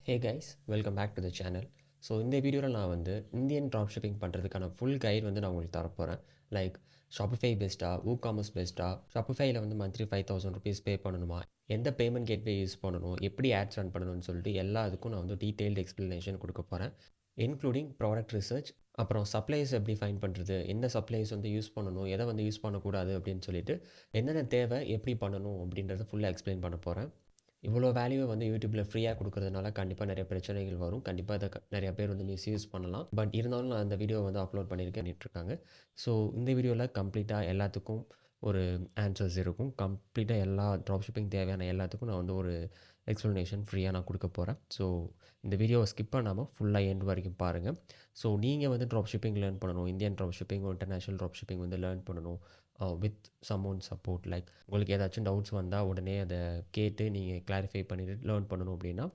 Hey guys, welcome back to the channel. So இந்த வீடியோவில் நான் வந்து இந்தியன் ட்ராப் ஷிப்பிங் பண்ணுறதுக்கான ஃபுல் கைட் வந்து நான் உங்களுக்கு தரப்போகிறேன். லைக் ஷாப்பிஃபை பெஸ்ட்டா, WooCommerce பெஸ்ட்டா, ஷாப்பிஃபைல வந்து மந்த்லி 5,000 ருபீஸ் பே பண்ணணுமா, எந்த பேமெண்ட் கேட்வே யூஸ் பண்ணணும், எப்படி ஆட்ஸ் ரன் பண்ணணும்னு சொல்லிட்டு எல்லா இதுக்கும் நான் வந்து டீட்டெயில்டு எக்ஸ்ப்ளனேஷன் கொடுக்க போகிறேன். இன்க்ளூடிங் ப்ராடக்ட் ரிசர்ச், அப்புறம் சப்ளைஸ் எப்படி ஃபைன் பண்ணுறது, எந்த சப்ளைஸ் வந்து யூஸ் பண்ணணும், எதை வந்து யூஸ் பண்ணக்கூடாது அப்படின்னு சொல்லிட்டு என்னென்ன தேவை, எப்படி பண்ணணும் அப்படின்றத ஃபுல்லாக எக்ஸ்பிளைன் பண்ண போகிறேன். இவ்வளோ வேல்யூவை வந்து யூடியூப்பில் ஃப்ரீயாக கொடுக்கறதுனால கண்டிப்பாக நிறைய பிரச்சனைகள் வரும். கண்டிப்பாக இதை நிறைய பேர் வந்து மிஸ்யூஸ் பண்ணலாம். பட் இருந்தாலும் நான் அந்த வீடியோ வந்து அப்லோட் பண்ணியிருக்கேன். ஸோ இந்த வீடியோவில் கம்ப்ளீட்டாக எல்லாத்துக்கும் ஒரு ஆன்சர்ஸ் இருக்கும். கம்ப்ளீட்டாக எல்லா ட்ராப் ஷிப்பிங் தேவையான எல்லாத்துக்கும் நான் வந்து ஒரு எக்ஸ்ப்ளனேஷன் ஃப்ரீயாக நான் கொடுக்க போகிறேன். ஸோ இந்த வீடியோவை ஸ்கிப் பண்ணாமல் ஃபுல்லாக எண்ட் வரைக்கும் பாருங்கள். ஸோ நீங்கள் வந்து ட்ராப் ஷிப்பிங் லேர்ன் பண்ணணும், Indian drop shipping, international drop shipping வந்து லேர்ன் பண்ணணும் வித் சம்மோன் சப்போர்ட். லைக் உங்களுக்கு ஏதாச்சும் டவுட்ஸ் வந்தால் உடனே அதை கேட்டு நீங்கள் கிளாரிஃபை பண்ணிவிட்டு லேர்ன் பண்ணணும் அப்படின்னா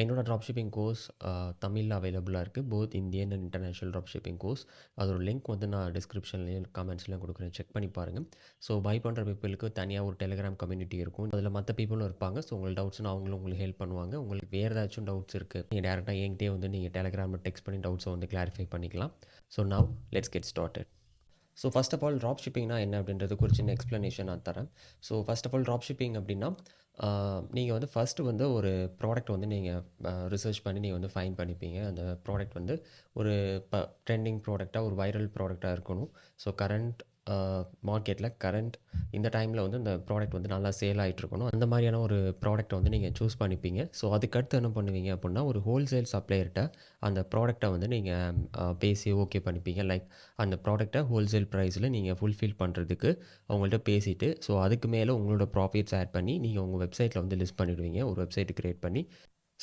என்னோடய ட்ராப் ஷிப்பிங் கோர்ஸ் தமிழில் அவைலபிளாக இருக்குது. Both Indian and international drop shipping course. அதோட லிங்க் வந்து நான் டிஸ்கிரிப்ஷன்லேயும் கமெண்ட்ஸ்லையும் கொடுக்குறேன், செக் பண்ணி பாருங்கள். ஸோ பை பண்ணுற பீப்புளுக்கு தனியாக ஒரு டெலிகிராம் கம்யூனிட்டி இருக்கும். அதில் மற்ற பீப்புளும் இருப்பாங்க. ஸோ உங்களுக்கு டவுட்ஸ்னால் அவங்களும் உங்களுக்கு ஹெல்ப் பண்ணுவாங்க. உங்களுக்கு வேறு ஏதாச்சும் டவுட்ஸ் இருக்குது, நீங்கள் டேரெக்டாக என்கிட்டே வந்து நீங்கள் டெலிகிராமில் டெக்ஸ்ட் பண்ணி டவுட்ஸை வந்து கிளாரிஃபை பண்ணிக்கலாம். So now let's get started. So first of all drop ஷிப்பிங்னா என்ன அப்படின்றதுக்கு ஒரு சின்ன எக்ஸ்ப்ளனேஷன் நான் தரேன். So first of all drop shipping அப்படின்னா நீங்கள் வந்து ஃபஸ்ட்டு வந்து ஒரு ப்ராடக்ட் வந்து நீங்கள் ரிசர்ச் பண்ணி நீங்கள் வந்து ஃபைண்ட் பண்ணிப்பீங்க. அந்த ப்ராடக்ட் வந்து ஒரு ட்ரெண்டிங் ப்ராடக்டாக, ஒரு வைரல் ப்ராடக்டாக இருக்கணும். ஸோ கரண்ட் மார்க்கெட்டில் இந்த டைமில் வந்து இந்த ப்ராடக்ட் வந்து நல்லா சேல் ஆகிட்ருக்கணும். அந்த மாதிரியான ஒரு ப்ராடக்ட்டை வந்து நீங்கள் சூஸ் பண்ணிப்பீங்க. ஸோ அதுக்கடுத்து என்ன பண்ணுவீங்க அப்படின்னா, ஒரு ஹோல்சேல் சப்ளையர்கிட்ட அந்த ப்ராடக்ட்டை வந்து நீங்கள் பேசி ஓகே பண்ணிப்பீங்க. லைக் அந்த ப்ராடக்ட்டை ஹோல்சேல் ப்ரைஸில் நீங்கள் ஃபுல்ஃபில் பண்ணுறதுக்கு அவங்கள்ட்ட பேசிவிட்டு, ஸோ அதுக்கு மேலே உங்களோட ப்ராஃபிட்ஸ் ஆட் பண்ணி நீங்கள் உங்கள் வெப்சைட்டில் வந்து லிஸ்ட் பண்ணிவிடுவீங்க. ஒரு வெப்சைட் க்ரியேட் பண்ணி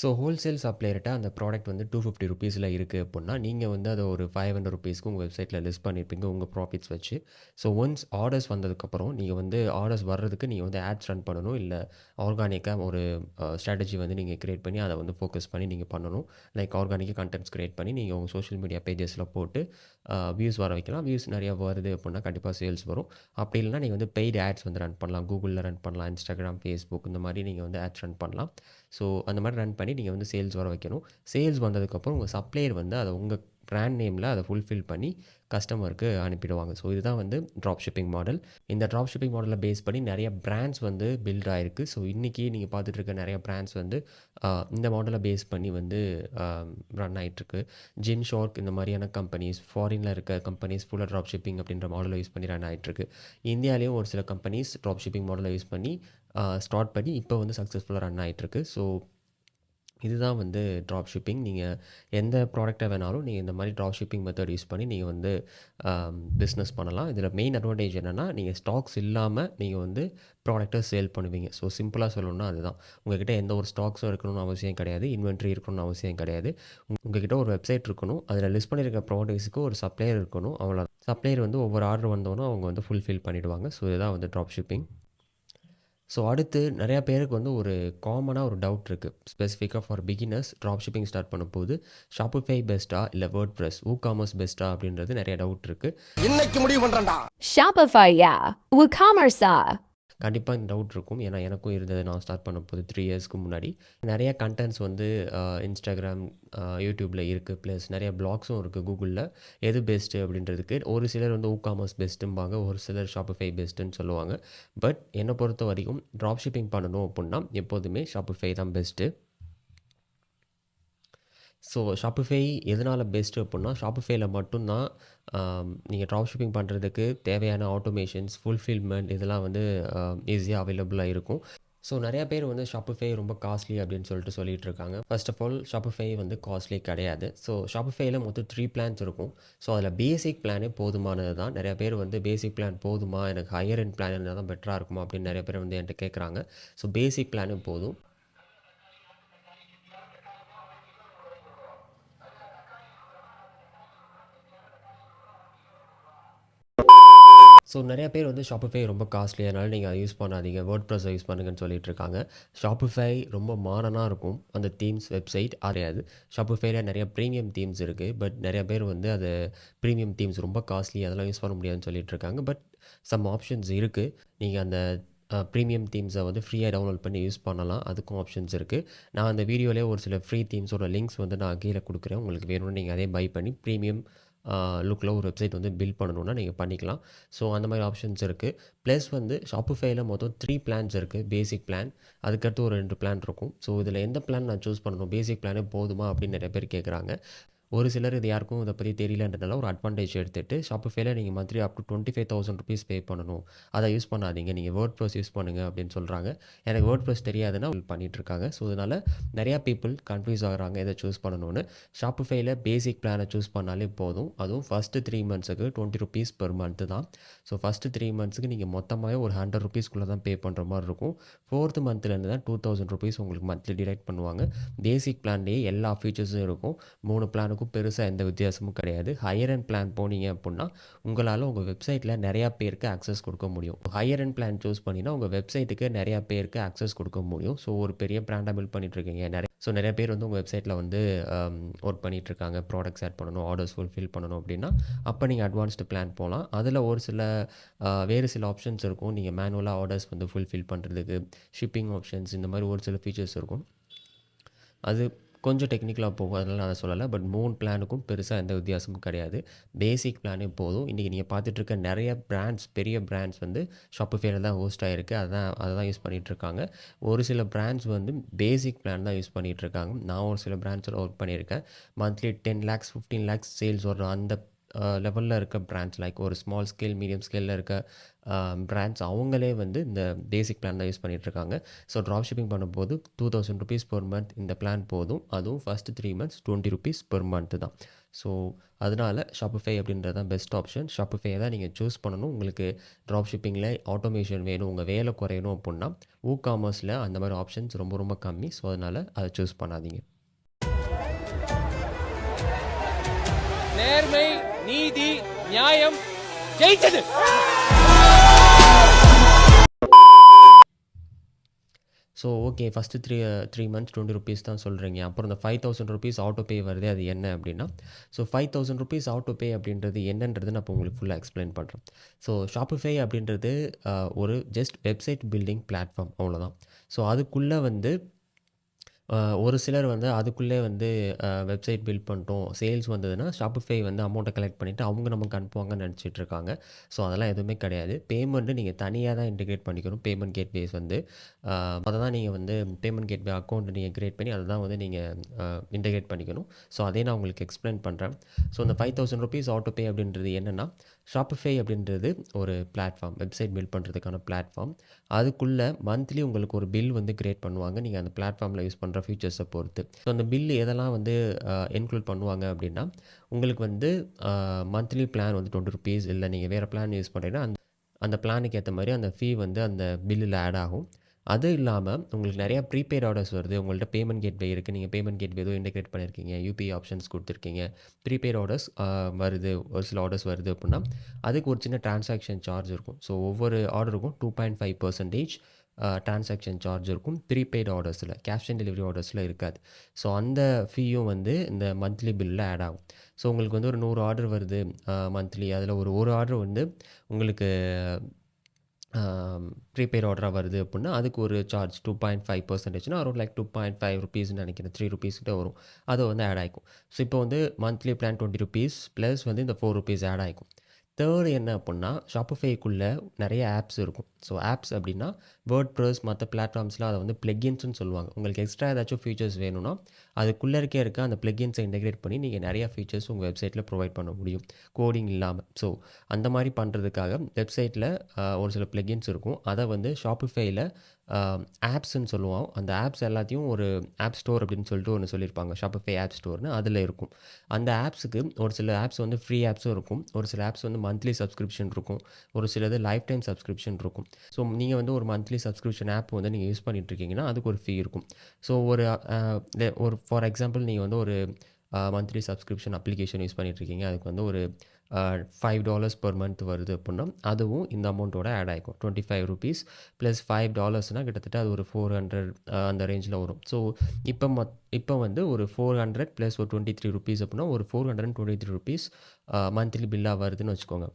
ஸோ ஹோல்சேல் சப்ளையர்கிட்ட அந்த ப்ராடக்ட் வந்து 250 ருபீஸில் இருக்குது அப்படின்னா, நீங்கள் வந்து அதை ஒரு 500 ருபீஸ்க்கு உங்கள் வெப்சைட்டில் லிஸ்ட் பண்ணியிருப்பீங்க உங்கள் ப்ராஃபிட்ஸ் வச்சு. ஸோ ஒன்ஸ் ஆர்டர்ஸ் வந்ததுக்கப்புறம் நீங்கள் வந்து ஆர்டர்ஸ் வர்றதுக்கு நீங்கள் வந்து ஆட்ஸ் ரன் பண்ணணும். இல்லை ஆர்கானிக்காக ஒரு ஸ்ட்ராட்டஜி வந்து நீங்கள் க்ரியேட் பண்ணி அதை வந்து ஃபோக்கஸ் பண்ணி நீங்கள் பண்ணணும். லைக் ஆர்கானிக்காக கண்டென்ட்ஸ் க்ரியேட் பண்ணி நீங்கள் உங்கள் சோஷியல் மீடியா பேஜஸில் போட்டு வியூஸ் வர வைக்கலாம். வியூஸ் நிறையா வருது அப்படின்னா கண்டிப்பாக சேல்ஸ் வரும். அப்படி இல்லைனா நீங்கள் வந்து பெய்டு ஆட்ஸ் வந்து ரன் பண்ணலாம். கூகுளில் ரன் பண்ணலாம், இன்ஸ்டாகிராம், ஃபேஸ்புக் இந்த மாதிரி நீங்கள் வந்து ஆட்ஸ் ரன் பண்ணலாம். ஸோ அந்த மாதிரி ரன் பண்ணி நீங்கள் வந்து சேல்ஸ் வர வைக்கணும். சேல்ஸ் வந்ததுக்கப்புறம் உங்கள் சப்ளையர் வந்து அதை உங்கள் ப்ராண்ட் நேமில் அதை ஃபுல்ஃபில் பண்ணி கஸ்டமருக்கு அனுப்பிடுவாங்க. ஸோ இதுதான் வந்து ட்ராப் ஷிப்பிங் மாடல். இந்த ட்ராப் ஷிப்பிங் மாடலை பேஸ் பண்ணி நிறைய பிராண்ட்ஸ் வந்து பில்ட் ஆகிருக்கு. ஸோ இன்றைக்கி நீங்கள் பார்த்துட்டு இருக்க நிறைய பிராண்ட்ஸ் வந்து இந்த மாடலை பேஸ் பண்ணி வந்து ரன் ஆகிட்டுருக்கு. ஜிம் ஷார்க் இந்த மாதிரியான கம்பெனிஸ், ஃபாரினில் இருக்க கம்பெனிஸ் ஃபுல்லாக ட்ராப் ஷிப்பிங் அப்படின்ற மாடலை யூஸ் பண்ணி ரன் ஆகிட்டுருக்கு. இந்தியாவிலேயும் ஒரு சில கம்பெனிஸ் ட்ராப் ஷிப்பிங் மாடலை யூஸ் பண்ணி ஸ்டார்ட் பண்ணி இப்போ வந்து சக்ஸஸ்ஃபுல்லாக ரன் ஆகிட்டுருக்கு. ஸோ இதுதான் வந்து ட்ராப் ஷிப்பிங். நீங்கள் எந்த ப்ராடக்ட்டை வேணாலும் நீங்கள் இந்த மாதிரி ட்ராப் ஷிப்பிங் மெத்தட் யூஸ் பண்ணி நீங்கள் வந்து பிஸ்னஸ் பண்ணலாம். இதில் மெயின் அட்வான்டேஜ் என்னென்னா, நீங்கள் ஸ்டாக்ஸ் இல்லாமல் நீங்கள் வந்து ப்ராடக்ட்டை சேல் பண்ணுவீங்க. ஸோ சிம்பிளாக சொல்லணும்னா அதுதான். உங்கள்கிட்ட எந்த ஒரு ஸ்டாக்ஸும் இருக்கணும்னு அவசியம் கிடையாது, இன்வென்ட்ரி இருக்கணும்னு அவசியம் கிடையாது. உங்கள்கிட்ட ஒரு வெப்சைட் இருக்கணும், அதில் லிஸ்ட் பண்ணியிருக்க ப்ராடக்ட்ஸுக்கு ஒரு சப்ளையர் இருக்கணும். அவ்வளோ சப்ளையர் வந்து ஒவ்வொரு ஆர்டர் வந்தோன்னா அவங்க வந்து ஃபுல்ஃபில் பண்ணிவிடுவாங்க. ஸோ இதுதான் வந்து ட்ராப் ஷிப்பிங். ஸோ அடுத்து நிறையா பேருக்கு வந்து ஒரு காமனாக ஒரு டவுட் இருக்குது. ஸ்பெசிஃபிக்காக for beginners drop shipping start பண்ணும்போது ஷாப்பிஃபை பெஸ்ட்டா இல்லை WordPress, WooCommerce பெஸ்ட்டா அப்படின்றது நிறைய டவுட் இருக்குது. இன்னைக்கு முடிவு பண்ணுறேன்டா. Shopify, yeah. WooCommerce. கண்டிப்பாக இந்த டவுட் இருக்கும். ஏன்னா எனக்கும் இருந்தது. நான் ஸ்டார்ட் பண்ணும்போது 3 இயர்ஸ்க்கு முன்னாடி நிறைய கண்டென்ட்ஸ் வந்து இன்ஸ்டாகிராம், யூடியூப்பில் இருக்குது. ப்ளஸ் நிறைய பிளாக்ஸும் இருக்குது கூகுளில். எது பெஸ்ட்டு அப்படின்றதுக்கு ஒரு சிலர் வந்து WooCommerce பெஸ்ட்டும்பாங்க, ஒரு சிலர் ஷாப்பிஃபை பெஸ்ட்டுன்னு சொல்லுவாங்க. பட் என்னை பொறுத்த வரைக்கும் ட்ராப் ஷிப்பிங் பண்ணணும் அப்படின்னா எப்போதுமே ஷாப்பிஃபை தான் பெஸ்ட்டு. ஸோ ஷாப்பிஃபை எதனால் பெஸ்ட்டு அப்படின்னா, ஷாப்பிஃபைல மட்டும்தான் நீங்கள் ட்ராப் ஷிப்பிங் பண்ணுறதுக்கு தேவையான ஆட்டோமேஷன்ஸ், ஃபுல்ஃபில்மெண்ட் இதெல்லாம் வந்து ஈஸியாக அவைலபிளாக இருக்கும். ஸோ நிறையா பேர் வந்து ஷாப்பிஃபை ரொம்ப காஸ்ட்லி அப்படின்னு சொல்லிட்டு இருக்காங்க. ஃபர்ஸ்ட் ஆஃப் ஆல் ஷாப்பிஃபை வந்து காஸ்ட்லி கிடையாது. ஸோ ஷாப்பிஃபைல மொத்தம் 3 பிளான்ஸ் இருக்கும். ஸோ அதில் பேசிக் பிளானே போதுமானது தான். நிறையா பேர் வந்து பேசிக் பிளான் போதுமா, எனக்கு ஹையர் எண்ட் பிளான் இருந்தால் தான் பெட்டராக இருக்குமா அப்படின்னு நிறைய பேர் வந்து என்கிட்ட கேட்குறாங்க. ஸோ பேசிக் பிளானே போதும். ஸோ நிறைய பேர் வந்து ஷாப்பிஃபை ரொம்ப காஸ்ட்லி, அதனால் நீங்கள் அதை யூஸ் பண்ணாதீங்க, WordPress யூஸ் பண்ணுங்கன்னு சொல்லிட்டு இருக்காங்க. ஷாப்பிஃபை ரொம்ப மாடர்னாக இருக்கும். அந்த தீம்ஸ் வெப்சைட் அறியாது. ஷாப்பிஃபைல நிறைய ப்ரீமியம் தீம்ஸ் இருக்குது. பட் நிறைய பேர் வந்து அது ப்ரீமியம் தீம்ஸ் ரொம்ப காஸ்ட்லி, அதெல்லாம் யூஸ் பண்ண முடியாதுன்னு சொல்லிட்டு இருக்காங்க. பட் சம் ஆப்ஷன்ஸ் இருக்குது. நீங்கள் அந்த ப்ரீமியம் தீம்ஸை வந்து ஃப்ரீயாக டவுன்லோட் பண்ணி யூஸ் பண்ணலாம். அதுக்கும் ஆப்ஷன்ஸ் இருக்குது. நான் அந்த வீடியோலேயே ஒரு சில ஃப்ரீ தீம்ஸோட லிங்க்ஸ் வந்து நான் கீழே கொடுக்குறேன். உங்களுக்கு வேணும்னு நீங்கள் அதே பை பண்ணி ப்ரீமியம் லுக்கில் ஒரு வெப்சைட் வந்து பில்ட் பண்ணணுன்னா நீங்கள் பண்ணிக்கலாம். ஸோ அந்த மாதிரி ஆப்ஷன்ஸ் இருக்குது. ப்ளஸ் வந்து ஷாப்பிஃபைல மொத்தம் 3 பிளான்ஸ் இருக்குது. பேசிக் பிளான், அதுக்கடுத்து ஒரு 2 பிளான் இருக்கும். ஸோ இதில் எந்த பிளான் நான் சூஸ் பண்ணணும், பேசிக் பிளானே போதுமா அப்படின்னு நிறைய பேர் கேட்குறாங்க. ஒரு சிலர் இது யாருக்கும் இதை பற்றி தெரியலன்றதுனால ஒரு அட்வான்டேஜ் எடுத்துகிட்டு ஷாப்பிஃபைல நீங்கள் மந்த்லி அப் டு ₹25,000 பே பண்ணணும், அதை யூஸ் பண்ணாதீங்க, நீங்கள் வேர்ட் ப்ரெஸ் யூஸ் பண்ணுங்கள் அப்படின்னு சொல்கிறாங்க. எனக்கு வேர்ட் ப்ரெஸ் தெரியாதுன்னா பண்ணிகிட்ருக்காங்க. ஸோ இதனால் நிறையா பீப்புள் கன்ஃபியூஸ் ஆகுறாங்க எதை சூஸ் பண்ணணும்னு. ஷாப்பிஃபைல பேசிக் பிளானை சூஸ் பண்ணாலே போதும். அதுவும் ஃபஸ்ட்டு 3 மந்த்ஸுக்கு ₹20 பெர் மந்த்து தான். ஸோ ஃபஸ்ட்டு 3 மந்த்ஸுக்கு நீங்கள் மொத்தமாகவே ஒரு ₹100 தான் பே பண்ணுற மாதிரி இருக்கும். 4th மந்த்லேருந்து தான் ₹2,000 உங்களுக்கு மந்த்லி டிடெக்ட் பண்ணுவாங்க. பேசிக் பிளான்லேயே எல்லா ஃபீச்சர்ஸும் இருக்கும். 3 பிளானுக்கும் பெருசாக எந்த வித்தியாசமும் கிடையாது. ஹையர் அண்ட் பிளான் போனீங்க அப்படின்னா உங்களால் உங்கள் வெப்சைட்டில் நிறையா பேருக்கு ஆக்சஸ் கொடுக்க முடியும். ஹையர் அண்ட் பிளான் சூஸ் பண்ணினா உங்கள் வெப்சைட்டுக்கு நிறையா பேருக்கு ஆக்சஸ் கொடுக்க முடியும். ஸோ ஒரு பெரிய பிராண்டாக பில்ட் பண்ணிகிட்ருக்கீங்க, நிறைய பேர் வந்து உங்கள் வெப்சைட்டில் வந்து ஒர்க் பண்ணிகிட்ருக்காங்க, ப்ராடக்ட்ஸ் ஆட் பண்ணணும், ஆர்டர்ஸ் ஃபுல்ஃபில் பண்ணணும் அப்படின்னா அப்போ நீங்கள் அட்வான்ஸ்டு பிளான் போகலாம். அதில் ஒரு சில வேறு சில ஆப்ஷன்ஸ் இருக்கும். நீங்கள் மேனுவலாக ஆர்டர்ஸ் வந்து ஃபுல்ஃபில் பண்ணுறதுக்கு, ஷிப்பிங் ஆப்ஷன்ஸ், இந்த மாதிரி ஒரு சில ஃபீச்சர்ஸ் இருக்கும். அது கொஞ்சம் டெக்னிக்கலாக போகும், அதனால் நான் சொல்லலை. பட் 3 பிளானுக்கும் பெருசாக எந்த வித்தியாசமும் கிடையாது. பேசிக் பிளானே போதும். இன்றைக்கி நீங்கள் பார்த்துட்ருக்க நிறைய பிராண்ட்ஸ், பெரிய பிராண்ட்ஸ் வந்து ஷாப்பிஃபைல தான் ஹோஸ்ட் ஆகிருக்கு. அதை தான் யூஸ் பண்ணிகிட்ருக்காங்க. ஒரு சில பிராண்ட்ஸ் வந்து பேசிக் பிளான் தான் யூஸ் பண்ணிகிட்ருக்காங்க. நான் ஒரு சில பிராண்ட்ஸில் ஒர்க் பண்ணியிருக்கேன். மந்த்லி 10 lakhs 15 lakhs சேல்ஸ் வரும் அந்த லெவலில் இருக்க பிராண்ட்ஸ், லைக் ஒரு ஸ்மால் ஸ்கேல், மீடியம் ஸ்கேலில் இருக்க பிராண்ட்ஸ், அவங்களே வந்து இந்த பேசிக் பிளான் தான் யூஸ் பண்ணிகிட்ருக்காங்க. ஸோ ட்ராப் ஷிப்பிங் பண்ணும்போது ₹2,000 பெர் மந்த் இந்த பிளான் போதும். அதுவும் ஃபஸ்ட்டு 3 months ₹20 பெர் மந்த்து தான். ஸோ அதனால் ஷாப்பிஃபை அப்படின்றது தான் பெஸ்ட் ஆப்ஷன். ஷாப்பிஃபையை தான் நீங்கள் சூஸ் பண்ணணும். உங்களுக்கு ட்ராப் ஷிப்பிங்கில் ஆட்டோமேஷன் வேணும், உங்கள் வேலை குறையணும் அப்படின்னா WooCommerceல அந்த மாதிரி ஆப்ஷன்ஸ் ரொம்ப ரொம்ப கம்மி. ஸோ அதனால் அதை சூஸ் பண்ணாதீங்க. நேர்மை, நீதி, நியாயம் ஜெயிச்சது. ஸோ ஓகே, ஃபஸ்ட்டு 3 months ₹20 தான் சொல்கிறீங்க. அப்புறம் இந்த ₹5,000 ஆட்டோ பே வருது, அது என்ன அப்படின்னா, ஸோ ₹5,000 ஆட்டோ பே அப்படின்றது என்னன்றது நான் இப்போ உங்களுக்கு ஃபுல்லாக எக்ஸ்பிளைன் பண்ணுறேன். ஸோ ஷாப்பிஃபை அப்படின்றது ஒரு ஜஸ்ட் வெப்சைட் பில்டிங் பிளாட்ஃபார்ம், அவ்வளோதான். ஸோ அதுக்குள்ளே வந்து ஒரு சிலர் வந்து அதுக்குள்ளே வந்து வெப்சைட் பில்ட் பண்ணிட்டோம், சேல்ஸ் வந்ததுன்னா ஷாப்பிஃபை வந்து அமௌண்ட்டை கலெக்ட் பண்ணிவிட்டு அவங்க நமக்கு அனுப்புவாங்கன்னு நினச்சிட்ருக்காங்க. ஸோ அதெல்லாம் எதுவுமே கிடையாது. பேமெண்ட்டு நீங்கள் தனியாக தான் இன்டிகிரேட் பண்ணிக்கணும். பேமெண்ட் கேட்வேஸ் வந்து அதை தான் நீங்கள் வந்து பேமெண்ட் கேட்வே அக்கௌண்ட் நீங்கள் க்ரியேட் பண்ணி அதை தான் வந்து நீங்கள் இன்டிகிரேட் பண்ணிக்கணும். ஸோ அதே நான் உங்களுக்கு எக்ஸ்பிளைன் பண்ணுறேன். ஸோ இந்த ₹5,000 ஆட்டோ பே அப்படின்றது என்னென்னா, ஷாப்பிஃபை அப்படின்றது ஒரு பிளாட்ஃபார்ம், வெப்சைட் பில்ட் பண்ணுறதுக்கான பிளாட்ஃபார்ம். அதுக்குள்ளே மந்த்லி உங்களுக்கு ஒரு பில் வந்து க்ரியேட் பண்ணுவாங்க, நீங்கள் அந்த பிளாட்ஃபார்மில் யூஸ் பண்ணுற ஃபீச்சர்ஸை பொறுத்து. ஸோ அந்த பில்லு எதெல்லாம் வந்து இன்க்ளூட் பண்ணுவாங்க அப்படின்னா, உங்களுக்கு வந்து மந்த்லி பிளான் வந்து ₹20, இல்லை நீங்கள் வேறு பிளான் யூஸ் பண்ணுறீங்கன்னா அந்த பிளானுக்கு ஏற்ற மாதிரி அந்த ஃபீ வந்து அந்த பில்லில் ஆட் ஆகும். அது இல்லாமல் உங்களுக்கு நிறையா ப்ரீபெய்ட் ஆர்டர்ஸ் வருது. உங்கள்கிட்ட பேமெண்ட் கேட்வே இருக்குது, நீங்கள் பேமெண்ட் கேட்வே ஏதோ இன்டிகிரேட் பண்ணியிருக்கீங்க, யூபிஐ ஆப்ஷன்ஸ் கொடுத்துருக்கீங்க, ப்ரீபெய்ட் ஆர்டர்ஸ் வருது, ஒரு சில ஆர்டர்ஸ் வருது அப்படின்னா அதுக்கு ஒரு சின்ன டிரான்சாக்ஷன் சார்ஜ் இருக்கும். ஸோ ஒவ்வொரு ஆர்டருக்கும் 2.5% டிரான்சாக்ஷன் சார்ஜ் இருக்கும். ப்ரீபெய்ட் ஆர்டர்ஸில், கேஷ் ஆன் டெலிவரி ஆர்டர்ஸில் இருக்காது. ஸோ அந்த ஃபீயும் வந்து இந்த மந்த்லி பில்லில் ஆட் ஆகும். ஸோ உங்களுக்கு வந்து ஒரு 100 ஆர்டர் வருது மந்த்லி, அதில் ஒரு ஆர்டர் வந்து உங்களுக்கு ப்ரீபெய்ட் ஆர்டராக வருது அப்படின்னா அதுக்கு ஒரு சார்ஜ் 2.5%னா அரௌண்ட் லைக் ₹2.5 நினைக்கிறேன், ₹3 கிட்ட வரும். அது வந்து ஆட் ஆகிக்கும். ஸோ இப்போ வந்து மந்த்லி பிளான் ₹20 ப்ளஸ் வந்து இந்த ₹4 ஆட் ஆகிக்கும். தேர்டு என்ன அப்படின்னா, ஷாப்பிஃபைக்குள்ளே நிறைய ஆப்ஸ் இருக்கும். ஸோ ஆப்ஸ் அப்படின்னா வேர்ட் ப்ரெஸ் மற்ற பிளாட்ஃபார்ம்ஸ்லாம் அதை வந்து பிளகின்ஸ்னு சொல்லுவாங்க. உங்களுக்கு எக்ஸ்ட்ரா ஏதாச்சும் ஃபீச்சர்ஸ் வேணும்னா அதுக்குள்ளே இருக்க அந்த பிளகின்ஸை இன்டெகிரேட் பண்ணி நீங்கள் நிறையா ஃபீச்சர்ஸ் உங்கள் வெப்சைட்டில் ப்ரொவைட் பண்ண முடியும், கோடிங் இல்லாமல். ஸோ அந்த மாதிரி பண்ணுறதுக்காக வெப்சைட்டில் ஒரு சில பிளகின்ஸ் இருக்கும். அதை வந்து ஷாப்பிஃபைல ஆப்ஸ்ன்னு சொல்லுவோம். அந்த ஆப்ஸ் எல்லாத்தையும் ஒரு ஆப் ஸ்டோர் அப்படின்னு சொல்லிட்டு ஒன்று சொல்லியிருப்பாங்க, ஷாப்பிஃபை ஆப் ஸ்டோர்னு. அதில் இருக்கும். அந்த ஆப்ஸுக்கு ஒரு சில ஆப்ஸ் வந்து ஃப்ரீ ஆப்ஸும் இருக்கும், ஒரு சில ஆப்ஸ் வந்து மந்த்லி சப்ஸ்கிரிப்ஷன் இருக்கும், ஒரு சிலது லைஃப் டைம் சப்ஸ்கிரிப்ஷன் இருக்கும். ஸோ நீங்கள் வந்து ஒரு மந்த்லி சப்ஸ்கிரிப்ஷன் ஆப் வந்து நீங்கள் யூஸ் பண்ணிகிட்ருக்கீங்கன்னா அதுக்கு ஒரு ஃபீ இருக்கும். ஸோ ஒரு ஃபார் எக்ஸாம்பிள் நீங்கள் வந்து ஒரு மந்த்லி சப்ஸ்கிரிப்ஷன் அப்ளிகேஷன் யூஸ் பண்ணிகிட்ருக்கீங்க, அதுக்கு வந்து ஒரு $5 பெர் மந்த் வருது அப்படின்னா அதுவும் இந்த அமௌண்ட்டோட ஆட் ஆகிக்கும். ₹25 ப்ளஸ் $5 கிட்டத்தட்ட அது ஒரு 400 அந்த ரேஞ்சில் வரும். ஸோ இப்போ வந்து ஒரு 400 ப்ளஸ் ஒரு ₹23 அப்படின்னா ஒரு ₹423 மந்த்லி பில்லாக வருதுன்னு வச்சுக்கோங்க.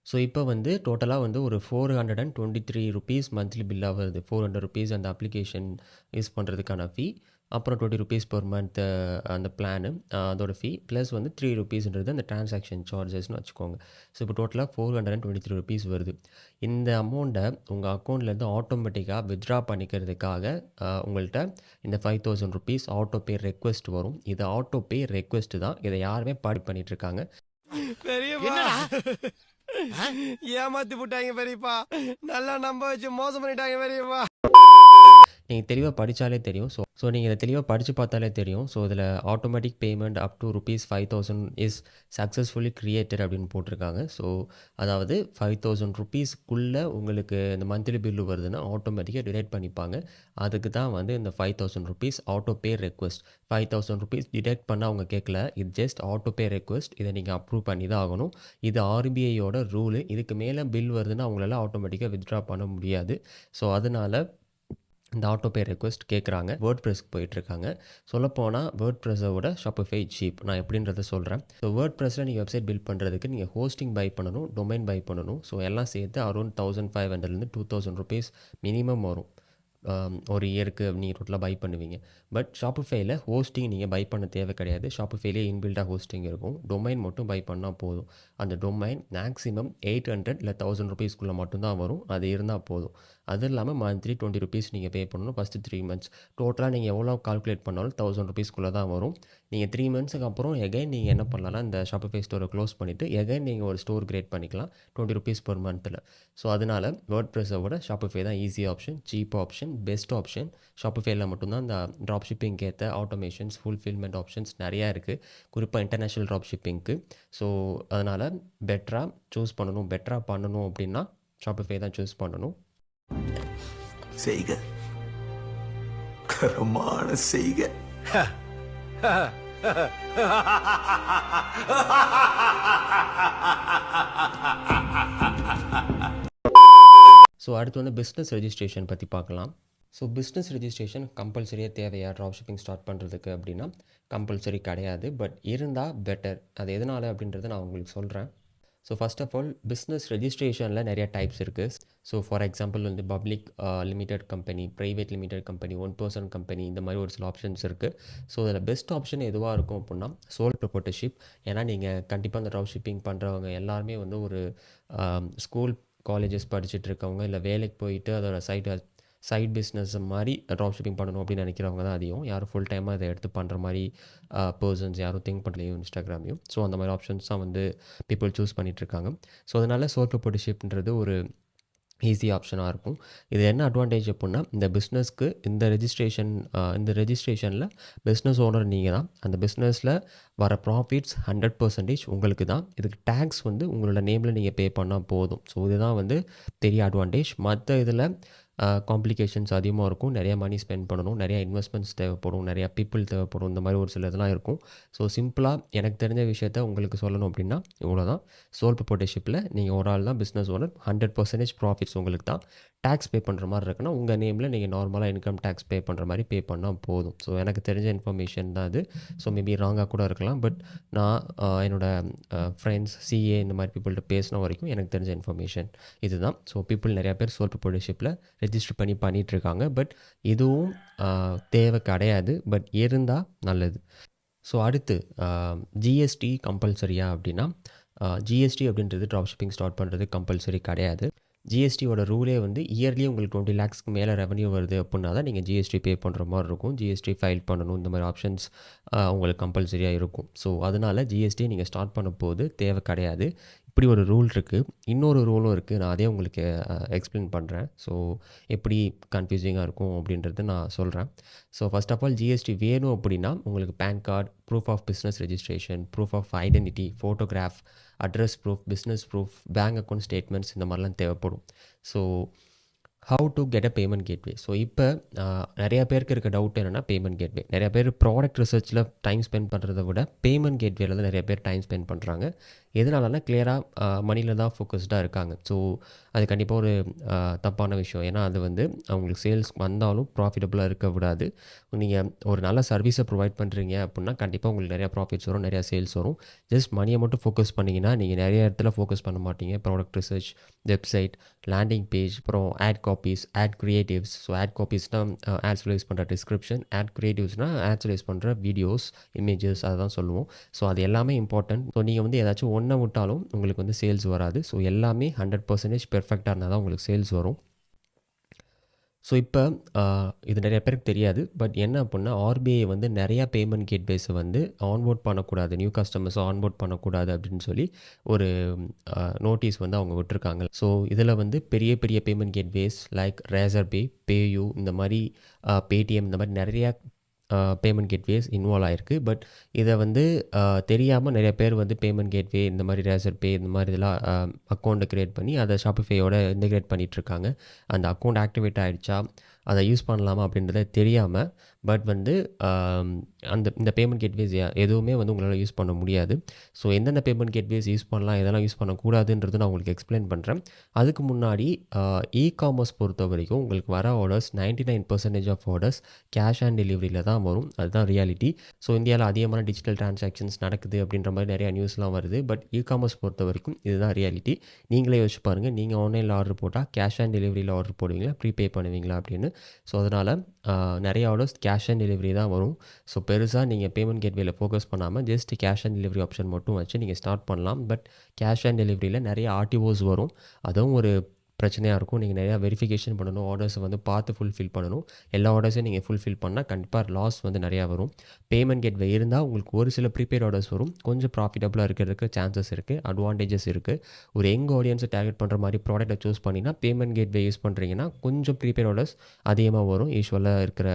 ஸோ இப்போ வந்து டோட்டலாக வந்து ஒரு ₹423 மந்த்லி பில்லாக வருது. ₹400 அந்த அப்ளிகேஷன் யூஸ் பண்ணுறதுக்கான ஃபீ. அப்புறம் ₹20 பெர் மந்த் அந்த பிளானு அதோட ஃபீ. ப்ளஸ் வந்து ₹3ன்றது அந்த டிரான்சாக்ஷன் சார்ஜஸ்னு வச்சுக்கோங்க. ஸோ இப்போ டோட்டலாக ₹423 வருது. இந்த அமௌண்ட்டை உங்கள் அக்கௌண்ட்லேருந்து ஆட்டோமேட்டிக்காக வித்ட்ரா பண்ணிக்கிறதுக்காக உங்கள்கிட்ட இந்த ₹5000 ஆட்டோ பே ரெக்வெஸ்ட் வரும். இது ஆட்டோ பே ரெக்வெஸ்ட் தான். இதை யாருமே பண்ணிகிட்ருக்காங்க. பெரியப்பா ஏமாத்தி போட்டாங்க பெரியப்பா. நல்லா நம்ப வச்சு மோசம் பண்ணிட்டாங்க பெரியப்பா. நீங்கள் தெளிவாக படித்தாலே தெரியும். ஸோ நீங்கள் இதை தெளிவாக படித்து பார்த்தாலே தெரியும். ஸோ இதில் automatic payment up to ₹5000 is successfully created அப்படின்னு போட்டிருக்காங்க. ஸோ அதாவது ₹5000 உங்களுக்கு இந்த மந்த்லி பில்லு வருதுன்னா ஆட்டோமேட்டிக்காக டிடெக்ட் பண்ணிப்பாங்க. அதுக்கு தான் வந்து இந்த ₹5000 ஆட்டோ பே ரெக்வெஸ்ட். ₹5000 டிடெக்ட் பண்ண அவங்க கேட்கல. இது ஜஸ்ட் ஆட்டோ பே ரெக்வெஸ்ட். இதை நீங்கள் அப்ரூவ் பண்ணி தான் ஆகணும். இது ஆர்பிஐயோட ரூலு. இதுக்கு மேலே பில் வருதுன்னா அவங்களால ஆட்டோமேட்டிக்காக வித்ட்ரா பண்ண முடியாது. ஸோ அதனால் இந்த ஆட்டோ பே ரெக்வெஸ்ட் கேட்குறாங்க. வேர்ட் ப்ரெஸ்க்கு போயிட்டுருக்காங்க. சொல்லப்போனால் வேர்ட் ப்ரெஸ்ஸை விட ஷாப்பிஃபை சீப். நான் எப்படின்றத சொல்கிறேன். ஸோ வேர்ட் ப்ரெஸ்ஸில் நீங்கள் வெப்சைட் பில்ட் பண்ணுறதுக்கு நீங்கள் ஹோஸ்டிங் பை பண்ணணும், டொமைன் பை பண்ணணும். ஸோ எல்லாம் சேர்த்து அரௌண்ட் ₹1500 ₹2000 மினிமம் வரும். ஒரு இயருக்கு நீங்கள் டோட்டலாக பை பண்ணுவீங்க. பட் ஷாப்பிஃபைல ஹோஸ்டிங் நீங்கள் பை பண்ண தேவை கிடையாது. ஷாப்பிஃபைலே இன்பில்டாக ஹோஸ்டிங் இருக்கும். டொமைன் மட்டும் பை பண்ணால் போதும். அந்த டொமைன் மேக்ஸிமம் $800 இல்லை ₹1000 மட்டும்தான் வரும். அது இருந்தால் போதும். அது இல்லாமல் மந்த்லி ₹20 நீங்கள் பே பண்ணணும் ஃபஸ்ட்டு 3 மந்த்ஸ். டோட்டலாக நீங்கள் எவ்வளோ கால்குலேட் பண்ணாலும் ₹1000 தான் வரும். நீங்கள் 3 மந்த்ஸுக்கு அப்புறம் எகைன் நீங்கள் என்ன பண்ணலாம்னா இந்த ஷாப்பிஃபை ஸ்டோரை க்ளோஸ் பண்ணிவிட்டு எகைன் நீங்கள் ஒரு ஸ்டோர் கிரியேட் பண்ணிக்கலாம் ₹20 பெர் மந்த்தில். ஸோ அதனால் வேர்ட் ப்ரெஸ்ஸை விட ஷாப்பிஃபை தான் easy option, cheap option, best option. ஷாப்பிஃபைல மட்டும்தான் இந்த ட்ராப் ஷிப்பிங்க்கு ஏற்ற ஆட்டோமேஷன்ஸ், ஃபுல்ஃபில்மெண்ட் ஆப்ஷன்ஸ் நிறையா இருக்குது. குறிப்பாக இன்டர்நேஷ்னல் ட்ராப் ஷிப்பிங்க்கு. ஸோ அதனால் பெட்டராக சூஸ் பண்ணணும், பெட்டராக பண்ணணும் அப்படின்னா ஷாப்பிஃபை தான் சூஸ் பண்ணணும். செய்க கரமான செய்க. ஸோ அடுத்து வந்து பிஸ்னஸ் ரெஜிஸ்ட்ரேஷன் பற்றி பார்க்கலாம். ஸோ பிஸ்னஸ் ரெஜிஸ்ட்ரேஷன் கம்பல்சரியாக தேவையா ட்ராப் ஷிப்பிங் ஸ்டார்ட் பண்ணுறதுக்கு அப்படின்னா கம்பல்சரி கிடையாது. பட் இருந்தால் பெட்டர். அது எதனால் அப்படின்றத நான் உங்களுக்கு சொல்கிறேன். So first of all business ரெஜிஸ்ட்ரேஷனில் நிறைய டைப்ஸ் இருக்குது. ஸோ ஃபார் எக்ஸாம்பிள் வந்து public limited company, private limited company, 1 person company, இந்த மாதிரி ஒரு சில ஆப்ஷன்ஸ் இருக்குது. ஸோ அதில் பெஸ்ட் ஆப்ஷன் எதுவாக இருக்கும் அப்படின்னா சோல் ப்ரொப்ரைட்டர்ஷிப். ஏன்னா நீங்கள் கண்டிப்பாக அந்த ட்ராப் ஷிப்பிங் பண்ணுறவங்க எல்லாருமே வந்து ஒரு ஸ்கூல் காலேஜஸ் படிச்சுட்டு இருக்கவங்க, இல்லை வேலைக்கு போயிட்டு அதோட சைட் பிஸ்னஸ் மாதிரி ட்ராப் ஷிப்பிங் பண்ணணும் அப்படின்னு நினைக்கிறவங்க தான் அதிகம். யாரும் ஃபுல் டைமாக இதை எடுத்து பண்ணுற மாதிரி பர்சன்ஸ் யாரும் திங்க் பண்ணலையும் இன்ஸ்டாகிராமையும். ஸோ அந்த மாதிரி ஆப்ஷன்ஸ் தான் வந்து பீப்புள் சூஸ் பண்ணிகிட்ருக்காங்க. ஸோ அதனால் சோல் ப்ரொப்ரைட்டர்ஷிப்ன்றது ஒரு ஈஸி ஆப்ஷனாக இருக்கும். இது என்ன அட்வான்டேஜ் அப்படின்னா இந்த பிஸ்னஸ்க்கு இந்த ரெஜிஸ்ட்ரேஷனில் பிஸ்னஸ் ஓனர் நீங்கள் தான். அந்த பிஸ்னஸில் வர ப்ராஃபிட்ஸ் 100% உங்களுக்கு தான். இதுக்கு டேக்ஸ் வந்து உங்களோட நேமில் நீங்கள் பே பண்ணால் போதும். ஸோ இதுதான் வந்து பெரிய அட்வான்டேஜ். மற்ற இதில் காம்ப்ளிகேஷன்ஸ் அதிகமாக இருக்கும். நிறையா மணி ஸ்பெண்ட் பண்ணணும், நிறையா இன்வெஸ்ட்மெண்ட்ஸ் தேவைப்படும், நிறையா பீப்புள் தேவைப்படும். இந்த மாதிரி ஒரு சில இதெல்லாம் இருக்கும். ஸோ சிம்பிளாக எனக்கு தெரிஞ்ச விஷயத்த உங்களுக்கு சொல்லணும் அப்படின்னா இவ்வளோ தான். சோல் ப்ரொப்ரைட்டர்ஷிப்பில் நீங்கள் ஒரு ஆள் தான் பிஸ்னஸ் ஓனர். 100% ப்ராஃபிட்ஸ் உங்களுக்கு தான். டேக்ஸ் பே பண்ணுற மாதிரி இருக்குன்னா உங்கள் நேமில் நீங்கள் நார்மலாக இன்கம் டேக்ஸ் பே பண்ணுற மாதிரி பே பண்ணால் போதும். ஸோ எனக்கு தெரிஞ்ச இன்ஃபர்மேஷன் தான் அது. ஸோ மேபி ராங்காக கூட இருக்கலாம். பட் நான் என்னோடய ஃப்ரெண்ட்ஸ், சிஏ இந்த மாதிரி பீப்புள்கிட்ட பேசின வரைக்கும் எனக்கு தெரிஞ்ச இன்ஃபர்மேஷன் இதுதான். ஸோ பீப்புள் நிறையா பேர் சோல் ப்ரொப்ரைட்டர்ஷிப்பில் ரெஜிஸ்டர் பண்ணிகிட்ருக்காங்க. பட் இதுவும் தேவை கிடையாது. பட் இருந்தால் நல்லது. ஸோ அடுத்து ஜிஎஸ்டி கம்பல்சரியா அப்படின்னா ஜிஎஸ்டி அப்படின்றது ட்ராப் ஷிப்பிங் ஸ்டார்ட் பண்ணுறது கம்பல்சரி கிடையாது. ஜிஎஸ்டியோட ரூலே வந்து இயர்லி உங்களுக்கு 20 lakhsக்கு மேலே ரெவன்யூ வருது அப்படின்னா தான் நீங்கள் ஜிஎஸ்டி பே பண்ணுற மாதிரி இருக்கும். ஜிஎஸ்டி ஃபைல் பண்ணணும், இந்த மாதிரி ஆப்ஷன்ஸ் உங்களுக்கு கம்பல்சரியாக இருக்கும். ஸோ அதனால் ஜிஎஸ்டி நீங்கள் ஸ்டார்ட் பண்ண போது தேவை கிடையாது. இப்படி ஒரு ரூல் இருக்குது. இன்னொரு ரூலும் இருக்குது. நான் அதே உங்களுக்கு எக்ஸ்பிளைன் பண்ணுறேன். ஸோ எப்படி கன்ஃபியூசிங்காக இருக்கும் அப்படின்றத நான் சொல்கிறேன். So first of all GST வேணும் அப்படின்னா உங்களுக்கு PAN card, proof of business registration, proof of identity, photograph, address proof, business proof, bank account statements இந்த மாதிரிலாம் தேவைப்படும். So how to get a payment gateway. So இப்போ நிறையா பேருக்கு இருக்க டவுட் என்னென்னா பேமெண்ட் கேட்வே. நிறையா பேர் ப்ராடக்ட் ரிசர்ச்சில் டைம் ஸ்பெண்ட் பண்ணுறதை விட பேமெண்ட் கேட்வேல தான் நிறைய பேர் டைம் ஸ்பெண்ட் பண்ணுறாங்க. எதனாலனா கிளியராக மணியில் தான் ஃபோக்கஸ்டாக இருக்காங்க. ஸோ அது கண்டிப்பாக ஒரு தப்பான விஷயம். ஏன்னா அது வந்து அவங்களுக்கு சேல்ஸ் வந்தாலும் ப்ராஃபிட்டபுளாக இருக்க விடாது. நீங்கள் ஒரு நல்ல சர்வீஸை ப்ரொவைட் பண்ணுறீங்க அப்படின்னா கண்டிப்பாக உங்களுக்கு நிறையா ப்ராஃபிட்ஸ் வரும், நிறையா சேல்ஸ் வரும். ஜஸ்ட் மணியை மட்டும் ஃபோக்கஸ் பண்ணிங்கன்னா நீங்கள் நிறைய இடத்துல ஃபோக்கஸ் பண்ண மாட்டீங்க. Product research, website, landing page, அப்புறம் ad copies, ad creatives. So ad காப்பீஸ்னால் ஆட்ஸில் யூஸ் பண்ணுற டிஸ்கிரிப்ஷன், ஆட் கிரியேட்டிவ்ஸ்னால் ஆட்ஸில் யூஸ் பண்ணுற வீடியோஸ், இமேஜஸ் அதை தான் சொல்லுவோம். ஸோ அது எல்லாமே இம்பார்ட்டன்ட். ஸோ நீங்கள் வந்து ஏதாச்சும் ஒன்றை விட்டாலும் உங்களுக்கு வந்து சேல்ஸ் வராது. ஸோ எல்லாமே 100% பெர்ஃபெக்டாக இருந்தால் தான் உங்களுக்கு சேல்ஸ் வரும். ஸோ இப்போ இது நிறைய பேருக்கு தெரியாது. பட் என்ன அப்படின்னா ஆர்பிஐ வந்து நிறையா பேமெண்ட் கேட்வேஸை வந்து ஆன்போர்ட் பண்ணக்கூடாது, நியூ கஸ்டமர்ஸை ஆன்போர்ட் பண்ணக்கூடாது அப்படின்னு சொல்லி ஒரு நோட்டீஸ் வந்து அவங்க விட்டுருக்காங்க. ஸோ இதில் வந்து பெரிய பெரிய payment gateways like Razorpay, PayU, இந்த மாதிரி பேடிஎம், இந்த மாதிரி நிறையா பேமெண்ட் கேட்வேஸ் இன்வால்வ் ஆகிருக்கு. பட் இதை வந்து தெரியாமல் நிறைய பேர் வந்து பேமெண்ட் கேட்வே இந்த மாதிரி ரேசர்பே இந்த மாதிரி இதெல்லாம் அக்கௌண்ட்டை க்ரியேட் பண்ணி அதை ஷாப்பிஃபையோட இன்டெகிரேட் பண்ணிகிட்ருக்காங்க. அந்த அக்கௌண்ட் ஆக்டிவேட் ஆகிடுச்சா, அதை யூஸ் பண்ணலாமா அப்படின்றத தெரியாமல் பட் வந்து இந்த பேமெண்ட் கேட்வேஸ் எதுவுமே வந்து உங்களால் யூஸ் பண்ண முடியாது. ஸோ எந்தெந்த பேமெண்ட் கேட்வேஸ் யூஸ் பண்ணலாம், எதெல்லாம் யூஸ் பண்ணக்கூடாதுன்றது நான் உங்களுக்கு எக்ஸ்பிளைன் பண்ணுறேன். அதுக்கு முன்னாடி இ-காமர்ஸ் பொறுத்த வரைக்கும் உங்களுக்கு வர orders 99% of orders cash on டெலிவரியில் தான் வரும். அதுதான் ரியாலிட்டி. ஸோ இந்தியாவில் அதிகமான டிஜிட்டல் டிரான்சாக்ஷன்ஸ் நடக்குது அப்படின்ற மாதிரி நிறையா நியூஸ்லாம் வருது. பட் இ-காமர்ஸ் பொறுத்த வரைக்கும் இதுதான் ரியாலிட்டி. நீங்களே யோசிச்சு பாருங்கள், நீங்கள் ஆன்லைனில் ஆர்டர் போட்டால் கேஷ் ஆன் டெலிவரியில் ஆர்டர் போடுவீங்களா, ப்ரீபே பண்ணுவீங்களா அப்படின்னு. ஸோ அதனால் நிறைய ஆர்டர்ஸ் கேஷ் ஆன் டெலிவரி தான் வரும். ஸோ பெருசாக நீங்கள் பேமெண்ட் கேட்வேல ஃபோக்கஸ் பண்ணாமல் just cash on delivery option மட்டும் வச்சு நீங்கள் ஸ்டார்ட் பண்ணலாம். பட் கேஷ் ஆன் டெலிவரியில் நிறைய ஆர்டிஓஸ் வரும். அதுவும் ஒரு பிரச்சனையாக இருக்கும். நீங்கள் நிறையா வெரிஃபிகேஷன் பண்ணணும், ஆர்டர்ஸை வந்து பார்த்து ஃபுல்ஃபில் பண்ணணும். எல்லா ஆர்டர்ஸையும் நீங்கள் ஃபுல்ஃபில் பண்ணால் கண்டிப்பாக லாஸ் வந்து நிறையா வரும். பேமெண்ட் கேட்வே இருந்தால் உங்களுக்கு ஒரு சில ப்ரீபெய்ட் ஆர்டர்ஸ் வரும், கொஞ்சம் ப்ராஃபிட்டபுளாக இருக்கிறதுக்கு சான்சஸ் இருக்குது, அட்வான்டேஜஸ் இருக்குது. ஒரு யங் ஆடியன்ஸை டார்கெட் பண்ணுற மாதிரி ப்ராடக்ட்டை சூஸ் பண்ணினா பேமெண்ட் கேட்வே யூஸ் பண்ணுறீங்கன்னா கொஞ்சம் ப்ரீபெய்ட் ஆர்டர்ஸ் அதிகமாக வரும் யூஸ்வலாக இருக்கிற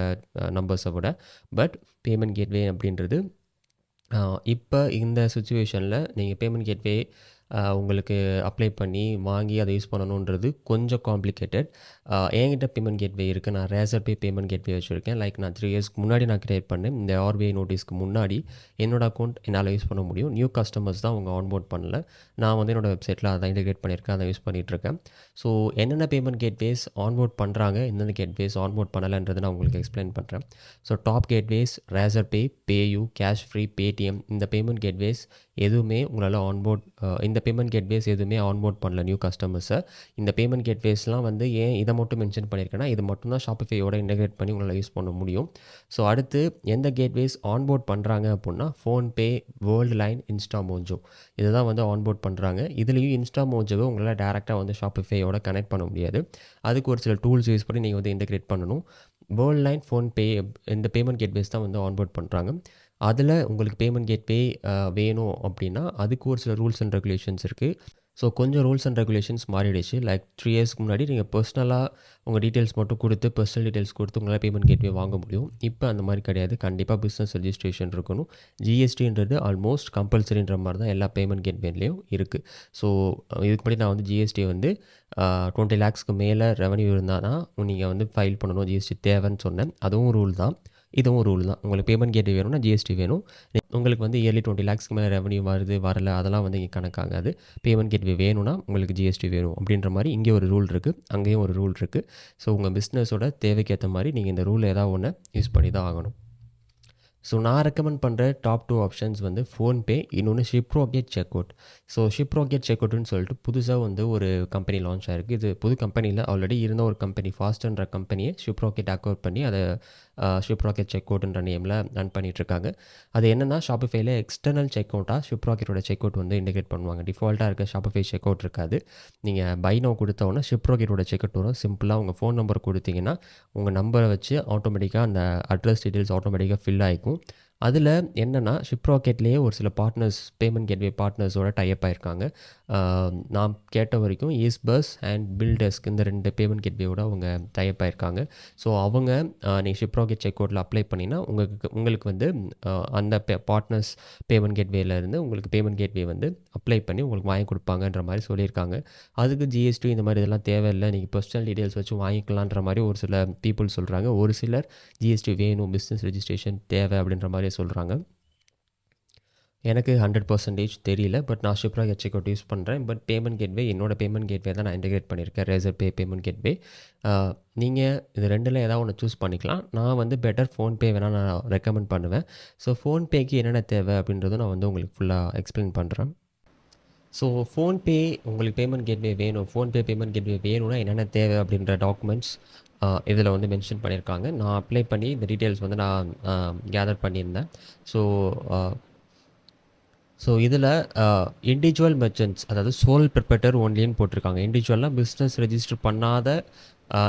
நம்பர்ஸை விட. பட் பேமெண்ட் கேட்வே அப்படின்றது இப்போ இந்த சுச்சுவேஷனில் நீங்கள் பேமெண்ட் கேட்வே உங்களுக்கு அப்ளை பண்ணி வாங்கி அதை யூஸ் பண்ணணுன்றது கொஞ்சம் காம்ப்ளிகேட்டட். என்கிட்ட பேமெண்ட் கேட்வே இருக்குது. நான் ரேசர்பே பேமெண்ட் கேட்வே வச்சுருக்கேன். லைக் நான் 3 இயர்ஸ்க்கு முன்னாடி நான் க்ரியேட் பண்ணேன். இந்த ஆர்பிஐ நோட்டீஸ்க்கு முன்னாடி என்னோடய அக்கௌண்ட் என்னால் யூஸ் பண்ண முடியும். நியூ கஸ்டமர்ஸ் தான் அவங்க ஆன்போர்ட் பண்ணல. நான் வந்து என்னோடய வெப்சைட்டில் அதை இன்டெகிரேட் பண்ணியிருக்கேன், அதை யூஸ் பண்ணிகிட்ருக்கேன். ஸோ என்னென்ன பேமெண்ட் கேட்வேஸ் ஆன்போர்ட் பண்ணுறாங்க, எந்தெந்த கேட்வேஸ் ஆன்போர்ட் பண்ணலைன்றது நான் உங்களுக்கு எக்ஸ்பிளைன் பண்ணுறேன். So top gateways Razorpay, PayU, cash free, Paytm, இந்த பேமெண்ட் கேட்வேஸ் எதுவுமே உங்களால் ஆன்போர்ட் இந்த பேமெண்ட் கேட்வேஸ் எதுவுமே ஆன்போர்ட் பண்ணல நியூ கஸ்டமர்ஸை. இந்த பேமெண்ட் கேட்வேஸ்லாம் வந்து ஏன் இதை மட்டும் மென்ஷன் பண்ணியிருக்கேன்னா இது மட்டும் தான் ஷாப்பிஃபையோட இன்டெகிரேட் பண்ணி உங்களால் யூஸ் பண்ண முடியும். ஸோ அடுத்து எந்த கேட்வேஸ் ஆன்போர்ட் பண்ணுறாங்க அப்படின்னா ஃபோன்பே, வேர்ல்டு லைன், இன்ஸ்டாமோஜோ இதை தான் வந்து ஆன்போர்ட் பண்ணுறாங்க. இதுலேயும் இன்ஸ்டாமோஜோவை உங்களால் டேரெக்டாக வந்து ஷாப்பிஃபையோட கனெக்ட் பண்ண முடியாது. அதுக்கு ஒரு சில டூல்ஸ் யூஸ் பண்ணி நீங்கள் வந்து இன்டெகிரேட் பண்ணணும். வேர்ல்டு லைன், ஃபோன்பே இந்த பேமெண்ட் கேட்வேஸ் தான் வந்து ஆன்போர்ட் பண்ணுறாங்க. அதில் உங்களுக்கு பேமெண்ட் கேட்வே வேணும் அப்படின்னா அதுக்கு ஒரு சில ரூல்ஸ் அண்ட் ரெகுலேஷன்ஸ் இருக்குது. ஸோ கொஞ்சம் ரூல்ஸ் அண்ட் ரெகுலேஷன்ஸ் மாறிடுச்சு. லைக் 3 இயர்ஸ்க்கு முன்னாடி நீங்கள் பர்சனலாக உங்கள் டீட்டெயில்ஸ் மட்டும் கொடுத்து பர்சனல் டீட்டெயில்ஸ் கொடுத்து உங்களால் பேமெண்ட் கேட்வே வாங்க முடியும். இப்போ அந்த மாதிரி கிடையாது. கண்டிப்பாக பிஸ்னஸ் ரெஜிஸ்ட்ரேஷன் இருக்கணும். ஜிஎஸ்டின்றது ஆல்மோஸ்ட் கம்பல்சரின்ற மாதிரி தான் எல்லா பேமெண்ட் கேட்வேலையும் இருக்குது. ஸோ இதுக்கு முன்னாடி நான் வந்து ஜிஎஸ்டி வந்து 20 lakhsக்கு மேலே ரெவன்யூ இருந்தால் தான் நீங்கள் வந்து ஃபைல் பண்ணணும், ஜிஎஸ்டி தேவைன்னு சொன்னேன். அதுவும் ரூல் தான், இதுவும் ரூல் தான். உங்களுக்கு பேமெண்ட் கேட்வே வேணும்னா ஜிஎஸ்டி வேணும். உங்களுக்கு வந்து இயர்லி 20 lakhsக்கு மேலே ரெவன்யூ வருது வரல அதெல்லாம் வந்து இங்கே கணக்காகாது. பேமெண்ட் கேட்வே வேணும்னா உங்களுக்கு ஜிஎஸ்டி வேணும் அப்படின்ற மாதிரி இங்கே ஒரு ரூல் இருக்குது, அங்கேயும் ஒரு ரூல் இருக்குது. ஸோ உங்கள் பிஸ்னஸோட தேவைக்கேற்ற மாதிரி நீங்கள் இந்த ரூல் ஏதாவது ஒன்று யூஸ் பண்ணி தான் ஆகணும். ஸோ நான் ரெக்கமெண்ட் பண்ணுற டாப் 2 ஆப்ஷன்ஸ் வந்து ஃபோன்பே, இன்னொன்று ஷிப்ரோகேட் செக்அவுட். ஸோ ஷிப்ரோகேட் செக்அவுட்னு சொல்லிட்டு புதுசாக வந்து ஒரு கம்பெனி லான்ச் ஆகிருக்கு. இது புது கம்பெனியில் ஆல்ரெடி இருந்த ஒரு கம்பெனி ஃபாஸ்ட்ன்ற கம்பெனியை ஷிப்ரோகேட் அக்வயர் பண்ணி அதை ஷிப்ராக்கெட் செக்அவுட்ன்ற நேமில் ரன் பண்ணிகிட்ருக்காங்க. அது என்னென்னா ஷாப்பிஃபைல எக்ஸ்டர்னல் செக்அவுட்டாக ஷிப்ராக்கெட்டோட செக்அவுட் வந்து இன்டிகேட் பண்ணுவாங்க. டிஃபால்ட்டாக இருக்க ஷாப்பிஃபை செக்அவுட் இருக்காது. நீங்கள் பை நவ் கொடுத்தோன்னா ஷிப்ராக்கெட்டோட செக்அவுட் வரும். சிம்பிளாக உங்கள் ஃபோன் நம்பர் கொடுத்தீங்கன்னா உங்கள் நம்பரை வச்சு ஆட்டோமேட்டிக்காக அந்த அட்ரஸ் டீட்டெயில்ஸ் ஆட்டோமேட்டிக்காக ஃபில் ஆகிக்கும். அதில் என்னென்னா ஷிப்ராக்கெட்லேயே ஒரு சில பார்ட்னர்ஸ் பேமெண்ட் கேட்வே பார்ட்னர்ஸோட டைப் ஆகிருக்காங்க. நான் கேட்ட வரைக்கும் ஈஸ்பஸ் அண்ட் பில்டெஸ்க் இந்த 2 பேமெண்ட் கேட்வேயோட அவங்க டைப் ஆகிருக்காங்க. ஸோ அவங்க நீங்கள் ஷிப்ராக்கெட் செக்அவுட்டில் அப்ளை பண்ணினா உங்களுக்கு வந்து அந்த பார்ட்னர்ஸ் பேமெண்ட் கேட்வேலேருந்து உங்களுக்கு பேமெண்ட் கேட்வே வந்து அப்ளை பண்ணி உங்களுக்கு வாங்கி கொடுப்பாங்கன்ற மாதிரி சொல்லியிருக்காங்க. அதுக்கு ஜிஎஸ்டி இந்த மாதிரி இதெல்லாம் தேவையில்லை, நீங்கள் பர்சனல் டீட்டெயில்ஸ் வச்சு வாங்கிக்கலான்ற மாதிரி ஒரு சில பீப்புள் சொல்கிறாங்க. ஒரு சிலர் ஜிஎஸ்டி வேணும், பிஸ்னஸ் ரெஜிஸ்ட்ரேஷன் தேவை அப்படின்ற மாதிரி சொல்கிறாங்க. எனக்கு 100% தெரியல. பட் நான் ஷிப்ரா செக் அவுட் யூஸ் பண்ணுறேன். பட் பேமெண்ட் கேட்வே என்னோட பேமெண்ட் கேட்வே தான் நான் இன்டகிரேட் பண்ணியிருக்கேன். Razorpay payment gateway. நீங்கள் இது 2ல் ஏதாவது ஒன்று சூஸ் பண்ணிக்கலாம். நான் வந்து பெட்டர் ஃபோன்பே வேணால் நான் ரெக்கமெண்ட் பண்ணுவேன். ஸோ ஃபோன்பேக்கு என்னென்ன தேவை அப்படின்றதும் நான் வந்து உங்களுக்கு ஃபுல்லாக எக்ஸ்பிளைன் பண்ணுறேன். ஸோ ஃபோன்பே உங்களுக்கு பேமெண்ட் கேட்வே வேணும். ஃபோன்பே பேமெண்ட் கேட்வே வேணும்னா என்னென்ன தேவை அப்படின்ற டாக்குமெண்ட்ஸ் இதில் வந்து மென்ஷன் பண்ணியிருக்காங்க. நான் அப்ளை பண்ணி இந்த டீட்டெயில்ஸ் வந்து நான் கேதர் பண்ணியிருந்தேன். ஸோ இதில் இண்டிவிஜுவல் மெர்ச்சன்ட்ஸ், அதாவது சோல் ப்ரிப்பரேட்டர் ஒன்லின்னு போட்டிருக்காங்க. இண்டிவிஜுவல்னால் பிஸ்னஸ் ரெஜிஸ்டர் பண்ணாத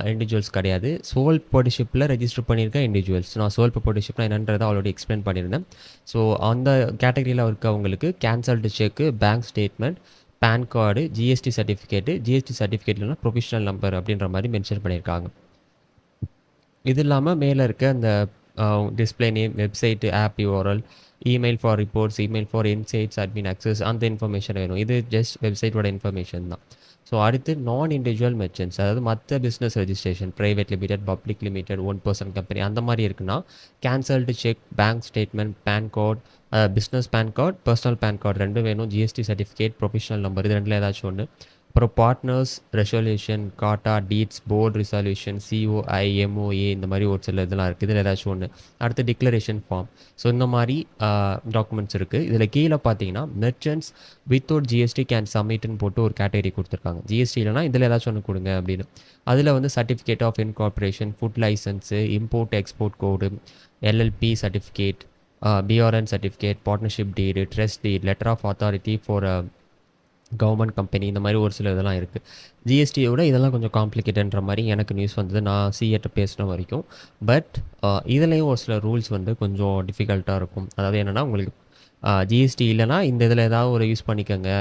இண்டிவிஜுவல்ஸ் கிடையாது. சோல் ப்ரொப்ரைட்டர்ஷிப்பில் ரெஜிஸ்டர் பண்ணியிருக்க இண்டிவிஜுவல்ஸ். நான் சோல் ப்ரொப்ரைட்டர்ஷிப்னா என்னன்றதை ஆல்ரெடி எக்ஸ்பிளைன் பண்ணியிருந்தேன். ஸோ அந்த கேட்டகரியில் இருக்கவங்களுக்கு cancelled cheque, bank statement, PAN card, GST சர்டிஃபிகேட்லனா ப்ரொஃபஷனல் நம்பர் அப்படின்ற மாதிரி மென்ஷன் பண்ணியிருக்காங்க. இது இல்லாமல் மேலே இருக்க அந்த display name, website, app URL, email for reports, email for insights, admin access, அந்த இன்ஃபர்மேஷன் வேணும். இது ஜஸ்ட் வெப்சைட்டோட இன்ஃபர்மேஷன் தான். ஸோ அடுத்து நான் இண்டிவிஜுவல் மெர்ச்சன்ட்ஸ், அதாவது மற்ற business registration, private limited, public limited, 1 person company அந்த மாதிரி இருக்குன்னா cancelled cheque, bank statement, PAN card, business PAN card, personal PAN card ரெண்டும் வேணும். ஜிஎஸ்டி சர்டிஃபிகேட், ப்ரொஃபஷனல் நம்பர், இது ரெண்டில் ஏதாச்சும் ஒன்று. அப்புறம் பார்ட்னர்ஸ் ரெசல்யூஷன், காட்டா, deeds, board resolution, COI, MOA, இந்த மாதிரி ஒரு சில இதெல்லாம் இருக்குது. இதில் ஏதாச்சும் ஒன்று. அடுத்து டிக்ளரேஷன் ஃபார்ம். ஸோ இந்த மாதிரி டாக்குமெண்ட்ஸ் இருக்குது. இதில் கீழே பார்த்தீங்கன்னா மெர்ச்சன்ட்ஸ் வித்தவுட் ஜிஎஸ்டி கேன் சப்மிட்னு போட்டு ஒரு கேட்டகரி கொடுத்துருக்காங்க. ஜிஎஸ்டி இல்லைனா இதில் ஏதாச்சும் ஒன்று கொடுங்க அப்படின்னு. அதில் வந்து certificate of incorporation, food licence, import export code, LLP certificate, BRN certificate, partnership deed, trust deed, letter of authority for government company, இந்த மாதிரி ஒரு சில இதெல்லாம் இருக்குது. ஜிஎஸ்டியோட இதெல்லாம் கொஞ்சம் காம்ப்ளிகேட்டன்ற மாதிரி எனக்கு நியூஸ் வந்தது, நான் சிஏட்ட பேசின வரைக்கும். பட் இதுலேயும் ஒரு சில ரூல்ஸ் வந்து கொஞ்சம் டிஃபிகல்ட்டாக இருக்கும். அதாவது என்னென்னா, உங்களுக்கு ஜிஎஸ்டி இல்லைனா இந்த இதில் ஏதாவது ஒரு யூஸ் பண்ணிக்கோங்க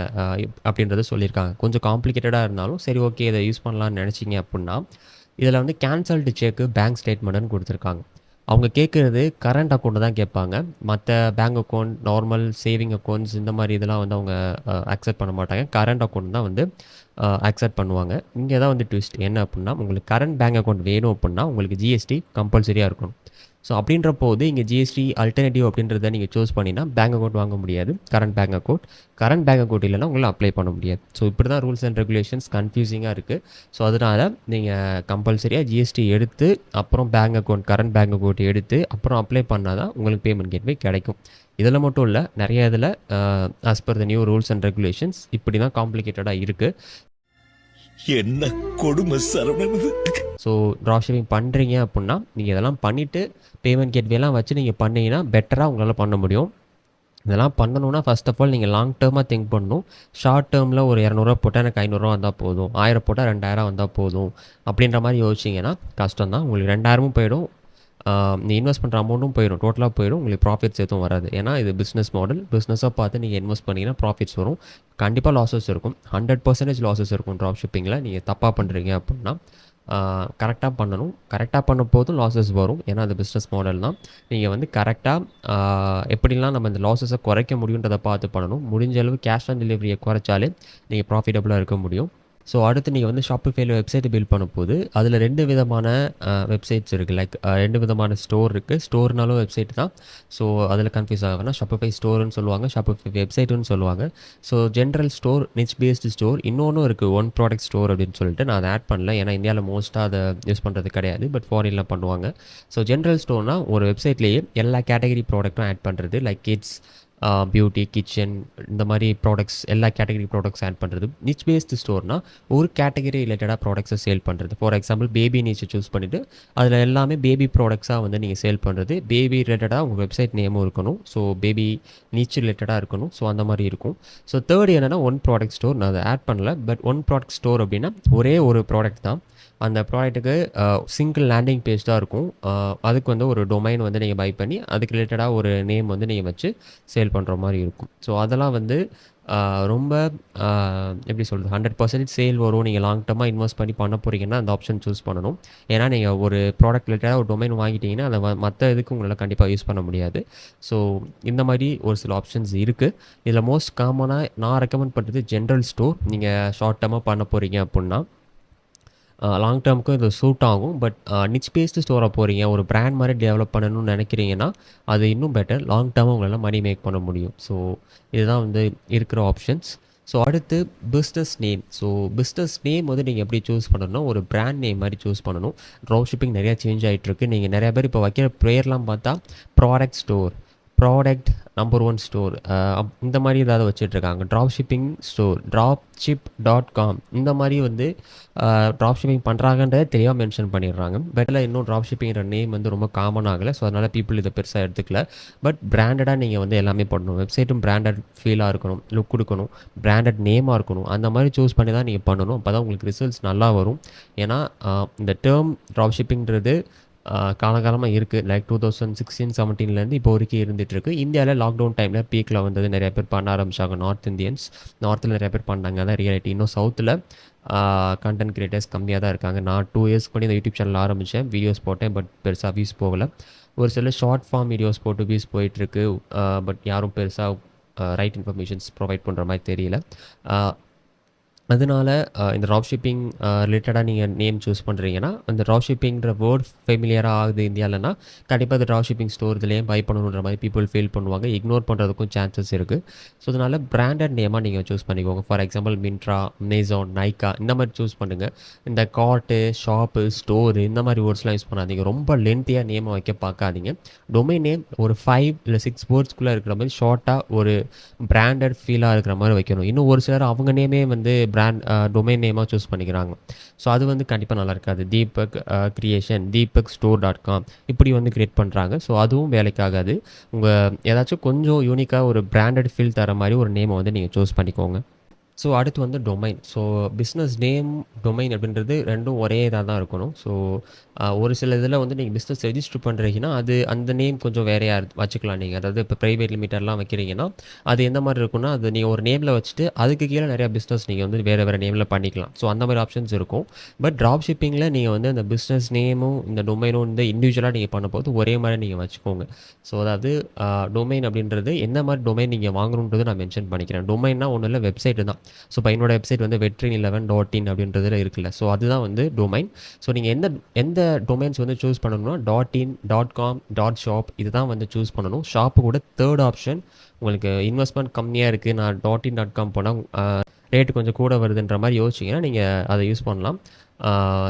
அப்படின்றத சொல்லியிருக்காங்க. கொஞ்சம் காம்ப்ளிகேட்டடாக இருந்தாலும் சரி, ஓகே இதை யூஸ் பண்ணலான்னு நினச்சிங்க அப்படின்னா இதில் வந்து கேன்சல்டு செக்கு, பேங்க் ஸ்டேட்மெண்ட்டுன்னு கொடுத்துருக்காங்க. அவங்க கேட்குறது கரண்ட் அக்கௌண்ட்டு தான் கேட்பாங்க. மற்ற bank account, normal saving accounts, இந்த மாதிரி இதெல்லாம் வந்து அவங்க அக்செப்ட் பண்ண மாட்டாங்க. கரண்ட் அக்கௌண்ட் தான் வந்து அக்செப்ட் பண்ணுவாங்க. இங்கே தான் வந்து ட்விஸ்ட் என்ன அப்படின்னா, உங்களுக்கு கரண்ட் பேங்க் அக்கௌண்ட் வேணும் அப்படின்னா உங்களுக்கு ஜிஎஸ்டி கம்பல்சரியாக இருக்கணும். ஸோ அப்படின்ற போது இங்கே ஜிஎஸ்டி அல்டர்னேட்டிவ் அப்படின்றத நீங்கள் சூஸ் பண்ணினா பேங்க் அக்கௌண்ட் வாங்க முடியாது. கரண்ட் பேங்க் அக்கௌண்ட் இல்லைன்னா உங்களால் அப்ளை பண்ண முடியாது. ஸோ இப்படி தான் ரூல்ஸ் அண்ட் ரெகுலேஷன்ஸ் கன்ஃபியூசிங்காக இருக்குது. ஸோ அதனால் நீங்கள் கம்பல்சரியாக ஜிஎஸ்டி எடுத்து அப்புறம் கரண்ட் பேங்க் அக்கௌண்ட் எடுத்து அப்புறம் அப்ளை பண்ணால் தான் உங்களுக்கு பேமெண்ட் கேட்வே கிடைக்கும். இதில் மட்டும் இல்லை, நிறைய இதில் as per the new rules and regulations இப்படி தான் காம்ப்ளிகேட்டடாக இருக்குது. என்ன கொடுமை சரவணது. ஸோ ட்ராப் ஷிப்பிங் பண்ணுறீங்க அப்படின்னா நீங்கள் இதெல்லாம் பண்ணிவிட்டு பேமெண்ட் கேட்வேலாம் வச்சு நீங்கள் பண்ணிங்கன்னா பெட்டராக உங்களால் பண்ண முடியும். இதெல்லாம் பண்ணணுன்னா ஃபர்ஸ்ட் ஆஃப் ஆல் நீங்கள் லாங் டேர்மாக திங்க் பண்ணணும். ஷார்ட் டேர்மில் ஒரு 200 போட்டால் எனக்கு 500 வந்தால் போதும், 1000 போட்டால் 2000 வந்தால் போதும் அப்படின்ற மாதிரி யோசிச்சிங்கன்னா கஷ்டம் தான். உங்களுக்கு 2000 போயிடும், நீ இன்வெஸ்ட் பண்ணுற அமௌண்ட்டும் போயிடும், டோட்டலாக போயிடும். உங்களுக்கு ப்ராஃபிட்ஸ் எதுவும் வராது. ஏன்னா இது பிஸ்னஸ் மாடல். பிஸ்னஸாக பார்த்து நீங்கள் இன்வெஸ்ட் பண்ணிங்கன்னா ப்ராஃபிட்ஸ் வரும். கண்டிப்பாக லாஸஸ் இருக்கும். 100% லாஸஸ் இருக்கும் ட்ராப் ஷிப்பிங்கில். நீங்கள் தப்பாக பண்ணுறீங்க அப்படின்னா கரெக்டாக பண்ணணும். கரெக்டாக பண்ண போதும் லாஸஸ் வரும். ஏன்னா அது பிஸ்னஸ் மாடல் தான். நீங்கள் வந்து கரெக்டாக எப்படிலாம் நம்ம இந்த லாஸஸை குறைக்க முடியுன்றதை பார்த்து பண்ணணும். முடிஞ்ச அளவு கேஷ் ஆன் டெலிவரியை குறைச்சாலே நீங்கள் ப்ராஃபிட்டபுளாக இருக்க முடியும். ஸோ அடுத்து நீங்கள் வந்து ஷாப்பிஃபைல வெப்சைட்டை பில்ட் பண்ணும்போது அதில் 2 விதமான வெப்சைட்ஸ் இருக்குது. லைக் 2 விதமான ஸ்டோர் இருக்குது. ஸ்டோர்னாலும் வெப்சைட் தான். ஸோ அதில் கன்ஃபியூஸ் ஆகனா ஷாப்பிஃபை ஸ்டோர்னு சொல்லுவாங்க, ஷாப்பிஃபை வெப்சைட்டுன்னு சொல்லுவாங்க. So general store, niche based store, இன்னொன்றும் இருக்குது ஒன் ப்ராடக்ட் ஸ்டோர் அப்படின்னு சொல்லிட்டு. நான் அதை ஆட் பண்ணல, ஏன்னா இந்தியாவில் மோஸ்ட்டாக அதை யூஸ் பண்ணுறது கிடையாது. பட் ஃபாரினில் பண்ணுவாங்க. ஸோ ஜென்ரல் ஸ்டோர்னால் ஒரு வெப்சைட்லேயே எல்லா கேட்டகரி ப்ராடக்ட்டும் ஆட் பண்ணுறது. லைக் கிட்ஸ், பியூட்டி, கிச்சன், இந்த மாதிரி ப்ராடக்ட்ஸ், எல்லா கேட்டகரி ப்ராடக்ட்ஸ் ஆட் பண்ணுறது. நிச் பேஸ்டு ஸ்டோர்னால் ஒரு கேட்டகரி ரிலேட்டடாக ப்ராடக்ட்ஸை சேல் பண்ணுறது. ஃபார் எக்ஸாம்பிள் பேபி நீச்சை சூஸ் பண்ணிவிட்டு அதில் எல்லாமே பேபி ப்ராடக்ட்ஸாக வந்து நீங்கள் சேல் பண்ணுறது. பேபி ரிலேட்டடாக உங்கள் வெப்சைட் நேமும் இருக்கணும். ஸோ பேபி நீச் ரிலேட்டடாக இருக்கணும். ஸோ அந்த மாதிரி இருக்கும். ஸோ தேர்ட் என்னென்னா ஒன் ப்ராடக்ட் ஸ்டோர். நான் அதை ஆட் பண்ணல. பட் ஒன் ப்ராடக்ட் ஸ்டோர் அப்படின்னா ஒரே ஒரு ப்ராடக்ட் தான். அந்த ப்ராடக்ட்டுக்கு சிங்கிள் லேண்டிங் பேஜ் தான் இருக்கும். அதுக்கு வந்து ஒரு டொமைன் வந்து நீங்கள் பை பண்ணி அதுக்கு ரிலேட்டடாக ஒரு நேம் வந்து நீங்கள் வச்சு சேல் பண்ணுற மாதிரி இருக்கும். ஸோ அதெல்லாம் வந்து ரொம்ப எப்படி சொல்கிறது, 100% சேல் வரும். நீங்கள் லாங் டர்மாக இன்வெஸ்ட் பண்ண போகிறீங்கன்னா அந்த ஆப்ஷன் சூஸ் பண்ணணும். ஏன்னா நீங்கள் ஒரு ப்ராடக்ட் ரிலேட்டடாக ஒரு டொமைன் வாங்கிட்டீங்கன்னா அதை மற்ற இதுக்கு உங்களால் கண்டிப்பாக யூஸ் பண்ண முடியாது. ஸோ இந்த மாதிரி ஒரு சில ஆப்ஷன்ஸ் இருக்குது. இதில் மோஸ்ட் காமனாக நான் ரெக்கமெண்ட் பண்ணுறது ஜென்ரல் ஸ்டோர். நீங்கள் ஷார்ட் டர்மாக பண்ண போகிறீங்க அப்படின்னா லாங் டேர்முக்கும் இது சூட் ஆகும். பட் நிச் பேஸ்டு ஸ்டோராக போகிறீங்க, ஒரு பிராண்ட் மாதிரி டெவலப் பண்ணணும்னு நினைக்கிறீங்கன்னா அது இன்னும் பெட்டர். லாங் டேர்மாக உங்களால் மணி மேக் பண்ண முடியும். ஸோ இதுதான் வந்து இருக்கிற ஆப்ஷன்ஸ். ஸோ அடுத்து business name. So business name வந்து நீங்கள் எப்படி சூஸ் பண்ணணும்னா ஒரு பிராண்ட் நேம் மாதிரி சூஸ் பண்ணணும். ட்ராப் ஷிப்பிங் நிறையா சேஞ்ச் ஆகிட்டுருக்கு. நீங்கள் நிறையா பேர் இப்போ வைக்கிற ப்ரேயர்லாம் பார்த்தா product store, product number 1 store, இந்த மாதிரி ஏதாவது வச்சுட்ருக்காங்க. ட்ராப் ஷிப்பிங் ஸ்டோர், dropship.com இந்த மாதிரி வந்து ட்ராப் ஷிப்பிங் பண்ணுறாங்கன்றதை தெளிவாக மென்ஷன் பண்ணிடுறாங்க. பெட்டில் இன்னும் ட்ராப் ஷிப்பிங்கிற நேம் வந்து ரொம்ப காமன் ஆகலை. ஸோ அதனால் பீப்புள் இதை பெருசாக எடுத்துக்கல. பட் பிராண்டடாக நீங்கள் வந்து எல்லாமே பண்ணணும். வெப்சைட்டும் பிராண்டட் ஃபீலாக இருக்கணும், லுக் கொடுக்கணும், பிராண்டட் நேமாக இருக்கணும். அந்த மாதிரி சூஸ் பண்ணி தான் நீங்கள் பண்ணணும். அப்போ தான் உங்களுக்கு ரிசல்ட்ஸ் நல்லா வரும். ஏன்னா இந்த டேர்ம் ட்ராப் ஷிப்பிங்கிறது காலகாலமாக இருக்குது. லைக் 2016-17 இப்போ வரைக்கும் இருந்துகிட்ருக்கு. இந்தியாவில் லாக்டவுன் டைமில் பீக்கில் வந்தது நிறைய பேர் பண்ண ஆரம்பித்தாங்க. நார்த் இந்தியன்ஸ் நார்த்தில் நிறைய பேர் பண்ணாங்க. அதான் ரியாலிட்டி. இன்னும் சவுத்தில் கண்டென்ட் கிரியேட்டர்ஸ் கம்மியாக தான் இருக்காங்க. நான் 2 இயர்ஸ் பண்ணி இந்த யூடியூப் சேனல் ஆரம்பித்தேன், வீடியோஸ் போட்டேன். பட் பெருசாக வியூஸ் போகலை. ஒரு சில ஷார்ட் ஃபார்ம் வீடியோஸ் போட்டு வியூஸ் போயிட்டுருக்கு. பட் யாரும் பெருசாக ரைட் இன்ஃபர்மேஷன்ஸ் ப்ரொவைட் பண்ணுற மாதிரி தெரியல. அதனால இந்த ட்ராப் ஷிப்பிங் ரிலேட்டடாக நீங்கள் நேம் சூஸ் பண்ணுறீங்கன்னா, அந்த ட்ராப் ஷிப்பிங்கிற வேர்ட் ஃபெமிலியராக ஆகுது இந்தியாவிலனா, கண்டிப்பாக அந்த ட்ராப் ஷிப்பிங் ஸ்டோர் இதுலேயே பை பண்ணணுன்ற மாதிரி பீப்புள் ஃபீல் பண்ணுவாங்க. இக்னோர் பண்ணுறதுக்கும் சான்சஸ் இருக்குது. ஸோ அதனால் பிராண்டட் நேமாக நீங்கள் சூஸ் பண்ணிக்கோங்க. ஃபார் எக்ஸாம்பிள் மின்ட்ரா, அமேசான், நைக்கா இந்த மாதிரி சூஸ் பண்ணுங்கள். இந்த கார்ட்டு, ஷாப்பு, ஸ்டோரு இந்த மாதிரி வேர்ட்ஸ்லாம் யூஸ் பண்ணாதீங்க. ரொம்ப லென்த்தியாக நேமை வைக்க பார்க்காதீங்க. டொமைன் நேம் ஒரு 5 இல்லை 6 வேர்ட்ஸ்குள்ளே இருக்கிற மாதிரி ஷார்ட்டாக ஒரு பிராண்டட் ஃபீலாக இருக்கிற மாதிரி வைக்கணும். இன்னும் ஒரு சிலர் அவங்க நேமே வந்து பிராண்ட் டொமைன் நேமாக சூஸ் பண்ணிக்கிறாங்க. ஸோ அது வந்து கண்டிப்பாக நல்லா இருக்காது. தீபக் கிரியேஷன், dipakstore.com இப்படி வந்து க்ரியேட் பண்ணுறாங்க. ஸோ அதுவும் வேலைக்காகாது. உங்கள் ஏதாச்சும் கொஞ்சம் யூனிக்காக ஒரு பிராண்டட் ஃபீல் தர மாதிரி ஒரு நேமை வந்து நீங்கள் சூஸ் பண்ணிக்கோங்க. ஸோ அடுத்து வந்து domain. So business name, domain அப்படின்றது ரெண்டும் ஒரே இதாக தான் இருக்கணும். ஸோ ஒரு சில இதில் வந்து நீங்கள் பிஸ்னஸ் ரெஜிஸ்டர் பண்ணுறீங்கன்னா அது அந்த நேம் கொஞ்சம் வேறையாக வச்சுக்கலாம் நீங்கள். அதாவது இப்போ ப்ரைவேட் லிமிட்டர்லாம் வைக்கிறீங்கன்னா அது எந்த மாதிரி இருக்குன்னா, அது நீங்கள் ஒரு நேமில் வச்சுட்டு அதுக்கு கீழே நிறையா பிஸ்னஸ் நீங்கள் வந்து வேறு வேறு நேமில் பண்ணிக்கலாம். ஸோ அந்த மாதிரி ஆப்ஷன்ஸ் இருக்கும். பட் ட்ராப் ஷிப்பிங்கில் நீங்கள் வந்து அந்த பிஸ்னஸ் நேமும் இந்த டொமைனும் இந்த இண்டிவிஜுவலாக நீங்கள் பண்ணும்போது ஒரே மாதிரி நீங்கள் வச்சுக்கோங்க. ஸோ அதாவது டொமைன் அப்படின்றது என்ன மாதிரி டொமைன் நீங்கள் வாங்கணுன்றது நான் மென்ஷன் பண்ணிக்கிறேன். டொமைன்னா ஒன்றும் இல்லை, வெப்சைட்டு தான். ஸோ இப்போ என்னோட வெப்சைட் வந்து vetrin11.in அப்படின்றதுல இருக்குல்ல. ஸோ அதுதான் வந்து டொமைன். ஸோ நீங்கள் எந்த டொமைன்ஸ் வந்து சூஸ் பண்ணணும்னா .in, .com, .shop இதுதான் வந்து சூஸ் பண்ணணும். ஷாப்பு கூட தேர்ட் ஆப்ஷன். உங்களுக்கு இன்வெஸ்ட்மெண்ட் கம்மியாக இருக்குது, நான் .in, .com போனால் ரேட்டு கொஞ்சம் கூட வருதுன்ற மாதிரி யோசிச்சிங்கன்னா நீங்கள் அதை யூஸ் பண்ணலாம்.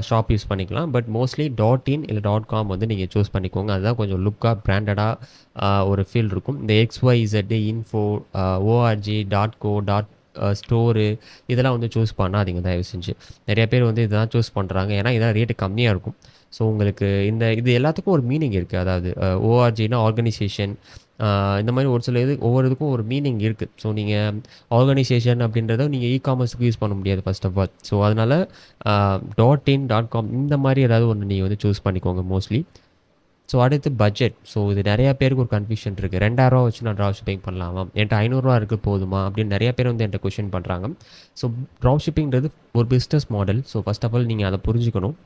ஷாப் யூஸ் பண்ணிக்கலாம். பட் மோஸ்ட்லி .in இல்லை .com வந்து நீங்கள் சூஸ் பண்ணிக்கோங்க. அதுதான் கொஞ்சம் லுக்காக பிராண்டடாக ஒரு ஃபீல் இருக்கும். இந்த XYZ, info, org, .co, store இதெல்லாம் வந்து சூஸ் பண்ணாதீங்க தயவு செஞ்சு. நிறைய பேர் வந்து இதெல்லாம் சூஸ் பண்ணுறாங்க. ஏன்னா இதான் ரேட்டு கம்மியாக இருக்கும். ஸோ உங்களுக்கு இது எல்லாத்துக்கும் ஒரு மீனிங் இருக்குது. அதாவது ஓஆர்ஜினா ஆர்கனைசேஷன், இந்த மாதிரி ஒரு சில ஒவ்வொரு இதுக்கும் ஒரு மீனிங் இருக்குது. ஸோ நீங்கள் ஆர்கனைசேஷன் அப்படின்றத நீங்கள் இ-காமர்ஸுக்கு யூஸ் பண்ண முடியாது ஃபர்ஸ்ட் ஆஃப் ஆல். ஸோ அதனால் .in, .com இந்த மாதிரி ஏதாவது ஒன்று நீங்கள் வந்து சூஸ் பண்ணிக்கோங்க மோஸ்ட்லி. ஸோ அடுத்து பட்ஜெட். ஸோ இது நிறையா பேருக்கு ஒரு கன்ஃபியூஷன் இருக்குது. 2000 வச்சு நான் ட்ராப் ஷிப்பிங் பண்ணலாமா, என்கிட்ட 500 இருக்குது போதுமா அப்படின்னு நிறைய பேர் வந்து என்கிட்ட கொஷின் பண்ணுறாங்க. ஸோ ட்ராப் ஷிப்பிங்கிறது ஒரு business model. So first of all நீங்கள் அதை புரிஞ்சுக்கணும்.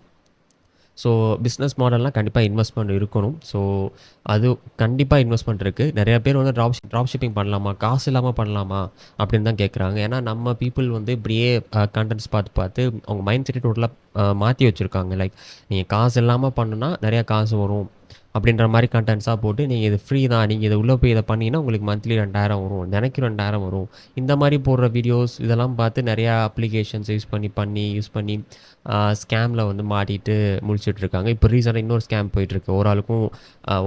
ஸோ பிஸ்னஸ் மாடல்னால் கண்டிப்பாக இன்வெஸ்ட்மெண்ட் இருக்கணும். ஸோ அது கண்டிப்பாக இன்வெஸ்ட்மெண்ட் இருக்குது. நிறைய பேர் வந்து ட்ராப் ஷிப்பிங் பண்ணலாமா, காசு இல்லாமல் பண்ணலாமா அப்படின்னு தான் கேட்குறாங்க. ஏன்னா நம்ம பீப்புள் வந்து இப்படியே கண்டென்ட்ஸ் பார்த்து அவங்க மைண்ட் செட்டை டோட்டலாக மாற்றி வச்சுருக்காங்க. லைக் நீங்கள் காசு இல்லாமல் பண்ணுனா நிறையா காசு வரும் அப்படின்ற மாதிரி கண்டென்ட்ஸாக போட்டு நீங்கள் இது ஃப்ரீ தான், நீங்கள் இதை உள்ளே போய் இதை பண்ணிங்கன்னா உங்களுக்கு மந்த்லி 2000 வரும், தினைக்கு 2000 வரும், இந்த மாதிரி போடுற வீடியோஸ் இதெல்லாம் பார்த்து நிறையா அப்ளிகேஷன்ஸ் யூஸ் பண்ணி ஸ்கேமில் வந்து மாட்டிட்டு முடிச்சுட்ருக்காங்க. இப்போ ரீசெண்டாக இன்னொரு ஸ்கேம் போயிட்டுருக்கு. ஒரு ஆளுக்கும்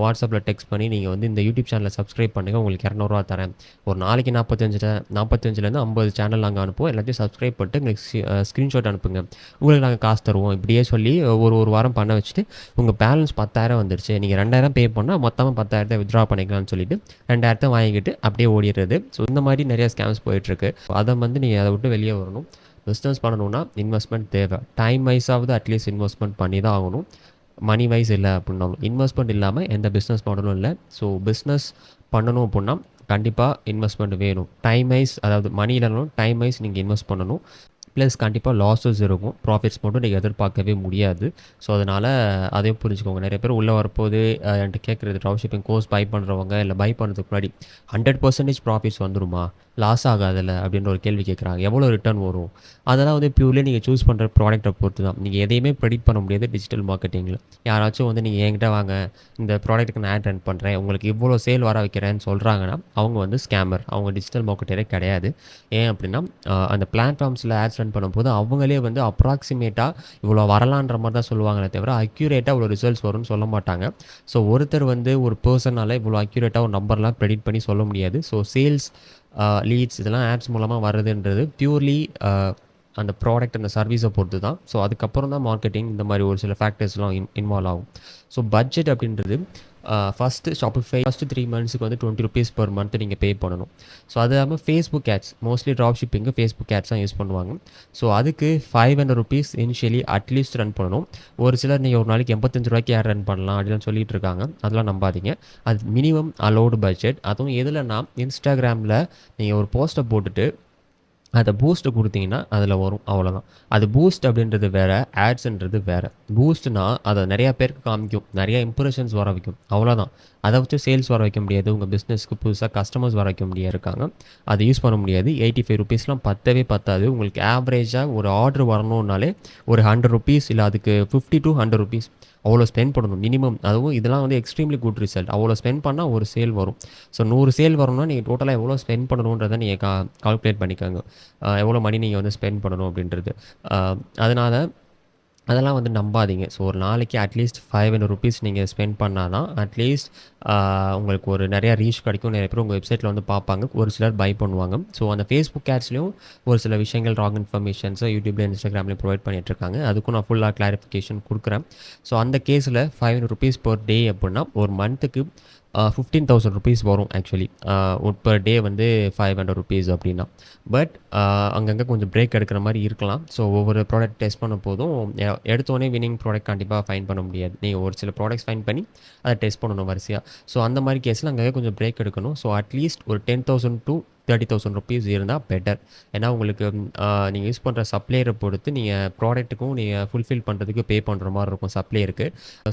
வாட்ஸ்அப்பில் டெக்ஸ்ட் பண்ணி நீங்கள் வந்து இந்த யூடியூப் சேனலை சப்ஸ்கிரைப் பண்ணுங்கள், உங்களுக்கு 200 தரேன், ஒரு நாளைக்கு 45லேருந்து 50 சேனல் நாங்கள் அனுப்புவோம், எல்லாத்தையும் சப்ஸ்கிரைப் பண்ணிட்டு எங்களுக்கு ஸ்க்ரீன்ஷாட் அனுப்புங்க, உங்களுக்கு நாங்கள் காசு தருவோம், இப்படியே சொல்லி ஒரு வாரம் பண்ண வச்சுட்டு உங்கள் பேலன்ஸ் 10,000 வந்துருச்சு, நீங்கள் 2000 பே பண்ணால் மொத்தமாக 10,000 வித்ட்ரா பண்ணிக்கலாம்னு சொல்லிட்டு 2000 வாங்கிக்கிட்டு அப்படியே ஓடிடுறது. ஸோ இந்த மாதிரி நிறையா ஸ்கேம்ஸ் போயிட்டுருக்கு. அதை வந்து நீங்கள் அதை விட்டு வெளியே வரணும். பிஸ்னஸ் பண்ணணுன்னா இன்வெஸ்ட்மெண்ட் தேவை. டைம் வைஸாவது அட்லீஸ்ட் இன்வெஸ்ட்மெண்ட் பண்ணி தான் ஆகணும். மணி வைஸ் இல்லை அப்படின்னாலும். இன்வெஸ்ட்மெண்ட் இல்லாமல் எந்த பிஸ்னஸ் மாடலும் இல்லை. ஸோ பிஸ்னஸ் பண்ணணும் அப்படின்னா கண்டிப்பாக இன்வெஸ்ட்மெண்ட் வேணும். டைம் வைஸ், அதாவது மணி இல்லைனாலும் டைம் வைஸ் நீங்கள் இன்வெஸ்ட் பண்ணணும். ப்ளஸ் கண்டிப்பாக லாஸஸ் இருக்கும். ப்ராஃபிட்ஸ் மட்டும் நீங்கள் எதிர்பார்க்கவே முடியாது. ஸோ அதனால் அதையும் புரிஞ்சுக்கோங்க. நிறைய பேர் உள்ளே வரப்போது என்கிட்ட கேட்குறது ட்ராப் ஷிப்பிங் கோர்ஸ் பை பண்ணுறவங்க இல்லை பை பண்ணுறதுக்கு முன்னாடி 100% ப்ராஃபிட்ஸ் வந்துருமா, லாஸ் ஆகாதில்ல அப்படின்ற ஒரு கேள்வி கேட்குறாங்க. எவ்வளோ ரிட்டர்ன் வரும்? அதெல்லாம் வந்து பியூர்லி நீங்கள் சூஸ் பண்ணுற ப்ராடக்ட்டை பொறுத்து தான். நீங்கள் எதையுமே ப்ரெடிக்ட் பண்ண முடியாது டிஜிட்டல் மார்க்கெட்டிங்கில். யாராச்சும் வந்து நீங்கள் என்கிட்ட வாங்க, இந்த ப்ராடக்ட்டுக்கு நான் ஆட் ரன் பண்ணுறேன், உங்களுக்கு இவ்வளோ சேல் வர வைக்கிறேன்னு சொல்கிறாங்கன்னா அவங்க வந்து ஸ்கேமர். அவங்க டிஜிட்டல் மார்க்கெட்டரே கிடையாது. ஏன் அப்படின்னா அந்த பிளாட்ஃபார்ம்ஸில் ஆட்ஸ் ரன் பண்ணும்போது அவங்களே வந்து அப்ராக்சிமேட்டாக இவ்வளோ வரலான்ற மாதிரி தான் சொல்லுவாங்களே தவிர அக்யூரேட்டாக இவ்வளோ ரிசல்ட்ஸ் வரும்னு சொல்ல மாட்டாங்க. ஸோ ஒருத்தர் வந்து ஒரு பர்சனால் இவ்வளோ அக்யூரேட்டாக ஒரு நம்பர்லாம் ப்ரெடிக்ட் பண்ணி சொல்ல முடியாது. ஸோ சேல்ஸ், லீட்ஸ் இதெல்லாம் ஆட்ஸ் மூலமாக வருதுன்றது பியூர்லி அந்த ப்ராடக்ட் அந்த சர்வீஸை பொறுத்து தான். ஸோ அதுக்கப்புறம் தான் மார்க்கெட்டிங் இந்த மாதிரி ஒரு சில ஃபேக்டர்ஸ்லாம் இன்வால்வ் ஆகும். ஸோ பட்ஜெட் அப்படின்றது ஃபஸ்ட்டு ஷாப்பிஃபை ஃபஸ்ட்டு 3 மந்த்ஸுக்கு வந்து ₹20 பெர் மந்த் நீங்கள் பே பண்ணணும். ஸோ அது இல்லாமல் ஃபேஸ்புக் ஆட்ஸ், மோஸ்ட்லி ட்ராப் ஷிப்பிங்கு ஃபேஸ்புக் ஆட்ஸ் தான் யூஸ் பண்ணுவாங்க. ஸோ அதுக்கு ₹500 இனிஷியலி அட்லீஸ்ட் ரன் பண்ணணும். ஒரு சிலர் நீங்கள் ஒரு நாளைக்கு ₹85 யார் ரன் பண்ணலாம் அப்படிலாம் சொல்லிட்டு இருக்காங்க. அதெல்லாம் நம்பாதீங்க. அது மினிமம் அலோடு பட்ஜெட். அதுவும் எதுலன்னா இன்ஸ்டாகிராமில் நீங்கள் ஒரு போஸ்ட்டை போட்டுட்டு அதை பூஸ்ட்டு கொடுத்தீங்கன்னா அதில் வரும், அவ்வளோதான். அது பூஸ்ட் அப்படின்றது வேறு, ஆட்ஸுன்றது வேறு. பூஸ்ட்னா அதை நிறையா பேருக்கு காமிக்கும், நிறையா இம்ப்ரெஷன்ஸ் வர வைக்கும், அவ்வளோதான். அதை வச்சு சேல்ஸ் வர வைக்க முடியாது. உங்கள் பிஸ்னஸ்க்கு புதுசாக கஸ்டமர்ஸ் வர வைக்க முடியாது இருக்காங்க. அதை யூஸ் பண்ண முடியாது. ₹85 பத்தவே பத்தாது. உங்களுக்கு ஆவரேஜாக ஒரு ஆர்டர் வரணுன்னாலே ஒரு ₹100 இல்லை அதுக்கு ₹50 to ₹100 அவ்வளோ ஸ்பெண்ட் பண்ணணும் மினிமம். அதுவும் இதெல்லாம் வந்து எக்ஸ்ட்ரீம்லி குட் ரிசல்ட். அவ்வளோ ஸ்பெண்ட் பண்ணால் ஒரு சேல் வரும். ஸோ 100 சேல் வரணும்னா நீங்கள் டோட்டலாக எவ்வளோ ஸ்பெண்ட் பண்ணணுன்றதை நீங்கள் கால்குலேட் பண்ணிக்கோங்க. எவ்வளோ மணி நீங்கள் வந்து ஸ்பெண்ட் பண்ணணும் அப்படின்றது. அதனால் அதெல்லாம் வந்து நம்பாதீங்க. ஸோ ஒரு நாளைக்கு அட்லீஸ்ட் ₹500 நீங்கள் ஸ்பெண்ட் பண்ணால் தான் அட்லீஸ்ட் உங்களுக்கு ஒரு நிறையா ரீச் கிடைக்கும். நிறைய பேர் உங்கள் வெப்சைட்டில் வந்து பார்ப்பாங்க. ஒரு சிலர் பை பண்ணுவாங்க. ஸோ அந்த ஃபேஸ்புக் ஆட்ஸ்லேயும் ஒரு சில விஷயங்கள் ராங் இன்ஃபர்மேஷன்ஸை யூடியூப்ல இன்ஸ்டாகிராம்லேயும் ப்ரொவைட் பண்ணிகிட்ருக்காங்க. அதுக்கும் நான் ஃபுல்லாக கிளாரிஃபிகேஷன் கொடுக்குறேன். ஸோ அந்த கேஸில் ₹500 பெர் டே அப்படின்னா ஒரு மந்த்துக்கு ₹15,000 வரும். ஆக்சுவலி பெர் டே வந்து ₹500 அப்படின்னா. பட் அங்கங்கே கொஞ்சம் பிரேக் எடுக்கிற மாதிரி இருக்கலாம். ஸோ ஒவ்வொரு ப்ராடக்ட் டெஸ்ட் பண்ண போதும் எடுத்தோடனே வின்னிங் ப்ராடக்ட் கண்டிப்பாக ஃபைன் பண்ண முடியாது. நீங்கள் ஒரு சில ப்ராடக்ட்ஸ் ஃபைன் பண்ணி அதை டெஸ்ட் பண்ணணும் வரிசையாக. ஸோ அந்த மாதிரி கேஸில் அங்கங்கே கொஞ்சம் பிரேக் எடுக்கணும். ஸோ அட்லீஸ்ட் ஒரு ₹10,000 to ₹30,000 இருந்தால் பெட்டர். ஏன்னா உங்களுக்கு நீங்கள் யூஸ் பண்ணுற சப்ளையரை பொறுத்து நீங்கள் ப்ராடக்ட்டுக்கும் நீங்கள் ஃபுல்ஃபில் பண்ணுறதுக்கு பே பண்ணுற மாதிரி இருக்கும் சப்ளையருக்கு.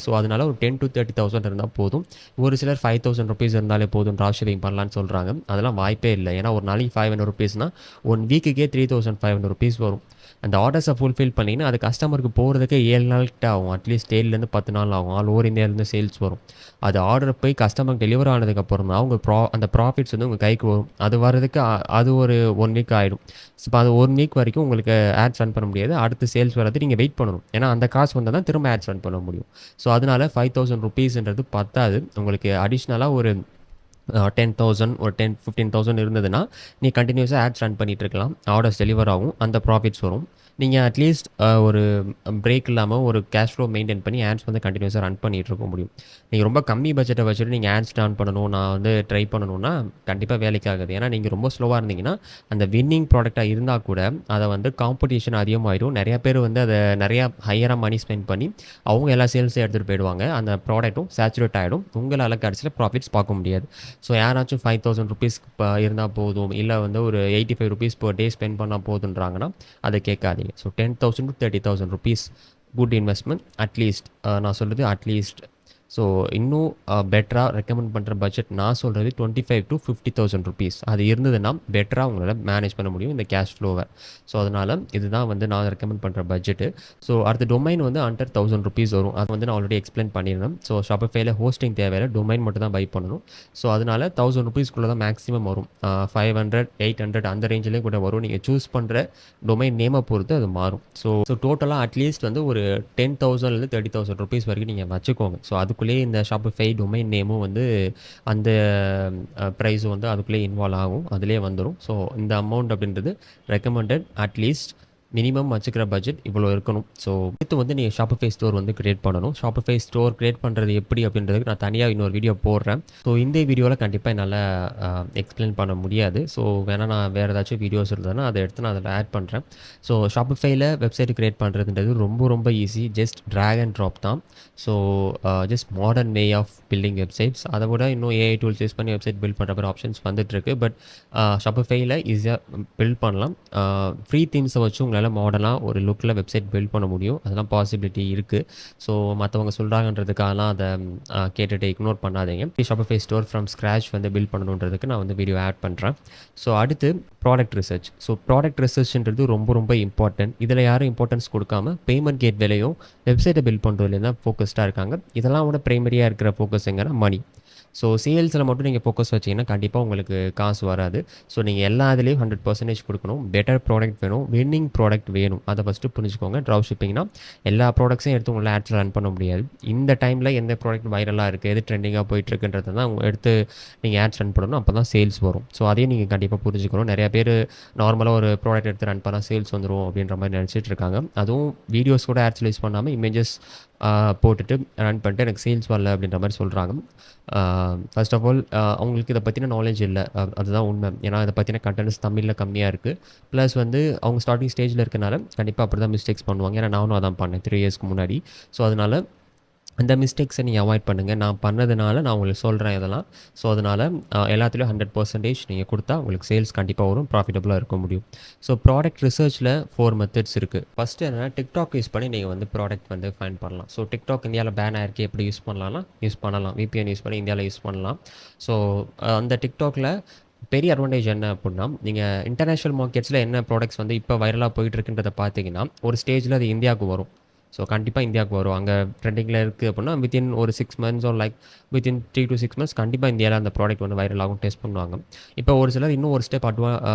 ஸோ அதனால் ஒரு 10,000 to 30,000 இருந்தால் போதும். ஒரு சிலர் ₹5,000 இருந்தாலே போதும் ட்ராப் ஷிப்பிங் பண்ணலான்னு சொல்கிறாங்க. அதெல்லாம் வாய்ப்பே இல்லை. ஏன்னா ஒரு நாளைக்கு ₹500 1 வீக்குக்கே ₹3,500 வரும். அந்த ஆர்டர்ஸை ஃபுல்ஃபில் பண்ணிங்கன்னா அது கஸ்டமருக்கு போகிறதுக்கு 7 நாள் கிட்ட ஆகும். அட்லீஸ்ட் 7லேருந்து 10 நாள் ஆகும். ஆல் ஓவர் இந்தியாவிலேருந்து சேல்ஸ் வரும். அது ஆர்டர் போய் கஸ்டமருக்கு டெலிவர் ஆனதுக்கப்புறம் தான் அந்த ப்ராஃபிட்ஸ் வந்து உங்கள் கைக்கு வரும். அது வர்றதுக்கு அது ஒரு 1 வீக் ஆகிடும். இப்போ அது 1 வீக் வரைக்கும் உங்களுக்கு ஆட்ஸ் ரன் பண்ண முடியாது. அடுத்து சேல்ஸ் வர்றது நீங்கள் வெயிட் பண்ணணும். ஏன்னா அந்த காசு வந்தால் தான் திரும்ப ஆட்ஸ் ரன் பண்ண முடியும். ஸோ அதனால் ₹5,000 பத்தாது. உங்களுக்கு அடிஷ்னலாக ஒரு 10,000 ஒரு 15,000 இருந்ததுன்னா நீ கண்டினியூஸாக ஆட்ஸ் ரன் பண்ணிகிட்டு இருக்கலாம். ஆர்டர்ஸ் டெலிவர் ஆகும். அந்த ப்ராஃபிட்ஸ் வரும். நீங்கள் அட்லீஸ்ட் ஒரு பிரேக் இல்லாமல் ஒரு கேஷ் ஃப்ளோ மெயின்டைன் பண்ணி ஆட்ஸ் வந்து கண்டினியூஸாக ரன் பண்ணிகிட்டு இருக்க முடியும். நீங்கள் ரொம்ப கம்மி பட்ஜெட்டை வச்சுட்டு நீங்கள் ஆட்ஸ் ரன் பண்ணணும், நான் வந்து ட்ரை பண்ணணும்னா கண்டிப்பாக வேலைக்கு ஆகுது. ஏன்னா நீங்கள் ரொம்ப ஸ்லோவாக இருந்தீங்கன்னா அந்த வின்னிங் ப்ராடக்டாக இருந்தால் கூட அதை வந்து காம்படிஷன் அதிகமாகிடும். நிறையா பேர் வந்து அதை நிறையா ஹையராக மணி ஸ்பெண்ட் பண்ணி அவங்க எல்லா சேல்ஸையும் எடுத்துகிட்டு போயிடுவாங்க. அந்த ப்ராடக்ட்டும் சேச்சுரேட் ஆகிடும். உங்களால் கடைசியில் ப்ராஃபிட்ஸ் பார்க்க முடியாது. ஸோ யாராச்சும் ₹5,000 இருந்தால் போதும், இல்லை வந்து ஒரு ₹85 பெர் டே ஸ்பெண்ட் பண்ணால் போதுன்றாங்கன்னா அதை கேட்காதீங்க. So 10,000 to ₹30,000 good investment. At least நான் சொல்கிறது அட்லீஸ்ட். ஸோ இன்னும் பெட்டராக ரெக்கமெண்ட் பண்ணுற பட்ஜெட் நான் சொல்கிறது ₹25,000 to ₹50,000. அது இருந்ததுன்னா பெட்டராக உங்களால் மேனேஜ் பண்ண முடியும் இந்த கேஷ் ஃப்ளோவை. ஸோ அதனால் இதுதான் வந்து நான் ரெக்கமெண்ட் பண்ணுற பட்ஜெட்டு. ஸோ அடுத்த டொமைன் வந்து அண்டர் ₹1,000 வரும். அது வந்து நான் ஆல்ரெடி எக்ஸ்பிளைன் பண்ணியிருந்தேன். ஸோ ஷாப்பிஃபைல ஹோஸ்டிங் தேவையில்லை, டொமைன் மட்டும் தான் பை பண்ணணும். ஸோ அதனால் ₹1,000 தான் மேக்ஸிமம் வரும். 500, 800 அந்த ரேஞ்சிலே கூட வரும். நீங்கள் சூஸ் பண்ணுற டொமைன் நேமை பொறுத்து அது மாறும். ஸோ டோட்டலாக அட்லீஸ்ட் வந்து ஒரு $10,000 ₹30,000 வரைக்கும் நீங்கள் வச்சுக்கோங்க. ஸோ அதுக்குள்ளேயே இந்த ஷாப்பிஃபை டொமைன் நேமும் வந்து அந்த ப்ரைஸும் வந்து அதுக்குள்ளேயே இன்வால்வ் ஆகும். அதிலே வந்துடும். ஸோ இந்த அமௌண்ட் அப்படின்றது ரெக்கமெண்டட். அட்லீஸ்ட் மினிமம் வச்சுக்கிற பட்ஜெட் இவ்வளோ இருக்கணும். ஸோ அடுத்து வந்து நீங்கள் ஷாப்பிஃபை ஸ்டோர் வந்து கிரியேட் பண்ணணும். ஷாப்பிஃபை ஸ்டோர் கிரியேட் பண்ணுறது எப்படி அப்படின்றதுக்கு நான் தனியாக இன்னொரு வீடியோ போடுறேன். ஸோ இந்த வீடியோவில் கண்டிப்பாக என்னால் எக்ஸ்பிளைன் பண்ண முடியாது. ஸோ வேணால் நான் வேறு ஏதாச்சும் வீடியோஸ் இருந்ததுன்னா அதை எடுத்து நான் அதில் ஆட் பண்ணுறேன். ஸோ ஷாப்பிஃபைல வெப்சைட் கிரியேட் பண்ணுறதுன்றது ரொம்ப easy. Just drag and drop தான். So just modern way of building websites. அதை விட இன்னும் ஏஐ டூல்ஸ் யூஸ் பண்ணி வெப்சைட் பில்ட் பண்ணுற மாதிரி ஆப்ஷன்ஸ் வந்துட்டுருக்கு. பட் ஷாப்பிஃபைல ஈஸியாக பில்ட் பண்ணலாம். ஃப்ரீ தீம்ஸை வச்சு உங்களால் உங்களால் மாடர்னாக ஒரு லுக்கில் வெப்சைட் பில்ட் பண்ண முடியும். அதெல்லாம் பாசிபிலிட்டி இருக்குது. ஸோ மற்றவங்க சொல்கிறாங்கன்றதுக்காகலாம் அதை கேட்டுட்டு இக்னோர் பண்ணாதீங்க. ஷாப்பிஃபை ஸ்டோர் ஃப்ரம் ஸ்க்ராச் வந்து பில்ட் பண்ணணுன்றதுக்கு நான் வந்து வீடியோ ஆட் பண்ணுறேன். ஸோ அடுத்து ப்ராடக்ட் ரிசர்ச். ஸோ ப்ராடக்ட் ரிசர்ச்ன்றது ரொம்ப ரொம்ப இம்பார்ட்டன்ட். இதில் யாரும் இம்பார்ட்டன்ஸ் கொடுக்காம பேமெண்ட் கேட்வேலையும் வெப்சைட்டை பில்ட் பண்ணுறதுலேயும் தான் ஃபோக்கஸ்டாக இருக்காங்க. இதெல்லாம் விட ப்ரைமரியாக இருக்கிற ஃபோக்கஸ் எங்கன்னா மணி. ஸோ சேல்ஸில் மட்டும் நீங்கள் ஃபோக்கஸ் வச்சிங்கன்னா கண்டிப்பாக உங்களுக்கு காசு வராது. ஸோ நீங்கள் எல்லா இதுலேயும் 100% கொடுக்கணும். பெட்டர் ப்ராடக்ட் வேணும், வின்னிங் ப்ராடக்ட் வேணும். அதை ஃபஸ்ட்டு புரிஞ்சுக்கோங்க. ட்ராப் ஷிப்பிங்னா எல்லா ப்ராடக்ட்ஸையும் எடுத்து உங்களை ஆட்ஸில் ரன் பண்ண முடியாது. இந்த டைமில் எந்த ப்ராடக்ட் வைரலாக இருக்குது, எது ட்ரெண்டிங்காக போயிட்டுருக்குன்றதை தான் எடுத்து நீங்கள் ஆட்ஸ் ரன் பண்ணணும். அப்போ தான் சேல்ஸ் வரும். ஸோ அதையும் நீங்கள் கண்டிப்பாக புரிஞ்சுக்கணும். நிறையா பேர் நார்மலாக ஒரு ப்ராடக்ட் எடுத்து ரன் பண்ணால் சேல்ஸ் வந்துடும் அப்படின்ற மாதிரி நினச்சிட்டு இருக்காங்க. அதுவும் வீடியோஸ் கூட ஆட்ஸ் யூஸ் பண்ணாமல் இமேஜஸ் போட்டுட்டு ரன் பண்ணிட்டு எனக்கு சேல்ஸ் வரல அப்படின்ற மாதிரி சொல்கிறாங்க. ஃபர்ஸ்ட் ஆஃப் ஆல் அவங்களுக்கு இதை பற்றின நாலேஜ் இல்லை, அதுதான் உண்மை. ஏன்னா இதை பற்றின கண்டென்ட்ஸ் தமிழில் கம்மியாக இருக்குது. ப்ளஸ் வந்து அவங்க ஸ்டார்டிங் ஸ்டேஜில் இருக்கனால கண்டிப்பாக அப்படி தான் மிஸ்டேக்ஸ் பண்ணுவாங்க. ஏன்னா நானும் அதான் பண்ணேன் 3 இயர்ஸ்க்கு முன்னாடி. ஸோ அதனால் அந்த மிஸ்டேக்ஸை நீங்கள் அவாய்ட் பண்ணுங்கள். நான் பண்ணதுனால நான் உங்களுக்கு சொல்கிறேன் இதெல்லாம். ஸோ அதனால் எல்லாத்துலேயும் 100% நீங்கள் கொடுத்தா உங்களுக்கு சேல்ஸ் கண்டிப்பாக வரும், ப்ராஃபிட்டபுளாக இருக்க முடியும். ஸோ ப்ராடக்ட் ரிசர்ச்சில் 4 மெத்தட்ஸ் இருக்குது. ஃபஸ்ட்டு என்னென்னா டிக்டாக் யூஸ் பண்ணி நீங்கள் வந்து ப்ராடக்ட் வந்து ஃபைண்ட் பண்ணலாம். ஸோ டிக்டாக் இந்தியாவில் பேன் ஆயிருக்கு, எப்படி யூஸ் பண்ணலாம்னா யூஸ் பண்ணலாம். VPN யூஸ் பண்ணி இந்தியாவில் யூஸ் பண்ணலாம். ஸோ அந்த டிக்டாக்ல பெரிய அட்வான்டேஜ் என்ன அப்படின்னா, நீங்கள் இன்டர்நேஷ்னல் மார்க்கெட்ஸில் என்ன ப்ராடக்ட்ஸ் வந்து இப்போ வைரலாக போயிட்டுருக்குன்றதை பார்த்தீங்கன்னா ஒரு ஸ்டேஜில் அது இந்தியாவுக்கு வரும். ஸோ கண்டிப்பாக இந்தியாவுக்கு வரும். அங்கே ட்ரெண்டிங்கில் இருக்குது அப்படின்னா வித்தின் ஒரு 6 months or like within 3 to 6 months கண்டிப்பாக இந்தியாவில் அந்த ப்ராடக்ட் வந்து வைரல் ஆகும், டெஸ்ட் பண்ணுவாங்க. இப்போ ஒரு சிலர் இன்னும் ஒரு ஸ்டெப்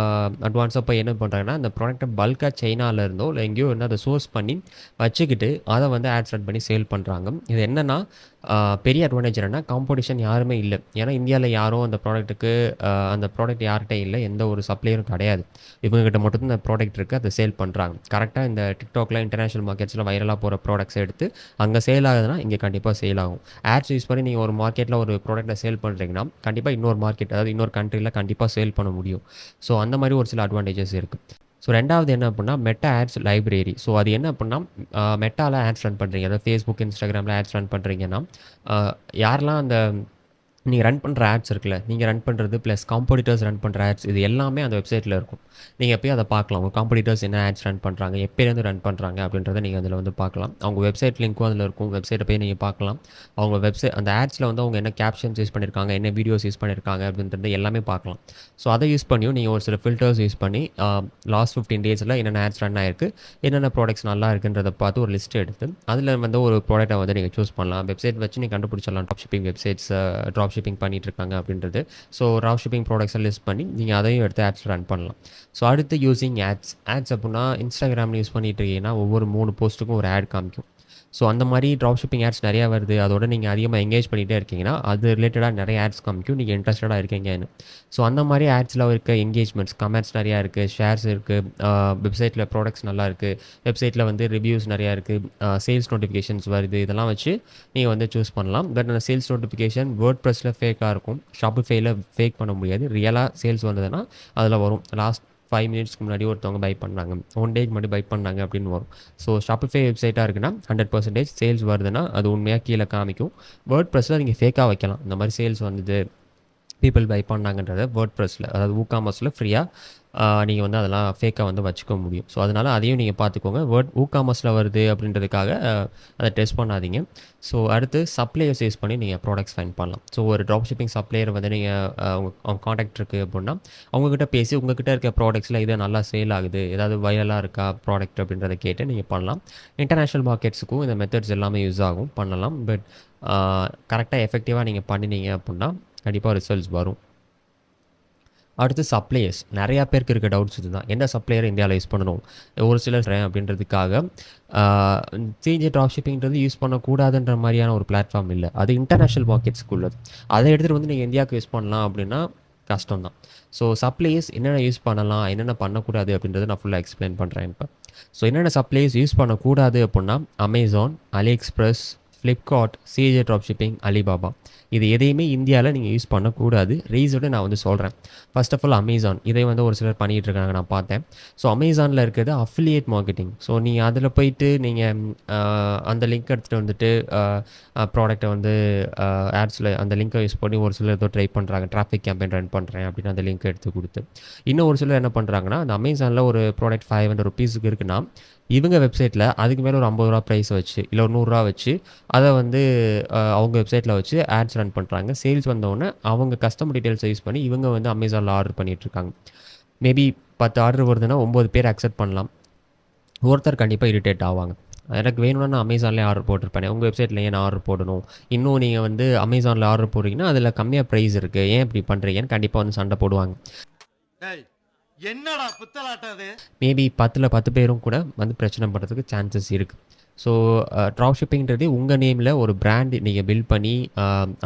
அட்வான்ஸாக போய் என்ன பண்ணுறாங்கன்னா, அந்த ப்ராடக்ட்டை பல்காக சைனாவில் இருந்தோ இல்லை எங்கேயோ வந்து அதை சோர்ஸ் பண்ணி வச்சுக்கிட்டு அதை வந்து ஆட்ஸ் ரன் பண்ணி சேல் பண்ணுறாங்க. இது என்னென்னா பெரிய அட்வான்டேஜ் என்னென்னா காம்படிஷன் யாருமே இல்லை. ஏன்னா இந்தியாவில் யாரும் அந்த ப்ராடக்ட்டுக்கு அந்த ப்ராடக்ட் யார்கிட்ட இல்லை, எந்த ஒரு சப்ளையரும் கிடையாது. இவங்ககிட்ட மட்டும் இந்த ப்ராடக்ட் இருக்குது, அதை சேல் பண்ணுறாங்க. கரெக்டாக இந்த டிக்டாக்ல இன்டர்நேஷ்னல் மார்க்கெட்ஸில் வைரலாக போகிற ப்ராடக்ட்ஸ் எடுத்து அங்கே சேல் ஆகுதுன்னா இங்கே கண்டிப்பாக சேல் ஆகும். ஆட்ஸ் யூஸ் பண்ணி நீங்கள் ஒரு மார்க்கெட்டில் ஒரு ப்ராடக்ட்டை சேல் பண்ணுறீங்கன்னா கண்டிப்பாக இன்னொரு மார்க்கெட், அதாவது இன்னொரு கண்ட்ரியில் கண்டிப்பாக சேல் பண்ண முடியும். ஸோ அந்த மாதிரி ஒரு சில அட்வான்டேஜஸ் இருக்குது. ஸோ ரெண்டாவது என்ன அப்படின்னா மெட்டா ஆட்ஸ் லைப்ரரி. ஸோ அது என்ன அப்படின்னா மெட்டாவில் ஆட்ஸ் ரன் பண்ணுறீங்க, அதாவது ஃபேஸ்புக், இன்ஸ்டாகிராமில் ஆட்ஸ் ரன் பண்ணுறீங்கன்னா யாரெல்லாம் அந்த நீங்கள் ரன் பண்ணுற ஆட்ஸ் இருக்குல்ல, நீங்கள் ரன் பண்ணுறது ப்ளஸ் காம்படிட்டர்ஸ் ரன் பண்ணுற ஆட்ஸ், இது எல்லாமே அந்த வெப்சைட்டில் இருக்கும். நீங்கள் போய் அதை பார்க்கலாம். உங்கள் காம்படிட்டர்ஸ் என்ன ஆட்ஸ் ரன் பண்ணுறாங்க, எப்போலேருந்து ரன் பண்ணுறாங்க அப்படின்றத நீங்கள் அதில் வந்து பார்க்கலாம். அவங்க வெப்சைட் லிங்க்கும் அதில் இருக்கும். வெப்சைட்டை போய் நீங்கள் பார்க்கலாம். அவங்க வெப்சைட் அந்த ஆட்ஸில் வந்து அவங்க என்ன கேப்ஷன்ஸ் யூஸ் பண்ணியிருக்காங்க, என்ன வீடியோஸ் யூஸ் பண்ணியிருக்காங்க அப்படின்றது எல்லாமே பார்க்கலாம். ஸோ அதை யூஸ் பண்ணியும் நீங்கள் ஒரு சில ஃபில்டர்ஸ் யூஸ் பண்ணி லாஸ்ட் 15 daysல என்னென்ன ஆட்ஸ் ரன் ஆயிருக்கு, என்னென்ன ப்ராடக்ட்ஸ் நல்லா இருக்குன்றதை பார்த்து ஒரு லிஸ்ட் எடுத்து அதில் வந்து ஒரு ப்ராடக்ட்டை வந்து நீங்கள் சூஸ் பண்ணலாம். வெப்சைட் வச்சு நீங்கள் கண்டுபிடிச்சிடலாம் drop shipping websites drop shipping பண்ணிட்டு இருக்காங்க அப்படின்றது. ஸோ ட்ராப் ஷிப்பிங் ப்ராடக்ட்ஸை லிஸ்ட் பண்ணி நீங்கள் அதையும் எடுத்து ஆட்ஸ் ரன் பண்ணலாம். ஸோ அடுத்து யூஸிங் ஆட்ஸ் அப்படின்னா இன்ஸ்டாகிராமில் யூஸ் பண்ணிட்டு இருக்கீங்கன்னா ஒவ்வொரு 3 போஸ்ட்டுக்கும் ஒரு ஆட் காமிக்கும். ஸோ அந்த மாதிரி ட்ராப் ஷிப்பிங் ஆட்ஸ் நிறையா வருது, அதோட நீங்கள் அதிகமாக எங்கேஜ் பண்ணிகிட்டே இருக்கீங்கன்னா அது ரிலேட்டடாக நிறைய ஆட்ஸ் காமிக்கும், நீங்கள் இன்ட்ரெஸ்டடாக இருக்கீங்கன்னு. ஸோ அந்த மாதிரி ஆட்ஸில் இருக்க எங்கேஜ்மெண்ட்ஸ், கமெண்ட்ஸ் நிறையா இருக்குது, ஷேர்ஸ் இருக்குது, வெப்சைட்டில் ப்ராடக்ட்ஸ் நல்லா இருக்குது, வெப்சைட்டில் வந்து ரிவ்யூஸ் நிறையா இருக்குது, சேல்ஸ் நோட்டிஃபிகேஷன்ஸ் வருது, இதெல்லாம் வச்சு நீங்கள் வந்து சூஸ் பண்ணலாம். பட் அந்த சேல்ஸ் நோட்டிஃபிகேஷன் வேர்ட்ப்ரெஸ்ஸில் ஃபேக்காக இருக்கும், ஷாப்பிஃபைல ஃபேக் பண்ண முடியாது. ரியலாக சேல்ஸ் வந்ததுன்னா அதில் வரும். லாஸ்ட் 5 minutesக்கு முன்னாடி ஒருத்தவங்க பை பண்ணாங்க, 1 day முன்னாடி பை பண்ணாங்க அப்படின்னு வரும். ஸோ ஷாப்பிஃபை வெப்சைட்டாக இருக்குன்னா 100% சேல்ஸ் வருதுன்னா அது உண்மையாக கீழே காமிக்கும். வேர்ட்ப்ரெஸ்ஸில் நீங்கள் ஃபேக்காக வைக்கலாம், இந்த மாதிரி சேல்ஸ் வந்தது, பீப்புள் பை பண்ணாங்கன்றத வேர்ட்ப்ரெஸ்ஸில், அதாவது WooCommerceல ஃப்ரீயாக நீங்கள் வந்து அதெல்லாம் ஃபேக்காக வந்து வச்சுக்க முடியும். ஸோ அதனால் அதையும் நீங்கள் பார்த்துக்கோங்க. WooCommerceல வருது அப்படின்றதுக்காக அதை டெஸ்ட் பண்ணாதீங்க. ஸோ அடுத்து சப்ளையர்ஸ் யூஸ் பண்ணி நீங்கள் ப்ராடக்ட்ஸ் ஃபைண்ட் பண்ணலாம். ஸோ ஒரு ட்ராப் ஷிப்பிங் சப்ளையர் வந்து நீங்கள் அவங்க காண்டாக்ட் இருக்குது அப்படின்னா அவங்கக்கிட்ட பேசி உங்ககிட்ட இருக்க ப்ராடக்ட்ஸில் இது நல்லா சேல் ஆகுது, ஏதாவது வைரலாக இருக்கா ப்ராடக்ட் அப்படின்றத கேட்டு நீங்கள் பண்ணலாம். இன்டர்நேஷ்னல் மார்க்கெட்ஸுக்கும் இந்த மெத்தட்ஸ் எல்லாமே யூஸ் ஆகும், பண்ணலாம். பட் கரெக்டாக எஃபெக்டிவாக நீங்கள் பண்ணினீங்க அப்படின்னா கண்டிப்பாக ரிசல்ட்ஸ் வரும். அடுத்து சப்ளையர்ஸ். நிறையா பேருக்கு இருக்க டவுட்ஸ் இதுதான், எந்த சப்ளையர் இந்தியாவில் யூஸ் பண்ணணும், ஒரு சிலர் அப்படின்றதுக்காக CJ ட்ராப் ஷிப்பிங்கிறது யூஸ் பண்ணக்கூடாதுன்ற மாதிரியான ஒரு பிளாட்ஃபார்ம் இல்லை. அது இன்டர்நேஷ்னல் மார்க்கெட்ஸ்க்கு உள்ளது. அதை எடுத்துகிட்டு வந்து நீங்கள் இந்தியாவுக்கு யூஸ் பண்ணலாம் அப்படின்னா கஷ்டம் தான். ஸோ சப்ளையர்ஸ் என்னென்ன யூஸ் பண்ணலாம், என்னென்ன பண்ணக்கூடாது அப்படின்றத நான் ஃபுல்லாக எக்ஸ்பிளைன் பண்ணுறேன் இப்போ. ஸோ என்னென்ன சப்ளையர்ஸ் யூஸ் பண்ணக்கூடாது அப்படின்னா Amazon, AliExpress, Flipkart, CJ drop shipping, Alibaba, இது எதையுமே இந்தியாவில் நீங்கள் யூஸ் பண்ணக்கூடாது. ரீசனை நான் வந்து சொல்கிறேன். ஃபர்ஸ்ட் ஆஃப் ஆல் அமேசான் இதை வந்து ஒரு சிலர் பண்ணிகிட்டு இருக்காங்க, நான் பார்த்தேன். ஸோ அமேசானில் இருக்கிறது அஃபிலியேட் மார்க்கெட்டிங். ஸோ நீங்கள் அதில் போயிட்டு நீங்கள் அந்த லிங்க் எடுத்துகிட்டு வந்துட்டு ப்ராடக்ட்டை வந்து ஆட்ஸில் அந்த லிங்க்கை யூஸ் பண்ணி ஒரு சிலர் ஏதோ ட்ரை பண்ணுறாங்க, டிராஃபிக் கேம்பெயின் ரன் பண்ணுறேன் அப்படின்னு அந்த லிங்க் எடுத்து கொடுத்து. இன்னும் ஒரு சிலர் என்ன பண்ணுறாங்கன்னா, அந்த அமேசானில் ஒரு ப்ராடக்ட் 500 ருபீஸுக்கு இருக்குன்னா இவங்க வெப்சைட்டில் அதுக்கு மேலே ஒரு 50 ரூபா ப்ரைஸ் வச்சு இல்லை ஒரு 100 ரூபா வச்சு அதை வந்து அவங்க வெப்சைட்டில் வச்சு ஆட்ஸ் ரன் பண்ணுறாங்க. சேல்ஸ் வந்தோடனே அவங்க கஸ்டமர் டீட்டெயில்ஸை யூஸ் பண்ணி இவங்க வந்து அமேசானில் ஆர்டர் பண்ணிகிட்ருக்காங்க. மேபி 10 ஆர்டர் வருதுன்னா 9 பேர் அக்செப்ட் பண்ணலாம். ஒருத்தர் கண்டிப்பாக இரிட்டேட் ஆவாங்க. எனக்கு வேணும்னா நான் அமேசான்லேயே ஆர்டர் போட்டிருப்பேன், உங்கள் வெப்சைட்டில் ஏன் நான் ஆர்டர் போடணும்? இன்னும் நீங்கள் வந்து அமேசானில் ஆர்டர் போடுறீங்கன்னா அதில் கம்மியாக ப்ரைஸ் இருக்குது, ஏன் இப்படி பண்ணுறீங்கன்னு கண்டிப்பாக வந்து சண்டை போடுவாங்க. என்னடா புத்தலாட்டது? மேபி 10ல் 10 பேரும் கூட வந்து பிரச்சனை பண்ணுறதுக்கு சான்சஸ் இருக்குது. ஸோ ட்ராப் ஷிப்பிங்கிறது உங்கள் நேமில் ஒரு பிராண்ட் நீங்கள் பில்ட் பண்ணி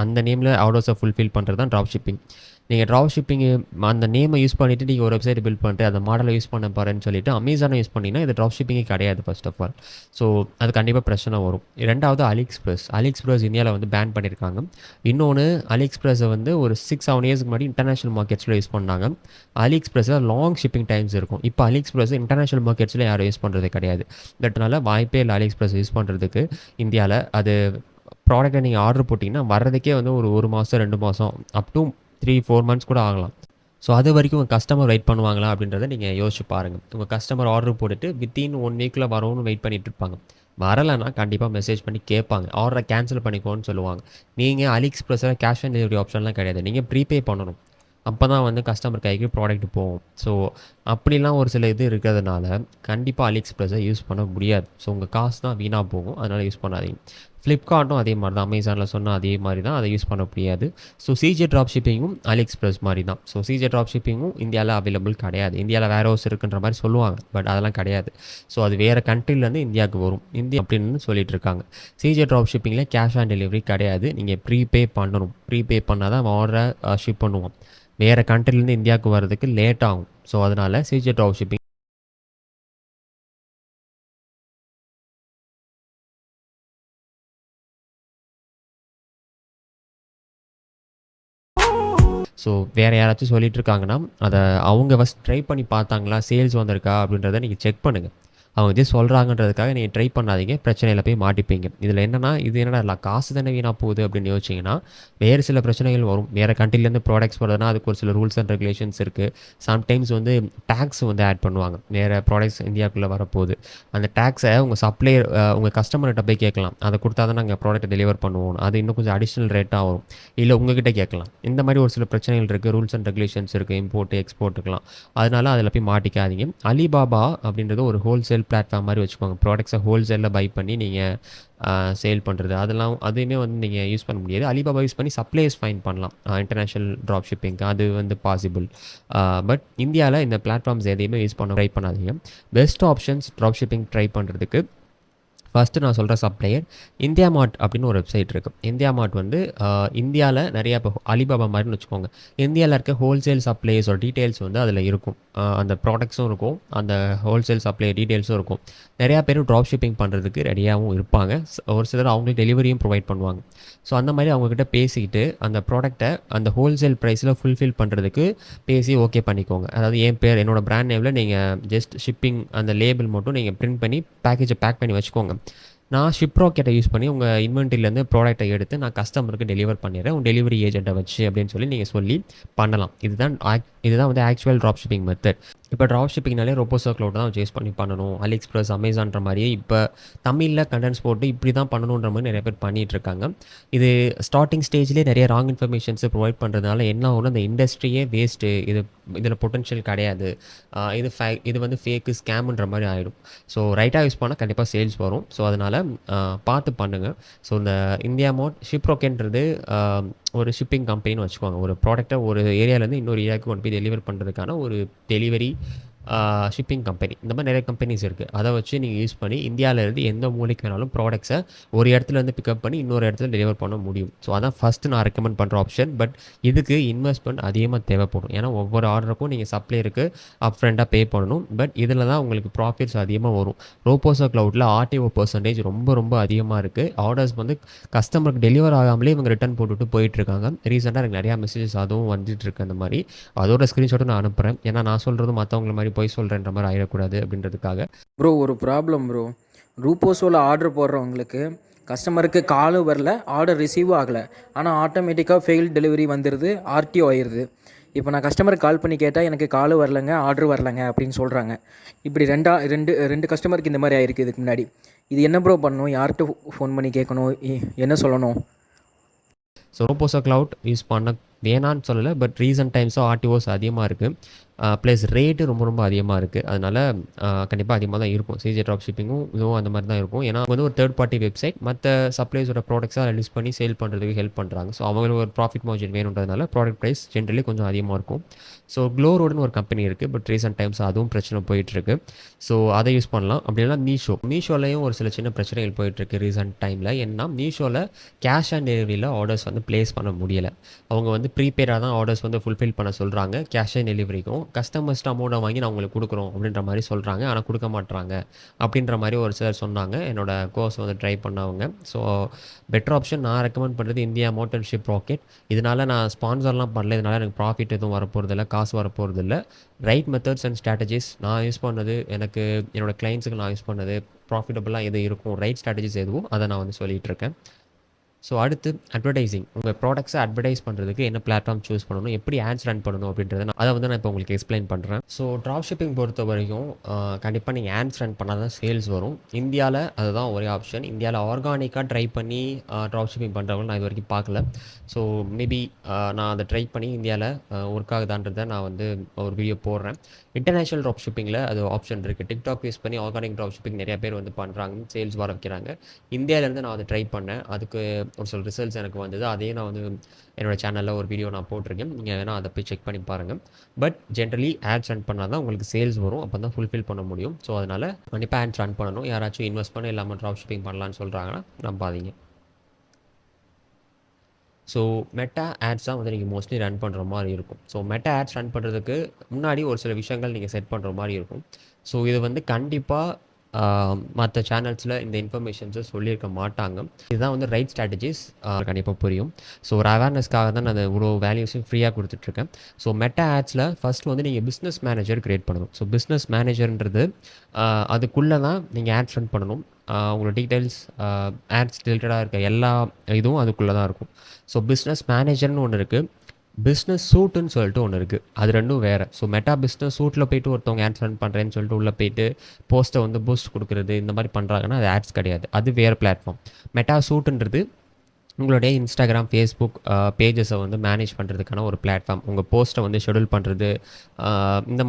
அந்த நேமில் ஆர்டர்ஸை ஃபுல்ஃபில் பண்ணுறது தான் ட்ராப் ஷிப்பிங். நீங்கள் ட்ராப் ஷிப்பிங் அந்த நேமை யூஸ் பண்ணிவிட்டு நீங்கள் ஒரு வெப்சைட் பில்ட் பண்ணிட்டு அந்த மாடலை யூஸ் பண்ண போகிறேன்னு சொல்லிட்டு அமேசானை யூஸ் பண்ணிங்கன்னா இது ட்ராப் ஷிப்பிங்கே கிடையாது ஃபர்ஸ்ட் ஆஃப் ஆல். ஸோ அது கண்டிப்பாக பிரச்சனை வரும். ரெண்டாவது அலிஎக்ஸ்பிரஸ் இந்தியாவில் வந்து பேன் பண்ணியிருக்காங்க. இன்னொன்று அலிஎக்ஸ்பிரஸை வந்து ஒரு 6-7 இயர்ஸ்க்கு முன்னாடி இன்டர்நேஷனல் மார்க்கெட்ஸில் யூஸ் பண்ணாங்க. அலிஎக்ஸ்பிரஸில் லாங் ஷிப்பிங் டைம்ஸ் இருக்கும். இப்போ அலிஎக்ஸ்பிரஸ் இன்டர்நேஷனல் மார்க்கெட்ஸில் யாரும் யூஸ் பண்ணுறது கிடையாது. அதனால வாய்ப்பே இல்லை அலிஎக்ஸ்பிரஸ் யூஸ் பண்ணுறதுக்கு இந்தியாவில். அது ப்ராடக்ட்டை நீங்கள் ஆர்டர் போட்டிங்கன்னா வர்றதுக்கே வந்து ஒரு மாதம் 2 மாதம் அப் டு 3-4 மந்த்ஸ் கூட ஆகலாம். ஸோ அது வரைக்கும் உங்கள் கஸ்டமர் வெயிட் பண்ணுவாங்களா அப்படின்றத நீங்கள் யோசிச்சு பாருங்கள். உங்கள் கஸ்டமர் ஆர்டர் போட்டுட்டு வித்தின் 1 வீக்கில் வரும்னு வெயிட் பண்ணிட்டு இருப்பாங்க. வரலைன்னா கண்டிப்பாக மெசேஜ் பண்ணி கேட்பாங்க, ஆர்டரை கேன்சல் பண்ணிக்கோன்னு சொல்லுவாங்க. நீங்கள் அலிஎக்ஸ்பிரஸில் கேஷ் ஆன் டெலிவரி ஆப்ஷன்லாம் கிடையாது, நீங்கள் ப்ரீபே பண்ணணும். அப்போ தான் வந்து கஸ்டமர் கைக்கு ப்ராடக்ட் போகும். ஸோ அப்படிலாம் ஒரு சில இது இருக்கிறதுனால கண்டிப்பாக அலிஎக்ஸ்பிரஸை யூஸ் பண்ண முடியாது. ஸோ உங்கள் காசு தான் வீணாக போகும், அதனால் யூஸ் பண்ணாதீங்க. ஃப்ளிப்கார்ட்டும் அதே மாதிரி தான், அமேசானில் சொன்னால் அதே மாதிரி தான், அதை யூஸ் பண்ண முடியாது. ஸோ சிஜே ட்ராப் ஷிப்பிங்கும் அலிஎக்ஸ்பிரஸ் மாதிரி தான். ஸோ சிஜே ட்ராப் ஷிப்பிங்கும் இந்தியாவில் அவைலபிள் கிடையாது. இந்தியாவில் வேர் ஹவுஸ் இருக்குன்ற மாதிரி சொல்லுவாங்க, பட் அதெல்லாம் கிடையாது. ஸோ அது வேறு கண்ட்ரிலேருந்து இந்தியாவுக்கு வரும், இந்தியா அப்படின்னு சொல்லிட்டு இருக்காங்க. சிஜே ட்ராப் ஷிப்பிங்கில் கேஷ் ஆன் டெலிவரி கிடையாது, நீங்கள் ப்ரீபே பண்ணணும். ப்ரீபே பண்ணால் தான் ஆர்டரை ஷிப் பண்ணுவோம். வேறு கண்ட்ரிலேருந்து இந்தியாவுக்கு வர்றதுக்கு லேட் ஆகும். ஸோ அதனால் சிஜே ட்ராப் ஷிப்பிங் ஸோ வேறு யாராச்சும் சொல்லிட்டு இருக்காங்கன்னா அதை அவங்க ஃபஸ்ட் ட்ரை பண்ணி பார்த்தாங்களா, சேல்ஸ் வந்திருக்கா அப்படின்றத நீங்கள் செக் பண்ணுங்கள். அவங்க ஜஸ்ட் சொல்கிறாங்கன்றதுக்காக நீங்கள் ட்ரை பண்ணாதீங்க, பிரச்சனையில் போய் மாட்டிப்பீங்க. இதில் என்னென்னா இது என்னடா இல்லை காசு தானே வீணாக போகுது அப்படின்னு யோசிச்சிங்கன்னா வேறு சில பிரச்சனைகள் வரும். வேறு கண்ட்ரிலேருந்து ப்ராடக்ட்ஸ் வருதுன்னா அதுக்கு ஒரு சில ரூல்ஸ் அண்ட் ரெகுலேஷன்ஸ் இருக்குது. சம்டைம்ஸ் வந்து டேக்ஸ் வந்து ஆட் பண்ணுவாங்க. வேறு ப்ராடக்ட்ஸ் இந்தியாவுக்குள்ளே வரப்போகுது, அந்த டேக்ஸை உங்கள் சப்ளையர் உங்கள் கஸ்டமர்கிட்ட போய் கேட்கலாம். அதை கொடுத்தா தான் நாங்கள் ப்ராடக்ட்டை டெலிவர் பண்ணுவோம், அது இன்னும் கொஞ்சம் அடிஷ்னல் ரேட்டாக வரும். இல்லை உங்ககிட்ட கேட்கலாம். இந்த மாதிரி ஒரு சில பிரச்சனைகள் இருக்குது, ரூல்ஸ் அண்ட் ரெகுலேஷன்ஸ் இருக்குது, இம்போர்ட் எக்ஸ்போர்ட்டுக்கலாம். அதனால் அதில் போய் மாட்டிக்காதீங்க. அலிபாபா அப்படின்றது ஒரு ஹோல்சேல் பிளாட்ஃபார்ம் மாதிரி வச்சுக்கோங்க. ப்ராடக்ட்ஸை ஹோல்சேலில் பை பண்ணி நீங்கள் சேல் பண்ணுறது அதையுமே வந்து நீங்கள் யூஸ் பண்ண முடியாது. அலிபாபா யூஸ் பண்ணி சப்ளையர்ஸ் ஃபைண்ட் பண்ணலாம் இன்டர்நேஷ்னல் ட்ராப் ஷிப்பிங்க்கு, அது வந்து பாசிபிள். பட் இந்தியாவில் இந்த பிளாட்ஃபார்ம்ஸ் எதையுமே யூஸ் பண்ண ட்ரை பண்ணாதீங்க. Best options drop shipping try பண்ணுறதுக்கு ஃபஸ்ட்டு நான் சொல்கிற சப்ளையர் இந்தியா மார்ட் அப்படின்னு ஒரு வெப்சைட் இருக்குது. இந்தியா மார்ட் வந்து இந்தியாவில் நிறையா இப்போ அலிபாபா மாதிரின்னு வச்சுக்கோங்க, இந்தியாவில் இருக்க ஹோல்சேல் சப்ளையர்ஸோட டீட்டெயில்ஸ் வந்து அதில் இருக்கும். அந்த ப்ராடக்ட்ஸும் இருக்கும், அந்த ஹோல்சேல் சப்ளையர் டீட்டெயில்ஸும் இருக்கும். நிறையா பேர் ட்ராப் ஷிப்பிங் பண்ணுறதுக்கு ரெடியாகவும் இருப்பாங்க. ஒரு சிலர் அவங்களுக்கு டெலிவரியும் ப்ரொவைட் பண்ணுவாங்க. ஸோ அந்த மாதிரி அவங்கக்கிட்ட பேசிக்கிட்டு அந்த ப்ராடக்ட்டை அந்த ஹோல்சேல் ப்ரைஸில் ஃபுல்ஃபில் பண்ணுறதுக்கு பேசி ஓகே பண்ணிக்கோங்க. அதாவது என் பேர் என்னோடய பிராண்ட் நேமில் நீங்கள் ஜஸ்ட் ஷிப்பிங் அந்த லேபிள் மட்டும் நீங்கள் பிரிண்ட் பண்ணி பேக்கேஜை பேக் பண்ணி வச்சுக்கோங்க. நான் ஷிப்ராக்கெட்டை யூஸ் பண்ணி உங்கள் இன்வென்ட்ரிலேருந்து ப்ராடக்ட்டை எடுத்து நான் கஸ்டமருக்கு டெலிவர் பண்ணிடுறேன் உங்கள் டெலிவரி ஏஜென்ட்டை வச்சு அப்படின்னு சொல்லி பண்ணலாம். இதுதான் வந்து ஆக்சுவல் ட்ராப் ஷிப்பிங் மெத்தட். இப்போ ட்ராப் ஷிப்பிங்னாலே ரொபோசோ க்ளவுட் தான் சேஸ் பண்ணி பண்ணணும், அலிஎக்ஸ்பிரஸ் அமேசான்ற மாதிரியே இப்போ தமிழில் கண்டென்ட்ஸ் போட்டு இப்படி தான் பண்ணணுன்ற மாதிரி நிறைய பேர் பண்ணிகிட்ருக்காங்க. இது ஸ்டார்டிங் ஸ்டேஜ்லேயே நிறைய ராங் இன்ஃபர்மேஷன்ஸை ப்ரொவைட் பண்ணுறதுனால என்ன ஆகும்னா அந்த இண்டஸ்ட்ரியே வேஸ்ட்டு, இதில் பொட்டன்ஷியல் கிடையாது, இது வந்து ஃபேக்கு ஸ்கேமுன்ற மாதிரி ஆகிடும். ஸோ ரைட்டாக யூஸ் பண்ணால் கண்டிப்பாக சேல்ஸ் வரும். ஸோ அதனால் பார்த்து பண்ணுங்கள். ஸோ இந்த இந்தியா மார்ட் ஷிப்ரோக்கேன்றது ஒரு ஷிப்பிங் கம்பெனின்னு வச்சுக்கோங்க. ஒரு ப்ராடக்ட்டை ஒரு ஏரியாவிலேருந்து இன்னொரு ஏரியாவுக்கு கொண்டு போய் டெலிவர் பண்ணுறதுக்கான ஒரு டெலிவரி ஷிப்பிங் கம்பெனி, இந்த மாதிரி நிறைய கம்பெனிஸ் இருக்குது. அதை வச்சு நீங்கள் யூஸ் பண்ணி இந்தியாவிலேருந்து எந்த மூலைக்கு வேணாலும் ப்ராடக்ட்ஸை ஒரு இடத்துலேருந்து பிக்கப் பண்ணி இன்னொரு இடத்துல டெலிவர் பண்ண முடியும். ஸோ அதான் ஃபஸ்ட்டு நான் ரெக்கமெண்ட் பண்ணுற ஆப்ஷன். பட் இதுக்கு இன்வெஸ்ட்மெண்ட் அதிகமாக தேவைப்படும். ஏன்னா ஒவ்வொரு ஆர்டருக்கும் நீங்கள் சப்ளையருக்கு அப்ஃப்ரண்ட்டாக பே பண்ணணும். பட் இதில் தான் உங்களுக்கு ப்ராஃபிட்ஸ் அதிகமாக வரும். ரோபோசோ க்ளவுடில் ஆர்டிஓ பர்சன்டேஜ் ரொம்ப ரொம்ப அதிகமாக இருக்குது. ஆர்டர்ஸ் வந்து கஸ்டமருக்கு டெலிவர் ஆகாமலே இவங்க ரிட்டர்ன் போட்டுட்டு போயிட்டுருக்காங்க. ரீசெண்டாக எனக்கு நிறையா மெசேஜஸ் அதுவும் வந்துட்டுருக்கு. அந்த மாதிரி அதோட ஸ்க்ரீன்ஷாட்டும் நான் அனுப்புகிறேன். ஏன்னா நான் சொல்கிறது மற்றவங்கள மாதிரி போய் சொல்கிறேன்ற மாதிரி ஆகிடக்கூடாது அப்படின்றதுக்காக. ப்ரோ ஒரு ப்ராப்ளம் ப்ரோ. ரூபோஸோவில் ஆர்டர் போடுறவங்களுக்கு கஸ்டமருக்கு காலும் வரல, ஆர்டர் ரிசீவும் ஆகலை, ஆனால் ஆட்டோமேட்டிக்காக ஃபெயில் டெலிவரி வந்துடுது, ஆர்டிஓ ஆயிடுது. இப்போ நான் கஸ்டமருக்கு கால் பண்ணி கேட்டால் எனக்கு காலும் வரலைங்க, ஆர்டர் வரலைங்க அப்படின்னு சொல்கிறாங்க. இப்படி ரெண்டு கஸ்டமருக்கு இந்த மாதிரி ஆயிருக்கு இதுக்கு முன்னாடி. இது என்ன ப்ரோ பண்ணணும்? யார்கிட்ட ஃபோன் பண்ணி கேட்கணும்? என்ன சொல்லணும்? ஸோ ரோபோசோ க்ளவுட் யூஸ் பண்ண வேணான்னு சொல்லலை. பட் ரீசன்ட் டைம்ஸும் ஆர்டிஓஸ் அதிகமாக இருக்குது. ப்ளஸ் ரேட்டு ரொம்ப ரொம்ப அதிகமாக இருக்குது. அதனால் கண்டிப்பாக அதிகமாக தான் இருக்கும். சிஜே ட்ராப் ஷிப்பிங்கும் இதுவும் அந்த மாதிரி தான் இருக்கும். ஏன்னா வந்து ஒரு தேர்ட் பார்ட்டி வெப்சைட் மற்ற சப்ளைஸோட ப்ராடக்ட்ஸாக ரிலீஸ் பண்ணி சேல் பண்ணுறதுக்கு ஹெல்ப் பண்ணுறாங்க. ஸோ அவங்களுக்கு ஒரு ப்ராஃபிட் மார்ஜின் வேணுன்றதுனால ப்ராடக்ட் ப்ரைஸ் ஜென்ரலி கொஞ்சம் அதிகமாக இருக்கும். ஸோ க்ளோரோடுன்னு ஒரு கம்பெனி இருக்குது. பட் ரீசெண்ட் டைம்ஸ் அதுவும் பிரச்சனை போயிட்டுருக்கு. ஸோ அதை யூஸ் பண்ணலாம். அப்படின்னா மீஷோலையும் ஒரு சில சின்ன பிரச்சனைகள் போயிட்டுருக்கு ரீசெண்ட் டைமில். ஏன்னா மீஷோவில் கேஷ் ஆன் டெலிவரியில் ஆர்டர்ஸ் வந்து ப்ளேஸ் பண்ண முடியலை. அவங்க வந்து ப்ரீபெய்டாக தான் ஆர்டர்ஸ் வந்து ஃபுல்ஃபில் பண்ண சொல்கிறாங்க. கேஷ் ஆன் டெலிவரிக்கும் கஸ்டமர்ஸ்ட்டு அமௌண்ட்டை வாங்கி நான் உங்களுக்கு கொடுக்குறோம் அப்படின்ற மாதிரி சொல்கிறாங்க. ஆனால் கொடுக்க மாட்டுறாங்க அப்படின்ற மாதிரி ஒரு சிலர் சொன்னாங்க. என்னோட கோர்ஸ் வந்து ட்ரை பண்ணவங்க. ஸோ பெட்டர் ஆப்ஷன் நான் ரெக்கமெண்ட் பண்ணுறது இந்தியா மோட்டார் ஷிப் ராக்கெட். இதனால் நான் ஸ்பான்சர்லாம் பண்ணல. இதனால் எனக்கு ப்ராஃபிட் எதுவும் வரப்போகிறதில்ல, காசு வரப்போகிறதில்ல. ரைட் மெத்தட்ஸ் அண்ட் ஸ்ட்ராட்டஜிஸ் நான் யூஸ் பண்ணது, எனக்கு என்னோடய கிளைண்ட்ஸுக்கு நான் யூஸ் பண்ணது, ப்ராஃபிட்டபுளாக எது இருக்கும், ரைட் ஸ்ட்ராட்டஜிஸ் எதுவும் அதை நான் வந்து சொல்லிகிட்டு இருக்கேன். ஸோ அடுத்து அட்வர்டைஸிங். உங்கள் ப்ராடக்ட்ஸை அட்வர்டைஸ் பண்ணுறதுக்கு என்ன பிளாட்ஃபார்ம் சூஸ் பண்ணணும், எப்படி ஆட்ஸ் ரன் பண்ணணும் அப்படின்றத அதை வந்து நான் இப்போ உங்களுக்கு எக்ஸ்பிளைன் பண்ணுறேன். ஸோ ட்ராப் ஷிப்பிங் பொறுத்த வரைக்கும் கண்டிப்பாக நீங்கள் ஆட்ஸ் ரன் பண்ணால் தான் சேல்ஸ் வரும். இந்தியாவில் அதுதான் ஒரே ஆப்ஷன். இந்தியாவில் ஆர்கானிக்காக ட்ரை பண்ணி ட்ராப் ஷிப்பிங் பண்ணுறவங்க நான் இது வரைக்கும் பார்க்கல. ஸோ மேபி நான் அதை ட்ரை பண்ணி இந்தியாவில் ஒர்க் ஆகுதான்றதை நான் வந்து ஒரு வீடியோ போடுறேன். இன்டர்நேஷ்னல் ட்ராப் ஷிப்பிங்கில் அது ஆப்ஷன் இருக்குது. டிக்டாக் யூஸ் பண்ணி ஆர்கானிக் ட்ராப் ஷிப்பிங் நிறைய பேர் வந்து பண்ணுறாங்க, சேல்ஸ் வர வைக்கிறாங்க. இந்தியாவிலேருந்து நான் அதை ட்ரை பண்ணேன். அதுக்கு ஒரு சில ரிசல்ட்ஸ் எனக்கு வந்தது. அதையும் நான் வந்து என்னோடய சேனலில் ஒரு வீடியோ நான் போட்டிருக்கேன். நீங்கள் வேணால் அதை போய் செக் பண்ணி பாருங்கள். பட் ஜென்ரலி ஆட்ஸ் ரன் பண்ணால் தான் உங்களுக்கு சேல்ஸ் வரும். அப்போ தான் ஃபுல்ஃபில் பண்ண முடியும். ஸோ அதனால் கண்டிப்பாக ஆட்ஸ் ரன் பண்ணணும். யாராச்சும் இன்வெஸ்ட் பண்ண இல்லாமல் ட்ராப் ஷிப்பிங் பண்ணலான்னு சொல்கிறாங்கன்னா நம்பாதீங்க. ஸோ மெட்டா ஆட்ஸ் தான் வந்து நீங்கள் மோஸ்ட்லி ரன் பண்ணுற மாதிரி இருக்கும். ஸோ மெட்டா ஆட்ஸ் ரன் பண்ணுறதுக்கு முன்னாடி ஒரு சில விஷயங்கள் நீங்கள் செட் பண்ணுற மாதிரி இருக்கும். ஸோ இது வந்து கண்டிப்பாக மற்ற சேனல்ஸில் இந்த இன்ஃபர்மேஷன்ஸை சொல்லியிருக்க மாட்டாங்க. இதுதான் வந்து ரைட் ஸ்ட்ராட்டஜிஸ் கண்டிப்பாக புரியும். ஸோ ஒரு அவேர்னஸ்க்காக தான் நான் இவ்வளோ வேல்யூஸும் ஃப்ரீயாக கொடுத்துட்ருக்கேன். ஸோ மெட்டா ஆட்ஸில் ஃபஸ்ட்டு வந்து நீங்கள் பிஸ்னஸ் மேனேஜர் க்ரியேட் பண்ணணும். ஸோ பிஸ்னஸ் மேனேஜர்ன்றது அதுக்குள்ளே தான் நீங்கள் ஆட்ஸ் ரன் பண்ணணும். உங்களோட டீட்டெயில்ஸ், ஆட்ஸ் ரிலேட்டடாக இருக்க எல்லா இதுவும் அதுக்குள்ளே தான் இருக்கும். ஸோ பிஸ்னஸ் மேனேஜர்னு ஒன்று இருக்குது, பிஸ்னஸ் சூட்டுன்னு சொல்லிட்டு ஒன்று இருக்குது. அது ரெண்டும் வேறு. ஸோ மெட்டா பிஸ்னஸ் சூட்டில் போய்ட்டு ஒருத்தவங்க ஆட்ஸ் ரன் பண்ணுறேன்னு சொல்லிட்டு உள்ளே போய்ட்டு போஸ்ட்டை வந்து பூஸ்ட் கொடுக்குறது இந்த மாதிரி பண்ணுறாங்கன்னா அது ஆட்ஸ் கிடையாது. அது வேறு பிளாட்ஃபார்ம். மெட்டா சூட்டுன்றது உங்களுடைய இன்ஸ்டாகிராம், ஃபேஸ்புக் பேஜஸை வந்து மேனேஜ் பண்ணுறதுக்கான ஒரு பிளாட்ஃபார்ம். உங்கள் போஸ்ட்டை வந்து ஷெடியூல் பண்ணுறது, இந்த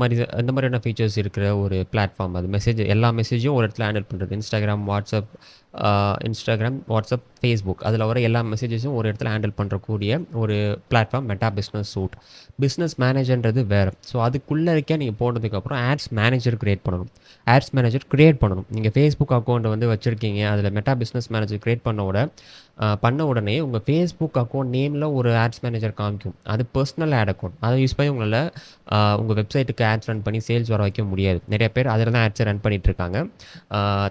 மாதிரியான ஃபீச்சர்ஸ் இருக்கிற ஒரு பிளாட்ஃபார்ம். அது எல்லா மெசேஜும் ஒரு இடத்துல ஹேண்டில் பண்ணுறது. இன்ஸ்டாகிராம், வாட்ஸ்அப், ஃபேஸ்புக் அதில் வர எல்லா மெசேஜஸும் ஒரு இடத்துல ஹேண்டில் பண்ணுறக்கூடிய ஒரு platform Meta business suite. Business மேனேஜர்ன்றது வேறு. ஸோ அதுக்குள்ளே இருக்க நீங்கள் போனதுக்கப்புறம் ஆட்ஸ் மேனேஜர் க்ரியேட் பண்ணணும். நீங்கள் ஃபேஸ்புக் அக்கௌண்ட்டை வந்து வச்சுருக்கீங்க, அதில் மெட்டா பிஸ்னஸ் மேனேஜர் க்ரியேட் பண்ண உடனே உங்கள் ஃபேஸ்புக் அக்கௌண்ட் நேமில் ஒரு ஆட்ஸ் மேனேஜர் காமிக்கும். அது பர்சனல் ஆட் அக்கௌண்ட். அதை யூஸ் பண்ணி உங்களால் உங்கள் வெப்சைட்டுக்கு ஆட்ஸ் ரன் பண்ணி சேல்ஸ் வர வைக்க முடியாது. நிறைய பேர் அதில் தான் ஆட்ஸை ரன் பண்ணிகிட்ருக்காங்க.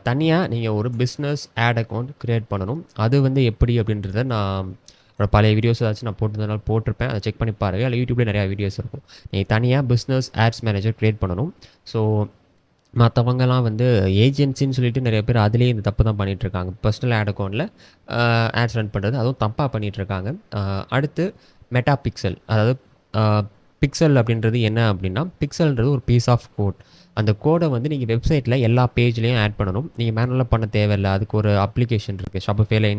தனியாக நீங்கள் ஒரு பிஸ்னஸ் ஆட் அக்கௌண்ட் க்ரியேட் பண்ணணும். அது வந்து எப்படி அப்படின்றத நான் பழைய வீடியோஸ் ஏதாச்சும் நான் போட்டிருப்பேன். அதை செக் பண்ணி பாருங்கள். அதில் யூடியூப்லேயே நிறையா வீடியோஸ் இருக்கும். நீங்கள் தனியாக பிஸ்னஸ் ஆட்ஸ் மேனேஜர் க்ரியேட் பண்ணணும். ஸோ மற்றவங்கலாம் வந்து ஏஜென்சின்னு சொல்லிட்டு நிறைய பேர் அதுலேயே இந்த தப்பு தான் பண்ணிகிட்ருக்காங்க. பர்சனல் ஆட் அக்கௌண்ட்டில் ஆட்ஸ் ரன் பண்ணுறது அதுவும் தப்பாக பண்ணிகிட்ருக்காங்க. அடுத்து மெட்டா பிக்சல். அதாவது பிக்சல் அப்படின்றது என்ன அப்படின்னா, பிக்சல்ன்றது ஒரு பீஸ் ஆஃப் கோட். அந்த கோடை வந்து நீங்கள் வெப்சைட்டில் எல்லா பேஜ்லேயும் ஆட் பண்ணணும். நீங்கள் மேனுவலாக பண்ண தேவையில்லை. அதுக்கு ஒரு அப்ளிகேஷன் இருக்குது. ஷாப்பிஃபைல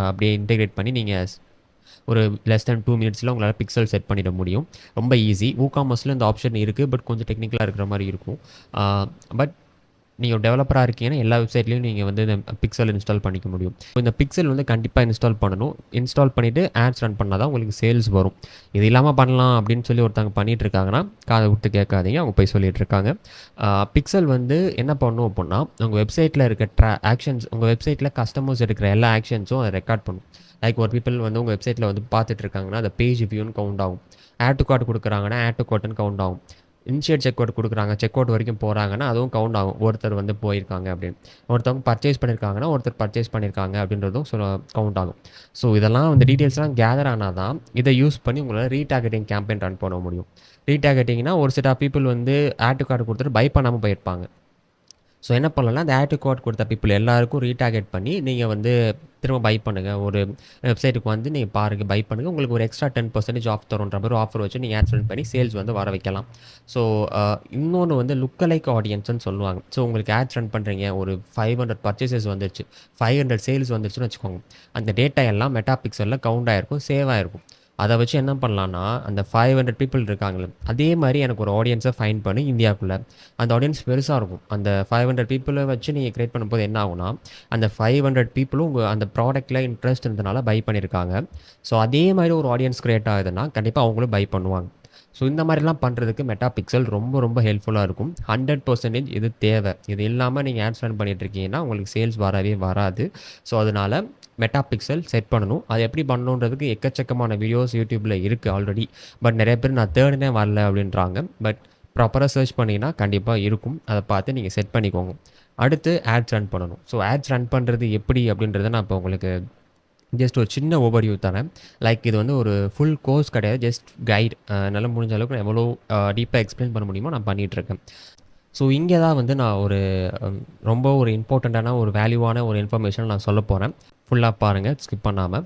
அப்படியே இன்டெகிரேட் பண்ணி நீங்கள் ஒரு லெஸ் தேன் 2 மினிட்ஸில் உங்களால் பிக்சல் செட் பண்ணிட முடியும். ரொம்ப ஈஸி. WooCommerceல இந்த ஆப்ஷன் இருக்குது. பட் கொஞ்சம் டெக்னிக்கலாக இருக்கிற மாதிரி இருக்கும். பட் நீங்கள் ஒரு டெவலப்பராக இருக்கீங்கன்னா எல்லா வெப்சைட்லேயும் நீங்கள் வந்து இந்த பிக்சல் இன்ஸ்டால் பண்ணிக்க முடியும். இந்த பிக்சல் வந்து கண்டிப்பாக இன்ஸ்டால் பண்ணணும். இன்ஸ்டால் பண்ணிவிட்டு ஆட்ஸ் ரன் பண்ணால் தான் உங்களுக்கு சேல்ஸ் வரும். இது இல்லாமல் பண்ணலாம் அப்படின்னு சொல்லி ஒருத்தவங்க பண்ணிகிட்டு இருக்காங்கன்னா காதை விட்டு கேட்காதீங்க, அவங்க போய் சொல்லிகிட்டு இருக்காங்க. பிக்சல் வந்து என்ன பண்ணும் அப்படின்னா உங்கள் வெப்சைட்டில் இருக்க ஆக்ஷன்ஸ், உங்கள் வெப்சைட்டில் கஸ்டமர்ஸ் எடுக்கிற எல்லா ஆக்ஷன்ஸும் அதை ரெக்கார்ட் பண்ணும். லைக் ஒரு பீப்பிள் வந்து உங்கள் வெப்சைட்டில் வந்து பார்த்துட்டு இருக்காங்கன்னா அந்த பேஜ் வியூன்னு கவுண்ட் ஆகும். ஆட் டு கார்ட் கொடுக்குறாங்கன்னா ஆட் டு கார்ட்னு கவுண்ட் ஆகும். இனிஷியேட் செக் அவுட் கொடுக்குறாங்க, செக் அவுட் வரைக்கும் போகிறாங்கன்னா அதுவும் கவுண்ட் ஆகும். ஒருத்தர் வந்து போயிருக்காங்க அப்படின்னு, ஒருத்தவங்க பர்ச்சேஸ் பண்ணியிருக்காங்கன்னா ஒருத்தர் பர்ச்சேஸ் பண்ணியிருக்காங்க அப்படின்றதும் கவுண்ட் ஆகும். ஸோ இதெல்லாம் வந்து டீட்டெயில்ஸ்லாம் கேதர் ஆனால் தான் இதை யூஸ் பண்ணி உங்களால் ரீடார்கெட்டிங் கேம்பெயின் ரன் பண்ண முடியும். ரீடார்கெட்டிங்னா ஒரு செட் ஆஃப் பீப்புள் வந்து ஆட் டு கார்டு கொடுத்துட்டு பை பண்ணாமல் போயிருப்பாங்க. ஸோ என்ன பண்ணலாம்னா அந்த ஆட் டு கார்ட் கொடுத்த பீப்புள் எல்லாருக்கும் ரீடார்கெட் பண்ணி நீங்கள் வந்து திரும்ப பை பண்ணுங்கள், ஒரு வெப்சைட்டுக்கு வந்து நீங்கள் பாருங்கள், பை பண்ணுங்கள், உங்களுக்கு ஒரு எக்ஸ்ட்ரா 10% ஆஃப் தருன்ற மாதிரி ஆஃபர் வச்சு நீங்கள் ஆட்ஸ் ரன் பண்ணி சேல்ஸ் வந்து வர வைக்கலாம். ஸோ இன்னொன்று வந்து லுக்கலைக் ஆடியன்ஸ்னு சொல்லுவாங்க. ஸோ உங்களுக்கு ஆட்ஸ் ரன் பண்ணுறீங்க, ஒரு 500 பர்ச்சேசஸ் வந்துருச்சு, 500 சேல்ஸ் வந்துருச்சுன்னு வச்சுக்கோங்க. அந்த டேட்டா எல்லாம் மெட்டா பிக்சலில் கவுண்ட் ஆகிருக்கும், சேவ் ஆகிருக்கும். அதை வச்சு என்ன பண்ணலான்னா அந்த 500 பீப்புள் இருக்காங்களே அதே மாதிரி எனக்கு ஒரு ஆடியன்ஸை ஃபைன் பண்ணி இந்தியாவுக்குள்ளே அந்த ஆடியன்ஸ் பெருசாக இருக்கும். அந்த 500 பீப்புளை வச்சு நீங்கள் க்ரியேட் பண்ணும்போது என்ன ஆகும்னா அந்த 500 பீப்புளும் உங்கள் அந்த ப்ராடக்ட்டில் இன்ட்ரெஸ்ட் இருந்தனால பை பண்ணியிருக்காங்க. ஸோ அதே மாதிரி ஒரு ஆடியன்ஸ் க்ரியேட் ஆகுதுன்னா கண்டிப்பாக அவங்களும் பை பண்ணுவாங்க. ஸோ இந்த மாதிரிலாம் பண்ணுறதுக்கு மெட்டா பிக்சல் ரொம்ப ரொம்ப ஹெல்ப்ஃபுல்லாக இருக்கும். 100% இது தேவை. இது இல்லாமல் நீங்கள் ஆட்ஸ் ரன் பண்ணிட்டு இருக்கீங்கன்னா உங்களுக்கு சேல்ஸ் வரவே வராது. ஸோ அதனால் மெட்டா பிக்சல் செட் பண்ணணும். அது எப்படி பண்ணணுன்றதுக்கு எக்கச்சக்கமான வீடியோஸ் யூடியூப்பில் இருக்குது ஆல்ரெடி. பட் நிறைய பேர் நான் தேர்டுனே வரல அப்படின்றாங்க. பட் ப்ராப்பராக சர்ச் பண்ணிங்கன்னா கண்டிப்பாக இருக்கும். அதை பார்த்து நீங்கள் செட் பண்ணிக்கோங்க. அடுத்து ஆட்ஸ் ரன் பண்ணணும். ஸோ ஆட்ஸ் ரன் பண்ணுறது எப்படி அப்படின்றத நான் இப்போ உங்களுக்கு ஜஸ்ட் ஒரு சின்ன ஓவர்வியூ தரேன். லைக் இது வந்து ஒரு ஃபுல் கோர்ஸ் கிடையாது, ஜஸ்ட் கைட். நல்லா முடிஞ்ச அளவுக்கு நான் எவ்வளோ டீப்பாக எக்ஸ்பிளைன் பண்ண முடியுமோ நான் பண்ணிகிட்ருக்கேன். ஸோ இங்கே தான் வந்து நான் ஒரு ரொம்ப ஒரு இம்பார்ட்டண்ட்டான ஒரு வேல்யூவான ஒரு இன்ஃபர்மேஷன் நான் சொல்ல போகிறேன். ஃபுல்லாக பாருங்கள், ஸ்கிப் பண்ணாமல்.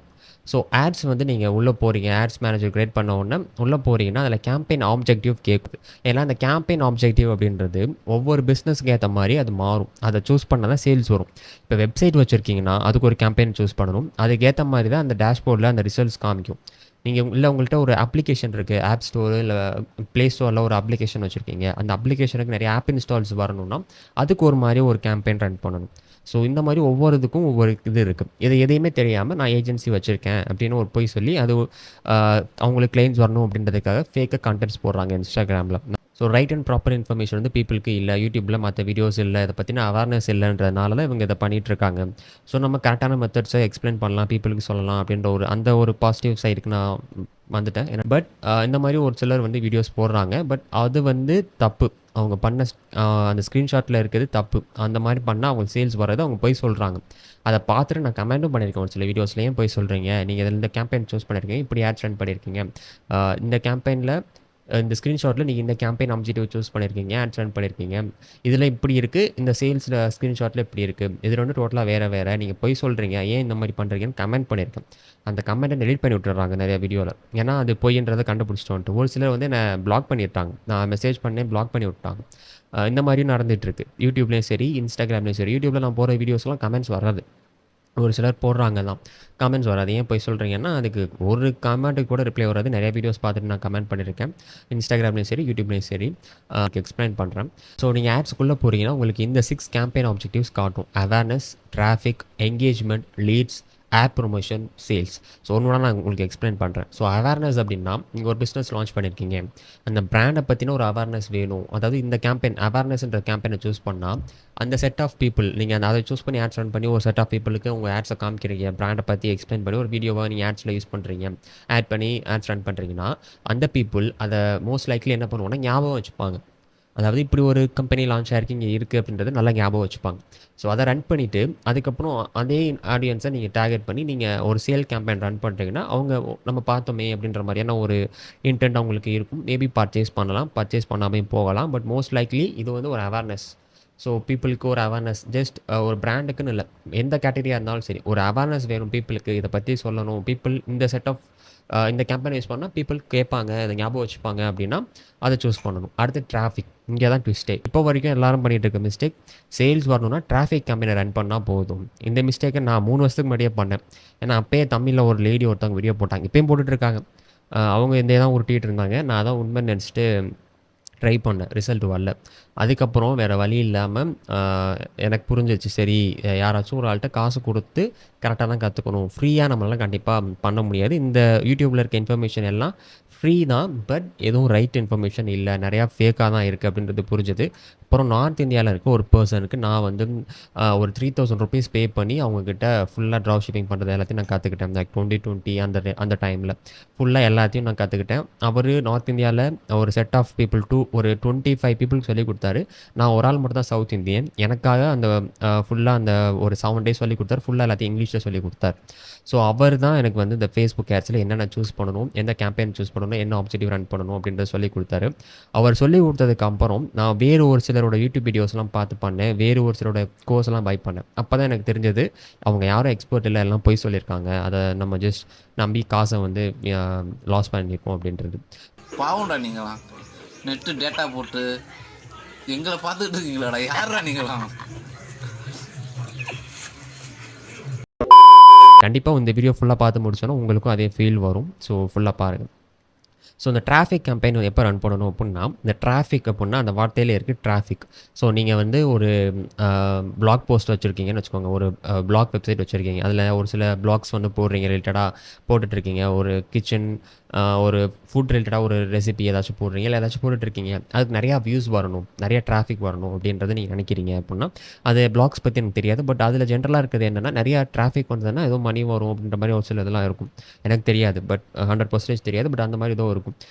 ஸோ ஆட்ஸ் வந்து நீங்கள் உள்ளே போகிறீங்க, ஆட்ஸ் மேனேஜர் கிரியேட் பண்ண உடனே உள்ளே போகிறீங்கன்னா அதில் கேம்பெயின் ஆப்ஜெக்டிவ் கேட்குது. ஏன்னா அந்த கேம்பெயின் ஆப்ஜெக்டிவ் அப்படின்றது ஒவ்வொரு பிஸ்னஸ்க்கு ஏற்ற மாதிரி அது மாறும். அதை சூஸ் பண்ணால் தான் சேல்ஸ் வரும். இப்போ வெப்சைட் வச்சுருக்கீங்கன்னா அதுக்கு ஒரு கேம்பெயின் சூஸ் பண்ணணும். அதுக்கேற்ற மாதிரி தான் அந்த டேஷ்போர்டில் அந்த ரிசல்ட்ஸ் காமிக்கும். நீங்கள் இல்லை உங்கள்கிட்ட ஒரு அப்ளிகேஷன் இருக்குது, ஆப் ஸ்டோரு இல்லை ப்ளே ஸ்டோரில் ஒரு அப்ளிகேஷன் வச்சுருக்கீங்க, அந்த அப்ளிகேஷனுக்கு நிறைய ஆப் இன்ஸ்டால்ஸ் வரணும்னா அதுக்கு ஒரு மாதிரி ஒரு கேம்பெயின் ரன் பண்ணணும். ஸோ இந்த மாதிரி ஒவ்வொரு இதுக்கும் ஒவ்வொரு இது இருக்குது. இதை எதையுமே தெரியாமல் நான் ஏஜென்சி வச்சுருக்கேன் அப்படின்னு ஒரு போய் சொல்லி அது அவங்களுக்கு கிளைம்ஸ் வரணும் அப்படின்றதுக்காக ஃபேக்காக கண்டென்ட்ஸ் போடுறாங்க இன்ஸ்டாகிராமில். So right and proper information வந்து பீப்புளுக்கு இல்லை, யூடியூப்பில் மற்ற வீடியோஸ் இல்லை, இதை பற்றின அவேர்னஸ் இல்லைன்றதுனால தான் இவங்க இதை பண்ணிகிட்ருக்காங்க. ஸோ நம்ம கரெக்டான மெத்தட்ஸை எக்ஸ்பிளைன் பண்ணலாம், பீப்புளுக்கு சொல்லலாம் அப்படின்ற ஒரு பாசிட்டிவ் சைடுக்கு நான் வந்துட்டேன். பட் இந்த மாதிரி ஒரு சிலர் வந்து வீடியோஸ் போடுறாங்க. பட் அது வந்து தப்பு. அவங்க பண்ண அந்த ஸ்க்ரீன்ஷாட்டில் இருக்கிறது தப்பு. அந்த மாதிரி பண்ணால் அவங்க சேல்ஸ் வர்றது அவங்க போய் சொல்கிறாங்க. அதை பார்த்துட்டு நான் கமெண்ட்டும் பண்ணியிருக்கேன் ஒரு சில வீடியோஸ்லேயும். போய் சொல்கிறீங்க, நீங்கள் இதில் இந்த கேம்பெயின் சூஸ் பண்ணியிருக்கீங்க, இப்படி ஆட்ஸ் ரன் பண்ணியிருக்கீங்க, இந்த கேம்பெயினில் இந்த ஸ்க்ரீன்ஷாட்டில் நீங்கள் இந்த கேம்பெயின் ஆப்ஜெக்டிவ் சூஸ் பண்ணியிருக்கீங்க, ஆட்ஸ் ரன் பண்ணியிருக்கீங்க, இதில் இப்படி இருக்குது, இந்த சேல்ஸில் ஸ்க்ரீன்ஷாட்டில் இப்படி இருக்குது, இதில் வந்து டோட்டலாக வேறு நீங்கள் போய் சொல்கிறீங்க, ஏன் இந்த மாதிரி பண்ணுறீங்கன்னு கமெண்ட் பண்ணியிருக்கேன். அந்த கமெண்ட்டை டெலிட் பண்ணி விட்டுறாங்க நிறைய வீடியோவில். ஏன்னா அது பொய்ன்றதை கண்டுபிடிச்சிட்டோன்ட்டு. ஒரு சிலர் வந்து என்னை பிளாக் பண்ணிட்டாங்க. நான் மெசேஜ் பண்ணேன், பிளாக் பண்ணி விட்டாங்க. இந்த மாதிரியும் நடந்துகிட்ருக்கு யூடியூப்லேயும் சரி, இன்ஸ்டாகிராம்லேயும் சரி. யூடியூப்பில் நான் போகிற வீடியோஸ்லாம் கமெண்ட்ஸ் வராது. ஒரு சிலர் போடுறாங்க தான், கமெண்ட்ஸ் வராது. ஏன் போய் சொல்கிறீங்கன்னா அதுக்கு ஒரு கமெண்ட்டுக்கு கூட ரிப்ளை வராது. நிறைய வீடியோஸ் பார்த்துட்டு நான் கமெண்ட் பண்ணியிருக்கேன், இன்ஸ்டாகிராம்லேயும் சரி, யூடியூப்லேயும் சரி. எக்ஸ்பிளைன் பண்ணுறேன். ஸோ நீங்கள் ஆட்ஸ்க்குள்ளே போகிறீங்கன்னா உங்களுக்கு இந்த 6 கேம்பெயின் ஆப்ஜெக்டிவ்ஸ் காட்டும். Awareness, traffic, engagement, leads, app promotion, sales. So ஒன்று நான் உங்களுக்கு எக்ஸ்பிளைன் பண்ணுறேன். ஸோ அவேர்னஸ் அப்படின்னா நீங்கள் ஒரு பிஸ்னஸ் லான்ச் பண்ணியிருக்கீங்க, அந்த பிராண்டை பற்றின ஒரு அவேர்னஸ் வேணும். அதாவது இந்த கேம்பெயின் அவேர்னஸ்ன்ற கேம்பெயினை சூஸ் பண்ணால் அந்த செட் ஆஃப் பீப்புள், நீங்கள் அதை சூஸ் பண்ணி ஆட்ஸ் ரன் பண்ணி ஒரு செட் ஆஃப் பீப்புளுக்கு உங்கள் ஆட்ஸை காமிக்கிறீங்க, பிராண்டை பற்றி எக்ஸ்பிளைன் பண்ணி ஒரு வீடியோவாக நீங்கள் ஆட்ஸில் யூஸ் பண்ணுறீங்க, ஆட் பண்ணி ஆட்ஸ் ரன் பண்ணுறீங்கன்னா அந்த பீப்புள் அதை மோஸ்ட் லைக்லி என்ன பண்ணுவோன்னா ஞாபகம் வச்சுப்பாங்க. அதாவது இப்படி ஒரு கம்பெனி லான்ச் ஆகிருக்கு, இங்கே இருக்குது அப்படின்றது நல்லா ஞாபகம் வச்சுப்பாங்க. ஸோ அதை ரன் பண்ணிவிட்டு அதுக்கப்புறம் அதே ஆடியன்ஸை நீங்கள் டார்கெட் பண்ணி நீங்கள் ஒரு சேல் கேம்பெயின் ரன் பண்ணுறீங்கன்னா அவங்க நம்ம பார்த்தோமே அப்படின்ற மாதிரியான ஒரு இன்டென்ட் அவங்களுக்கு இருக்கும். மேபி பர்ச்சேஸ் பண்ணலாம், பர்ச்சேஸ் பண்ணாமையும் போகலாம். பட் மோஸ்ட் லைக்லி இது வந்து ஒரு அவேர்னஸ். ஸோ பீப்புளுக்கு ஒரு அவேர்னஸ், ஜஸ்ட் ஒரு பிராண்டுக்குன்னு இல்லை, எந்த கேட்டகரியாக இருந்தாலும் சரி ஒரு அவேர்னஸ் வேணும் பீப்புளுக்கு. இதை பற்றி சொல்லணும். பீப்புள் இந்த செட் ஆஃப் இந்த கேம்பெயின் யூஸ் பண்ணால் பீப்புள் கேட்பாங்க, இதை ஞாபகம் வச்சுப்பாங்க அப்படின்னா அதை சூஸ் பண்ணணும். அடுத்து டிராஃபிக். இங்கே தான் ட்விஸ்டே. இப்போ வரைக்கும் எல்லாரும் பண்ணிகிட்டு இருக்க மிஸ்டேக், சேல்ஸ் வரணும்னா டிராஃபிக் கேம்பெயினை ரன் பண்ணால் போதும். இந்த மிஸ்டேக்கை நான் 3 வருஷத்துக்கு முன்னாடியே பண்ணேன். ஏன்னா அப்போயே தமிழில் ஒரு லேடி ஒருத்தவங்க வீடியோ போட்டாங்க, இப்போயும் போட்டுட்ருக்காங்க. அவங்க இந்த தான் உருட்டிகிட்டு இருந்தாங்க. நான் அதான் உண்மைன்னு நினச்சிட்டு ட்ரை பண்ணேன், ரிசல்ட் வரல. அதுக்கப்புறம் வேறு வழி இல்லாமல் எனக்கு புரிஞ்சிச்சு, சரி யாராச்சும் ஒரு ஆள்கிட்ட காசு கொடுத்து கரெக்டாக தான் கற்றுக்கணும், ஃப்ரீயாக நம்மளால கண்டிப்பாக பண்ண முடியாது. இந்த யூடியூப்பில் இருக்க இன்ஃபர்மேஷன் எல்லாம் ஃப்ரீ தான், பட் எதுவும் ரைட் இன்ஃபர்மேஷன் இல்லை, நிறையா ஃபேக்காக தான் இருக்குது அப்படின்றது புரிஞ்சுது. அப்புறம் நார்த் இந்தியாவில் இருக்க ஒரு பர்சனுக்கு நான் வந்து ஒரு 3000 ருபீஸ் பே பண்ணி அவங்கக்கிட்ட ஃபுல்லாக ட்ராப் ஷிப்பிங் பண்ணுறது எல்லாத்தையும் நான் கற்றுக்கிட்டேன். லைக் 2020 அந்த டைமில் ஃபுல்லாக எல்லாத்தையும் நான் கற்றுக்கிட்டேன். அவர் நார்த் இந்தியாவில் ஒரு செட் ஆஃப் பீப்புள் ஒரு 25 பீப்புளுக்கு சொல்லி கொடுத்தாரு. நான் ஒரு ஆள் மட்டும் தான் சவுத் இந்தியன். எனக்காக அந்த ஃபுல்லாக அந்த ஒரு 7 days சொல்லி கொடுத்தாரு. ஃபுல்லாக எல்லாத்தையும் இங்கிலீஷில் சொல்லி கொடுத்தாரு. ஸோ அவர் தான் எனக்கு வந்து இந்த ஃபேஸ்புக் ஆட்ஸில் என்னென்ன சூஸ் பண்ணணும், எந்த கேம்பெயின் சூஸ் பண்ணணும், என்ன ஆப்ஜெக்டிவ் ரன் பண்ணணும் அப்படின்றத சொல்லி கொடுத்தாரு. அவர் சொல்லி கொடுத்ததுக்கு அப்புறம் நான் வேறு ஒரு சிலரோட யூடியூப் வீடியோஸ்லாம் பார்த்து பண்ணேன், வேறு ஒரு சிலரோட கோர்ஸ்லாம் பை பண்ணேன். அப்போ தான் எனக்கு தெரிஞ்சது அவங்க யாரும் எக்ஸ்பர்ட் இல்லை, எல்லாம் போய் சொல்லியிருக்காங்க, அதை நம்ம ஜஸ்ட் நம்பி காசை வந்து லாஸ் பண்ணியிருக்கோம் அப்படின்றது. பாவம்டா நீங்களாம் நெட்டு டேட்டா போட்டு எங்களை பார்த்துட்டு இருக்கீங்களாடா, யாரா நீங்களாம்? கண்டிப்பாக இந்த வீடியோ ஃபுல்லாக பார்த்து முடிச்சோன்னா உங்களுக்கும் அதே ஃபீல் வரும். ஸோ ஃபுல்லாக பாருங்கள். ஸோ இந்த டிராஃபிக் கேம்பெயின் எப்போ ரன் பண்ணணும் அப்படின்னா, இந்த டிராஃபிக் அப்படின்னா அந்த வார்த்தையிலே இருக்குது டிராஃபிக். ஸோ நீங்கள் வந்து ஒரு பிளாக் போஸ்ட் வச்சுருக்கீங்கன்னு வச்சுக்கோங்க, ஒரு பிளாக் வெப்சைட் வச்சுருக்கீங்க, அதில் ஒரு சில பிளாக்ஸ் வந்து போடுறீங்க, ரிலேட்டடாக போட்டுட்ருக்கீங்க, ஒரு கிச்சன் ஒரு ஃபுட் ரிலேட்டடாக ஒரு ரெசிபி ஏதாச்சும் போடுறீங்க, இல்லை ஏதாச்சும் போட்டுட்ருக்கீங்க, அதுக்கு நிறையா வியூஸ் வரணும், நிறையா டிராஃபிக் வரணும் அப்படின்றத நீங்கள் நினைக்கிறீங்க அப்படின்னா, அது பிளாக்ஸ் பற்றி எனக்கு தெரியாது. பட் அதில் ஜென்ரலாக இருக்கிறது என்னென்னா, நிறையா டிராஃபிக் வந்ததுன்னா ஏதோ மணி வரும் அப்படின்ற மாதிரி ஒரு சில இதெல்லாம் இருக்கும். எனக்கு தெரியாது, பட் 100% தெரியாது, பட் அந்த மாதிரி ஏதோ இருக்கும்.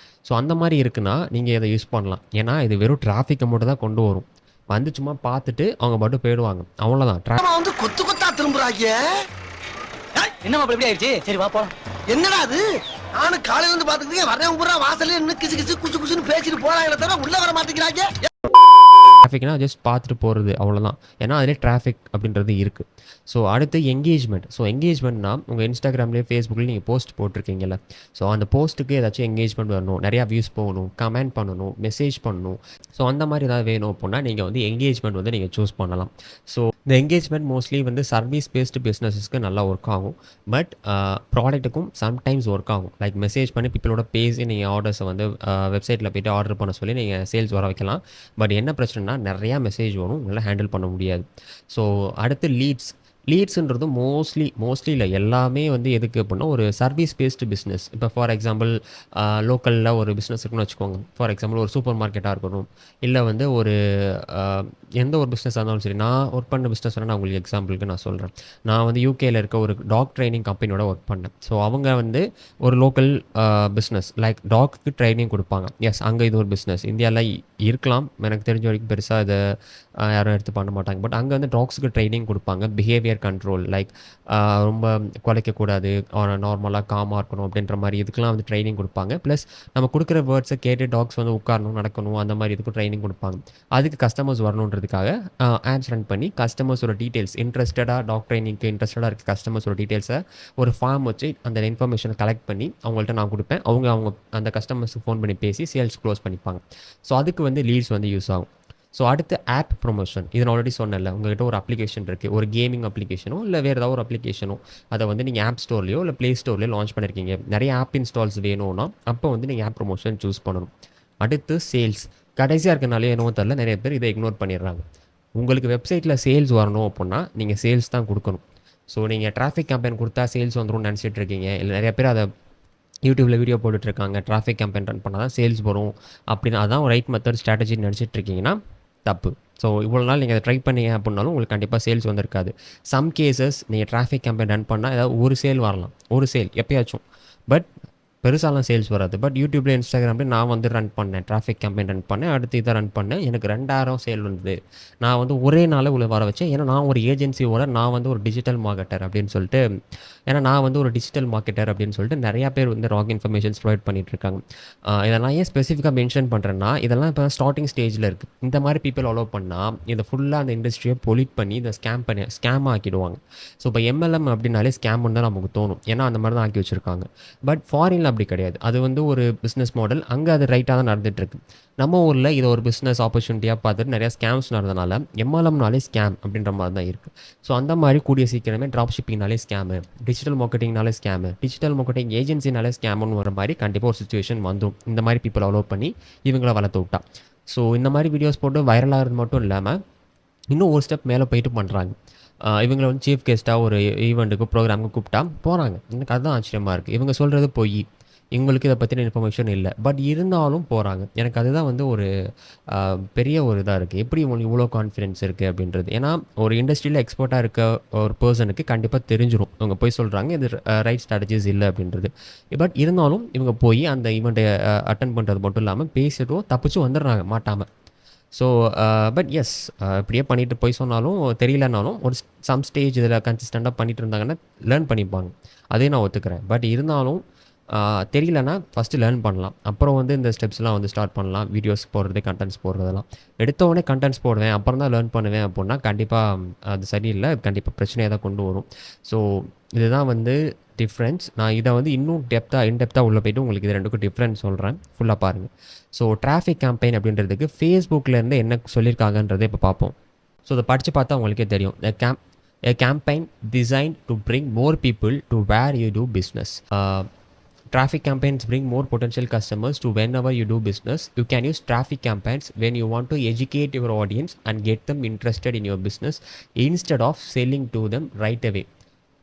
ஸோ அந்த மாதிரி இருக்குன்னா நீங்கள் இதை யூஸ் பண்ணலாம். ஏன்னா இது வெறும் டிராஃபிக்கை மட்டும் தான் கொண்டு வரும். வந்து சும்மா பார்த்துட்டு அவங்க மட்டும் போயிடுவாங்க, அவ்வளோதான். வந்து கொத்து கொத்தா திரும்புறாங்க. என்ன எப்படி ஆயிடுச்சு? சரி வா போலாம். என்னடா அது? நானும் காலையில இருந்து பாத்துக்கிட்டே வரேன் பூரா வாசல்ல நின்னு கிசு கிசு குசு குசுன்னு பேசிட்டு போறாங்களே தவிர உள்ள வர மாட்டேங்கிறாங்க. டிராஃபிக்னா ஜஸ்ட் பார்த்துட்டு போகிறது, அவ்வளோதான். ஏன்னா அதிலே டிராஃபிக் அப்படின்றது இருக்குது. ஸோ அடுத்து எங்கேஜ்மெண்ட். ஸோ எங்கேஜ்மெண்ட்னா உங்கள் இன்ஸ்டாகிராம்லேயே ஃபேஸ்புக்லேயும் நீங்கள் போஸ்ட் போட்டிருக்கீங்கல்ல, ஸோ அந்த போஸ்ட்டுக்கு ஏதாச்சும் எங்கேஜ்மெண்ட் வரணும், நிறையா வியூஸ் போகணும், கமெண்ட் பண்ணணும், மெசேஜ் பண்ணணும். ஸோ அந்த மாதிரி ஏதாவது வேணும் அப்படின்னா நீங்கள் வந்து எங்கேஜ்மெண்ட் வந்து நீங்கள் சூஸ் பண்ணலாம். ஸோ இந்த எங்கேஜ்மெண்ட் மோஸ்ட்லி வந்து சர்வீஸ் பேஸ்டு பிஸ்னஸஸ்க்கு நல்லா ஒர்க் ஆகும், பட் ப்ராடக்ட்டுக்கும் சம்டைம்ஸ் ஒர்க் ஆகும். லைக் மெசேஜ் பண்ணி பீப்பிளோட பேசி நீங்கள் ஆர்டர்ஸை வந்து வெப்சைட்டில் போய்ட்டு ஆர்டர் பண்ண சொல்லி நீங்கள் சேல்ஸ் வர வைக்கலாம். பட் என்ன பிரச்சனைனா நிறையா மெசேஜ் வரும், உங்களால் ஹேண்டில் பண்ண முடியாது. ஸோ அடுத்து லீட்ஸுன்றது மோஸ்ட்லி இல்லை, எல்லாமே வந்து எதுக்கு அப்படின்னா ஒரு சர்வீஸ் பேஸ்டு பிஸ்னஸ். இப்போ ஃபார் எக்ஸாம்பிள் லோக்கலில் ஒரு பிஸ்னஸ் இருக்குன்னு வச்சுக்கோங்க. ஃபார் எக்ஸாம்பிள் ஒரு சூப்பர் மார்க்கெட்டாக இருக்கட்டும், இல்லை வந்து ஒரு எந்த ஒரு பிஸ்னஸாக இருந்தாலும் சரி. நான் ஒர்க் பண்ண பிஸ்னஸ் நான் உங்களுக்கு எக்ஸாம்பிளுக்கு நான் சொல்கிறேன். நான் வந்து யூகேயில் இருக்க ஒரு டாக் ட்ரைனிங் கம்பெனியோட ஒர்க் பண்ணேன். ஸோ அவங்க வந்து ஒரு local business, like dog training கொடுப்பாங்க. எஸ், அங்கே இது ஒரு பிஸ்னஸ் இந்தியாவில் இருக்கலாம், எனக்கு தெரிஞ்ச வரைக்கும் பெருசாக இதை யாரும் எடுத்து பண்ண மாட்டாங்க. பட் அங்கே வந்து டாக்ஸுக்கு ட்ரைனிங் கொடுப்பாங்க, பிஹேவியர் கண்ட்ரோல், லைக் ரொம்ப குலைக்கக்கூடாது, நார்மலாக காமாக இருக்கணும் அப்படின்ற மாதிரி இதுக்கெலாம் வந்து ட்ரைனிங் கொடுப்பாங்க. ப்ளஸ் நம்ம கொடுக்குற வேர்ட்ஸை கேட்டு டாக்ஸ் வந்து உட்காரணும், நடக்கணும், அந்த மாதிரி இதுக்கும் ட்ரைனிங் கொடுப்பாங்க. அதுக்கு கஸ்டமர்ஸ் வரணுன்றதுக்காக ஆட்ஸ் ரன் பண்ணி கஸ்டமர்ஸோட டீட்டெயில்ஸ், டாக் ட்ரைனிங்க்கு இன்ட்ரெஸ்டடாக இருக்க கஸ்டமர்ஸோட டீட்டெயில்ஸை ஒரு ஃபார்ம் வச்சு அந்த இன்ஃபர்மேஷனை கலெக்ட் பண்ணி அவங்கள்ட்ட நான் கொடுப்பேன். அவங்க அந்த கஸ்டமர்ஸுக்கு ஃபோன் பண்ணி பேசி சேல்ஸ் க்ளோஸ் பண்ணிப்பாங்க. ஸோ அதுக்கு வந்து லீட்ஸ் வந்து யூஸ் ஆகும். ஸோ அடுத்து ஆப் ப்ரொமோஷன். இது நான் ஆல்ரெடி சொன்னேன்ல, உங்கள்கிட்ட ஒரு அப்ளிகேஷன் இருக்குது, ஒரு கேமிங் அப்ளிகேஷனோ இல்லை வேறு ஏதாவது ஒரு அப்ளிகேஷனோ, அதை வந்து நீங்கள் ஆப் ஸ்டோர்லையோ இல்லை ப்ளே ஸ்டோர்லையோ லான்ச் பண்ணியிருக்கீங்க, நிறைய ஆப் இன்ஸ்டால்ஸ் வேணும்னா அப்போ வந்து நீங்கள் ஆப் ப்ரொமோஷன் சூஸ் பண்ணணும். அடுத்து சேல்ஸ். கடைசியாக இருக்கனாலே என்னவோ தெரில, நிறைய பேர் இதை இக்னோர் பண்ணிடுறாங்க. உங்களுக்கு வெப்சைட்டில் சேல்ஸ் வரணும் அப்படின்னா நீங்கள் சேல்ஸ் தான் கொடுக்கணும். ஸோ நீங்கள் டிராஃபிக் கேம்பெயின் கொடுத்தா சேல்ஸ் வந்துடும் நினச்சிட்டு இருக்கீங்க, இல்லை நிறைய பேர் அதை யூடியூப்பில் வீடியோ போட்டுட்ருக்காங்க, டிராஃபிக் கேம்பெயின் ரன் பண்ணால் தான் சேல்ஸ் வரும் அப்படின்னு அதான் ரைட் மெத்தட் ஸ்ட்ராட்டஜி நினச்சிட்டு இருக்கீங்கன்னா தப்பு. ஸோ இவ்வளோ நாள் நீங்கள் அதை ட்ரை பண்ணீங்க அப்படின்னாலும் உங்களுக்கு கண்டிப்பாக சேல்ஸ் வந்திருக்காது. சம் கேசஸ் நீங்கள் டிராஃபிக் கேம்பெயின் ரன் பண்ணால் ஏதாவது ஒரு சேல் வரலாம், ஒரு சேல் எப்பயாச்சும், பட் பெருசாலாம் சேல்ஸ் வராது. பட் யூடியூப்ல, இன்ஸ்டாகிராம்லேயும் நான் வந்து ரன் பண்ணேன், டிராஃபிக் கேம்பெயின் ரன் பண்ணேன், அடுத்து இதை ரன் பண்ணேன், எனக்கு 2000 சேல் வந்தது. நான் வந்து ஒரே நாளில் உள்ள வர வச்சேன். ஏன்னா நான் ஒரு ஏஜென்சியோட நான் வந்து ஒரு டிஜிட்டல் மார்க்கெட்டர் அப்படின்னு சொல்லிட்டு, நிறையா பேர் வந்து ராங் இன்ஃபர்மேஷன்ஸ் ப்ரொவைட் பண்ணிகிட்ருக்காங்க. இதை நான் ஏன் ஸ்பெசிஃபிக்காக மென்ஷன் பண்ணுறேன்னா, இதெல்லாம் இப்போ ஸ்டார்டிங் ஸ்டேஜில் இருக்குது. இந்த மாதிரி பீப்பிள் அலோவ் பண்ணால் இதை ஃபுல்லாக அந்த இண்டஸ்ட்ரியை பொலிட் பண்ணி இதை ஸ்கேம் ஆக்கிடுவாங்க. ஸோ இப்போ MLM அப்படின்னாலே ஸ்கேம்னு தான் நமக்கு தோணும், ஏன்னா அந்த மாதிரி தான் ஆக்கி வச்சுருக்காங்க. பட் ஃபாரினில் அப்படி கிடையாது. அது வந்து ஒரு பிஸ்னஸ் மாடல், அங்கே அது ரைட்டாக தான் நடந்துகிட்ருக்கு. நம்ம ஊரில் இதை ஒரு பிஸ்னஸ் ஆப்பர்ச்சுனிட்டியாக பார்த்துட்டு நிறையா ஸ்கேம்ஸ் நடந்தனால MLMனாலே ஸ்கேம் அப்படின்ற மாதிரி தான் இருக்குது. ஸோ அந்த மாதிரி கூடிய சீக்கிரமே ட்ராப் ஷிப்பிங்னாலே ஸ்கேமு, டிஜிட்டல் மார்க்கெட்டிங்னாலே ஸ்கேமு, டிஜிட்டல் மார்க்கெட்டிங் ஏஜென்சினாலே ஸ்கேம்னு வர மாதிரி கண்டிப்பாக ஒரு சுச்சுவேஷன் வந்துடும். இந்த மாதிரி பீப்புள் அலோவ் பண்ணி இவங்கள வளர்த்து விட்டா. ஸோ இந்த மாதிரி வீடியோஸ் போட்டு வைரல் ஆகிறது மட்டும் இல்லாமல் இன்னும் ஒரு ஸ்டெப் மேலே போயிட்டு பண்ணுறாங்க. இவங்கள வந்து சீஃப் கெஸ்ட்டாக ஒரு ஈவெண்ட்டுக்கு ப்ரோக்ராமுக்கு கூப்பிட்டா போகிறாங்க. எனக்கு அதுதான் ஆச்சரியமாக இருக்குது. இவங்க சொல்கிறது பொய், இவங்களுக்கு இதை பற்றின இன்ஃபர்மேஷன் இல்லை, பட் இருந்தாலும் போகிறாங்க. எனக்கு அதுதான் வந்து ஒரு பெரிய ஒரு இதாக இருக்குது. எப்படி உங்களுக்கு இவ்வளோ கான்ஃபிடென்ஸ் இருக்குது அப்படின்றது. ஏன்னா ஒரு இண்டஸ்ட்ரியில் எக்ஸ்பர்ட்டாக இருக்க ஒரு பர்சனுக்கு கண்டிப்பாக தெரிஞ்சிடும் இவங்க போய் சொல்கிறாங்க இது ரைட் ஸ்ட்ராட்டஜிஸ் இல்லை அப்படின்றது. பட் இருந்தாலும் இவங்க போய் அந்த ஈவெண்ட்டை அட்டன் பண்ணுறது மட்டும் இல்லாமல் பேசிட்டும் தப்பிச்சு வந்துடுறாங்க மாட்டாமல். ஸோ பட் எஸ், இப்படியே பண்ணிட்டு போய் சொன்னாலும் தெரியலனாலும் ஒரு சம் ஸ்டேஜ் இதில் கன்சிஸ்டண்ட்டாக பண்ணிட்டு இருந்தாங்கன்னா லேர்ன் பண்ணிப்பாங்க. அதையும் நான் ஒத்துக்கிறேன். பட் இருந்தாலும் தெரியலனா ஃபஸ்ட்டு லேர்ன் பண்ணலாம். அப்புறம் வந்து இந்த ஸ்டெப்ஸ்லாம் வந்து ஸ்டார்ட் பண்ணலாம். வீடியோஸ் போடுறது, கண்டென்ட்ஸ் போடுறதெல்லாம். எடுத்த உடனே கண்டென்ட்ஸ் போடுவேன் அப்புறம் தான் லேர்ன் பண்ணுவேன் அப்படின்னா கண்டிப்பாக அது சரியில்லை. கண்டிப்பாக பிரச்சனையாக தான் கொண்டு வரும். ஸோ இதுதான் வந்து டிஃப்ரென்ஸ். நான் இதை வந்து இன்னும் இன்டெப்த்தாக உள்ளே போய்ட்டு உங்களுக்கு இது ரெண்டுக்கும் டிஃப்ரென்ஸ் சொல்கிறேன். ஃபுல்லாக பாருங்கள். ஸோ டிராஃபிக் கேம்பெயின் அப்படின்றதுக்கு ஃபேஸ்புக்கிலேருந்து என்ன சொல்லியிருக்காங்கன்றதை இப்போ பார்ப்போம். ஸோ இதை படித்து பார்த்தா உங்களுக்கே தெரியும். A campaign designed to bring more people to where you do business. Traffic campaigns bring more potential customers to whenever you do business. You can use traffic campaigns when you want to educate your audience and get them interested in your business instead of selling to them right away.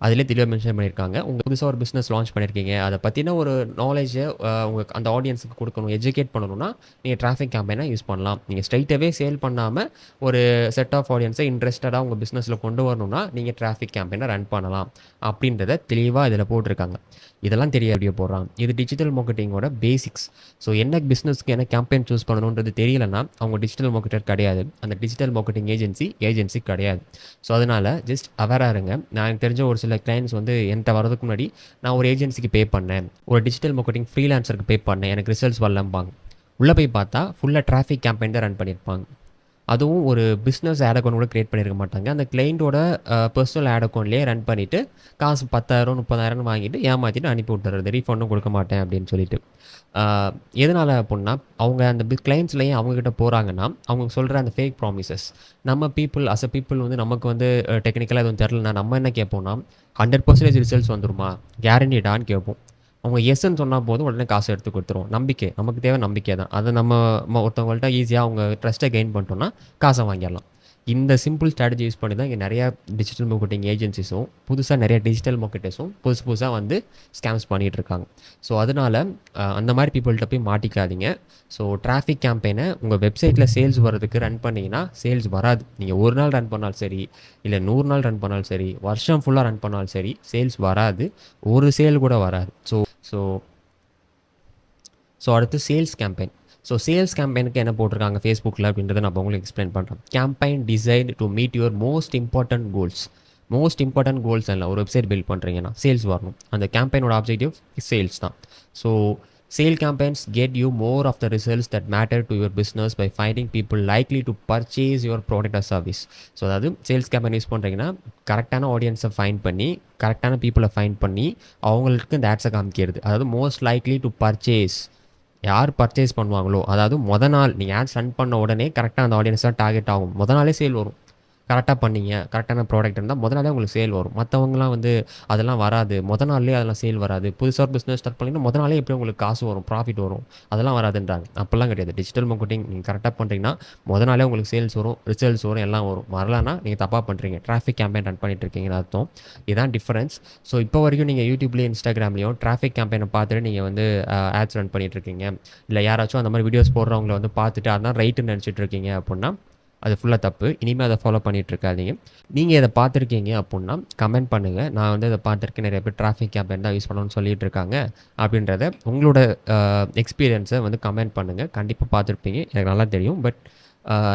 அதிலே தெளிவாக mention பண்ணியிருக்காங்க. உங்கள் புதுசாக ஒரு business launch பண்ணியிருக்கீங்க, அதை பற்றின ஒரு நாலேஜை உங்களுக்கு அந்த ஆடியன்ஸுக்கு கொடுக்கணும், எஜுகேட் பண்ணணும்னா நீங்கள் டிராஃபிக் கேம்பெயினாக யூஸ் பண்ணலாம். நீங்கள் ஸ்ட்ரைட்டாகவே சேல் பண்ணாமல் ஒரு செட் ஆஃப் ஆடியன்ஸை இன்ட்ரெஸ்டடாக உங்கள் பிஸ்னஸில் கொண்டு வரணும்னா நீங்கள் டிராஃபிக் கேம்பெயினை ரன் பண்ணலாம் அப்படின்றத தெளிவாக இதில் போட்டிருக்காங்க. இதெல்லாம் தெரிய வீடியோ போடுறாங்க. இது டிஜிட்டல் மார்க்கெட்டிங்கோட பேசிக்ஸ். ஸோ என்ன பிஸ்னஸ்க்கு என்ன கேம்பெயின் சூஸ் பண்ணணுன்றது தெரியலன்னா அவங்க டிஜிட்டல் மார்க்கெட்டர் கிடையாது, அந்த டிஜிட்டல் மார்க்கெட்டிங் ஏஜென்சி கிடையாது. ஸோ அதனால் ஜஸ்ட் அவேராக இருங்க. நான் எனக்கு தெரிஞ்ச ஒரு சில கிளைண்ட்ஸ் வந்து என்கிட்ட வரதுக்கு முன்னாடி நான் ஒரு ஏஜென்சிக்கு பே பண்ணேன், ஒரு டிஜிட்டல் மார்க்கெட்டிங் ஃப்ரீலான்சருக்கு பே பண்ணேன், எனக்கு ரிசல்ட்ஸ் வரலம்பாங்க. உள்ளே போய் பார்த்தா ஃபுல்லாக டிராஃபிக் கேம்பெயின் தான் ரன் பண்ணியிருப்பாங்க. அதுவும் ஒரு பிஸ்னஸ் ஆட் அக்கௌண்ட் கூட க்ரியேட் பண்ணியிருக்க மாட்டாங்க. அந்த கிளைண்ட்டோட பர்சனல் ஆட் அக்கௌண்ட்லேயே ரன் பண்ணிவிட்டு காசு 10,000 30,000 வாங்கிட்டு ஏமாற்றிட்டு அனுப்பி விட்டுறது, ரீஃபண்டும் கொடுக்க மாட்டேன் அப்படின்னு சொல்லிட்டு. எதனால் அப்படின்னா அவங்க அந்த கிளைண்ட்ஸ்லேயே அவங்கக்கிட்ட போகிறாங்கன்னா அவங்க சொல்கிற அந்த ஃபேக் ப்ராமிசஸ் நம்ம பீப்புள் அஸ் அ பீப்புள் வந்து நமக்கு வந்து டெக்னிக்கலாக எதுவும் தெரிலனா நம்ம என்ன கேட்போம்னா 100% ரிசல்ட்ஸ் வந்துருமா, கேரண்டிடான்னு கேட்போம். அவங்க எஸ்ன்னு சொன்னால் போதும் உடனே காசு எடுத்து கொடுத்துருவோம். நம்பிக்கை, நமக்கு தேவை நம்பிக்கை தான். அதை நம்ம ஒருத்தவங்கள்ட்ட ஈஸியாக அவங்க ட்ரஸ்ட்டை கெயின் பண்ணிட்டோம்னா காசை வாங்கிடலாம். இந்த சிம்பிள் ஸ்ட்ராட்டஜி யூஸ் பண்ணி தான் இங்கே நிறையா டிஜிட்டல் மார்க்கெட்டிங் ஏஜென்சிஸும் புதுசாக நிறைய டிஜிட்டல் மார்க்கெட்டர்ஸும் புதுசாக வந்து ஸ்கேம்ஸ் பண்ணிகிட்ருக்காங்க. ஸோ அதனால் அந்த மாதிரி பீப்புள்கிட்ட போய் மாட்டிக்காதீங்க. ஸோ டிராஃபிக் கேம்பெயினை உங்கள் வெப்சைட்டில் சேல்ஸ் வர்றதுக்கு ரன் பண்ணிங்கன்னா சேல்ஸ் வராது. நீங்கள் ஒரு நாள் ரன் பண்ணாலும் சரி, இல்லை 100 நாள் ரன் பண்ணாலும் சரி, வருஷம் ஃபுல்லாக ரன் பண்ணாலும் சரி, சேல்ஸ் வராது. ஒரு சேல் கூட வராது. ஸோ அடுத்து சேல்ஸ் கேம்பெயின். ஸோ சேல்ஸ் கேம்பெயினுக்கு என்ன போட்டிருக்காங்க ஃபேஸ்புக்கில் அப்படின்றத நான் உங்களுக்கு எக்ஸ்பிளைன் பண்ணுறேன். Campaign designed to meet your most important goals இல்லை. ஒரு வெப்சைட் பில்ட் பண்ணுறீங்கன்னா சேல்ஸ் வரணும். அந்த கேம்பெயினோட ஆப்ஜெக்டிவ் சேல்ஸ் தான். So sale campaigns get you more of the results that matter to your business by finding people likely to purchase your product or service. So அதாவது sales campaign use பண்ணுறீங்கன்னா கரெக்டான ஆடியன்ஸை find பண்ணி கரெக்டான பீப்புளை find பண்ணி அவங்களுக்கு இந்த ஆட்ஸை காமிக்கிறது. அதாவது மோஸ்ட் லைக்லி டு பர்ச்சேஸ், யார் பர்ச்சேஸ் பண்ணுவாங்களோ, அதாவது நாள் நீங்கள் ஆட்ஸ் ரன் பண்ண உடனே கரெக்டாக அந்த ஆடியன்ஸ் தான் டார்கெட் ஆகும். நாளே சேல் வரும். கரெக்டாக பண்ணீங்க, கரெக்டான ப்ராடக்ட் இருந்தால் நாளே உங்களுக்கு சேல் வரும். மற்றவங்களாம் வந்து அதெல்லாம் வராது, நாள்லேயே அதெல்லாம் சேல் வராது. புதுசாக ஒரு பிஸ்னஸ் ஸ்டார்ட் பண்ணிங்கன்னா நாளே எப்படி உங்களுக்கு காசு வரும், ப்ராஃபிட் வரும், அதெல்லாம் வராதுன்றாங்க. அப்போல்லாம் கிடையாது. டிஜிட்டல் மார்க்கெட்டிங் நீங்கள் கரெக்டாக பண்ணுறீங்கன்னா நாளே உங்களுக்கு சேல்ஸ் வரும், ரிசல்ட்ஸ் வரும், எல்லாம் வரும். வரலான்னா நீங்கள் தப்பாக பண்ணுறீங்க, டிராஃபிக் கேம்பெயின் ரன் பண்ணிட்டு இருக்கீங்கன்னு அர்த்தம். இதுதான் டிஃபரன்ஸ். ஸோ இப்போ வரைக்கும் நீங்கள் யூடியூப்லேயும் இன்ஸ்டாகிராம்லேயும் டிராஃபிக் கேம்பெயினை பார்த்துட்டு நீங்கள் வந்து ஆட்ஸ் ரன் பண்ணிகிட்ருக்கீங்க, இல்லை யாராச்சும் அந்த மாதிரி வீடியோஸ் போடுறவங்களை வந்து பார்த்துட்டு அதான் ரைட்டுன்னு நினச்சிட்டு இருக்கீங்க அப்படின்னா அது ஃபுல்லாக தப்பு. இனிமேல் அதை ஃபாலோ பண்ணிகிட்ருக்காதீங்க. நீங்கள் இதை பார்த்துருக்கீங்க அப்படின்னா கமெண்ட் பண்ணுங்கள். நான் வந்து இதை பார்த்துருக்கேன், நிறைய பேர் டிராஃபிக் கேம்பெயின் தான் யூஸ் பண்ணணும்னு சொல்லிட்டு இருக்காங்க அப்படின்றத உங்களோட எக்ஸ்பீரியன்ஸை வந்து கமெண்ட் பண்ணுங்கள். கண்டிப்பாக பார்த்துருப்பீங்க, எனக்கு நல்லா தெரியும். பட்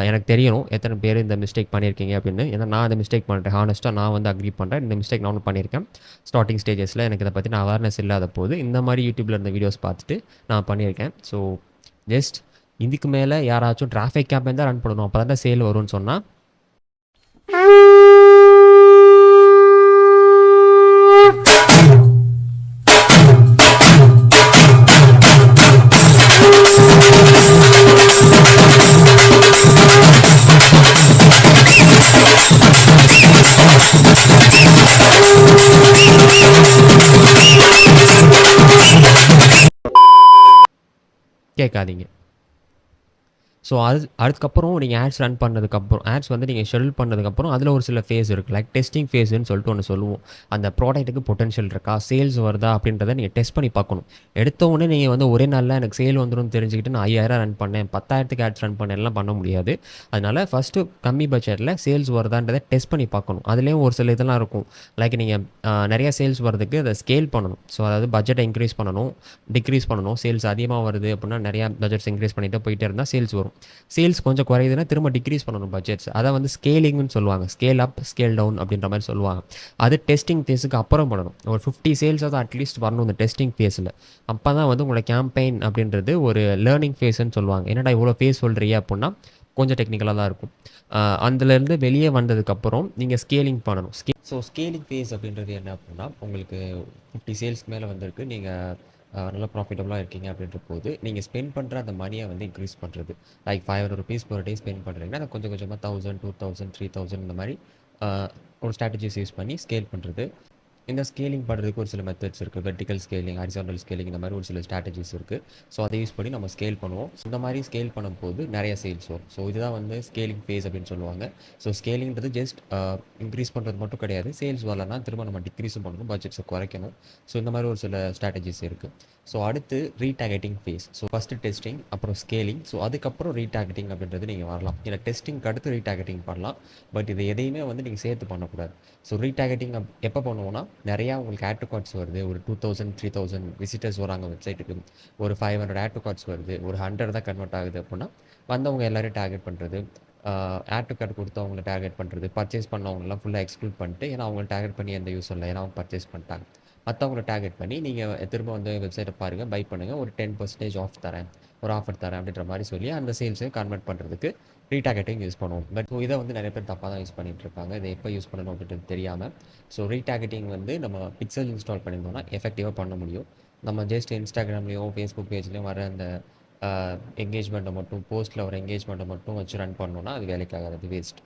எனக்கு தெரியணும் எத்தனை பேர் இந்த மிஸ்டேக் பண்ணியிருக்கீங்க அப்படின்னு. ஏன்னா நான் இந்த மிஸ்டேக் பண்ணுறேன், ஹானஸ்ட்டாக நான் வந்து அக்ரி பண்ணுறேன். இந்த மிஸ்டேக் நான் பண்ணியிருக்கேன். ஸ்டார்டிங் ஸ்டேஜஸில் எனக்கு இதை பற்றி நான் அவேர்னஸ் இல்லாத போது இந்த மாதிரி யூடியூப்பில் இருந்த வீடியோஸ் பார்த்துட்டு நான் பண்ணியிருக்கேன். ஸோ ஜஸ்ட் இதுக்கு மேலே யாராச்சும் டிராஃபிக் கேம்பெயின் தான் ரன் பண்ணணும் அப்போ தான் சேல் வரும்னு சொன்னால் கேட்காதீங்க. ஸோ அதுக்கப்புறம் நீங்கள் ஆட்ஸ் ரன் பண்ணதுக்கப்புறம் ஆட்ஸ் வந்து நீங்கள் ஷெட்யூல் பண்ணதுக்கப்புறம் அதில் ஒரு சில ஃபேஸ் இருக்குது. லைக் டெஸ்டிங் ஃபேஸ்ன்னு சொல்லிட்டு ஒன்று சொல்லுவோம். அந்த ப்ராடக்ட்டுக்கு பொட்டன்ஷியல் இருக்கா, சேல்ஸ் வருதா அப்படின்றத நீங்கள் டெஸ்ட் பண்ணி பார்க்கணும். எடுத்த உடனே நீங்கள் வந்து ஒரே நாளில் எனக்கு சேல் வந்துடும் தெரிஞ்சுக்கிட்டு நான் 5000 ரன் பண்ணேன், 10,000க்கு ஆட்ஸ் ரன் பண்ணேன் எல்லாம் பண்ண முடியாது. அதனால் ஃபஸ்ட்டு கம்மி பட்ஜெட்டில் சேல்ஸ் வருதான்றதை டெஸ்ட் பண்ணி பார்க்கணும். அதுலேயும் ஒரு சில இதெல்லாம் இருக்கும். லைக் நீங்கள் நிறையா சேல்ஸ் வரதுக்கு அதை ஸ்கேல் பண்ணணும். ஸோ அதாவது பட்ஜெட்டை இன்க்ரீஸ் பண்ணணும், டிக்ரீஸ் பண்ணணும். சேல்ஸ் அதிகமாக வருது அப்படின்னா நிறையா பட்ஜெட்ஸ் இன்க்ரீஸ் பண்ணிட்டு போயிட்டே இருந்தால் சேல்ஸ் வரும். சேல்ஸ் கொஞ்சம் குறையுதுன்னா திரும்ப டிக்ரீஸ் பண்ணணும் பட்ஜெட்ஸ். அதை வந்து ஸ்கேலிங்னு சொல்லுவாங்க. ஸ்கேல் அப் ஸ்கேல் டவுன் அப்படின்ற மாதிரி சொல்லுவாங்க. அது டெஸ்டிங் ஃபேஸுக்கு அப்புறம் பண்ணணும். ஒரு 50 சேல்ஸ் அது அட்லீஸ்ட் வரணும் இந்த டெஸ்டிங் ஃபேஸில். அப்போ தான் வந்து உங்களோட கேம்பெயின் அப்படின்றது ஒரு லேர்னிங் ஃபேஸ்ன்னு சொல்லுவாங்க. என்னடா இவ்வளோ ஃபேஸ் சொல்கிறீங்க அப்படின்னா கொஞ்சம் டெக்னிக்கலாக தான் இருக்கும். அதுலேருந்து வெளியே வந்ததுக்கப்புறம் நீங்கள் ஸ்கேலிங் பண்ணணும். ஸோ ஸ்கேலிங் ஃபேஸ் அப்படின்றது என்ன அப்படின்னா, உங்களுக்கு 50 சேல்ஸ்க்கு மேலே வந்திருக்கு, நீங்கள் நல்லா ப்ராஃபிட்டபுளாக இருக்கீங்க அப்படின்ற போது நீங்கள் ஸ்பெண்ட் பண்ணுற அந்த மணியை வந்து இன்க்ரீஸ் பண்ணுறது. Like 500 rupees per day spend பண்ணுறீங்கன்னா அதை கொஞ்சம் கொஞ்சமாக 1000, 2000, 3000 இந்த மாதிரி ஒரு ஸ்ட்ராட்டஜிஸ் யூஸ் பண்ணி ஸ்கேல் பண்ணுறது. இந்த ஸ்கேலிங் பண்ணுறதுக்கு ஒரு சில மெத்தட்ஸ் இருக்குது. வெர்டிக்கல் ஸ்கேலிங், ஹாரிசான்டல் ஸ்கேலிங், இந்த மாதிரி ஒரு சில ஸ்ட்ராட்டஜிஸ் இருக்குது. ஸோ அதை யூஸ் பண்ணி நம்ம ஸ்கேல் பண்ணுவோம். இந்த மாதிரி ஸ்கேல் பண்ணும்போது நிறைய சேல்ஸ் வரும். ஸோ இதுதான் வந்து ஸ்கேலிங் ஃபேஸ் அப்படின்னு சொல்லுவாங்க. ஸோ ஸ்கேலிங்கிறது ஜஸ்ட் இன்க்ரீஸ் பண்ணுறது மட்டும் கிடையாது. சேல்ஸ் வரலன்னா திரும்ப நம்ம டிக்ரீஸும் பண்ணணும், பட்ஜெட்ஸை குறைக்கணும். ஸோ இந்த மாதிரி ஒரு சில ஸ்ட்ராட்டஜிஸ் இருக்குது. ஸோ அடுத்து retargeting phase. So first testing, அப்புறம் ஸ்கேலிங், ஸோ அதுக்கப்புறம் ரீடார்கெட்டிங் அப்படின்றது நீங்கள் வரலாம். இல்லை டெஸ்டிங்க்கு அடுத்து ரீடார்கெட்டிங் பண்ணலாம். பட் இது எதையுமே வந்து நீங்கள் சேர்த்து பண்ணக்கூடாது. ஸோ ரீடார்கெட்டிங் எப்போ பண்ணுவோன்னா, நிறையா உங்களுக்கு ஆட் டு கார்ட்ஸ் வருது, ஒரு 2000, 3000 விசிட்டர்ஸ் வராங்க வெப்சைட்டுக்கு, ஒரு 500 ஆட் டு கார்ட்ஸ் வருது, ஒரு 100 தான் கன்வெர்ட் ஆகுது அப்படின்னா வந்தவங்க எல்லோரும் டார்கெட் பண்ணுறது, ஆட் டு கார்டு கொடுத்தவங்களை டார்கெட் பண்ணுறது, பர்ச்சேஸ் பண்ணவங்கலாம் ஃபுல்லாக எக்ஸ்க்ளூட் பண்ணிட்டு, ஏன்னா அவங்களை டார்கெட் பண்ணி எந்த யூஸ் இல்லை, ஏன்னா அவங்க பர்ச்சேஸ் பண்ணிட்டாங்க. மற்றவங்கள டார்கெட் பண்ணி நீங்கள் திரும்ப வந்து வெப்சைட்டை பாருங்கள், பை பண்ணுங்கள், ஒரு 10% ஆஃப் தரேன், ஒரு ஆஃபர் தரேன் அப்படின்ற மாதிரி சொல்லி அந்த சேல்ஸை கன்வெர்ட் பண்ணுறதுக்கு ரீடார்கெட்டிங் யூஸ் பண்ணுவோம். பட் இதை வந்து நிறைய பேர் தப்பாக தான் யூஸ் பண்ணிகிட்டு இருக்காங்க. இதை எப்போ யூஸ் பண்ணணும் அப்படின்றது தெரியாமல். ஸோ ரீடார்கெட்டிங் வந்து நம்ம பிக்சல் இன்ஸ்டால் பண்ணியிருந்தோம்னா எஃபெக்டிவாக பண்ண முடியும். நம்ம ஜஸ்ட் இன்ஸ்டாகிராம்லேயோ ஃபேஸ்புக் பேஜ்லேயும் வர அந்த எங்கேஜ்மெண்ட்டை மட்டும், போஸ்ட்டில் வர எங்கேஜ்மெண்ட்டை மட்டும் வச்சு ரன் பண்ணோன்னா அது வேலைக்காகாது, வேஸ்ட்.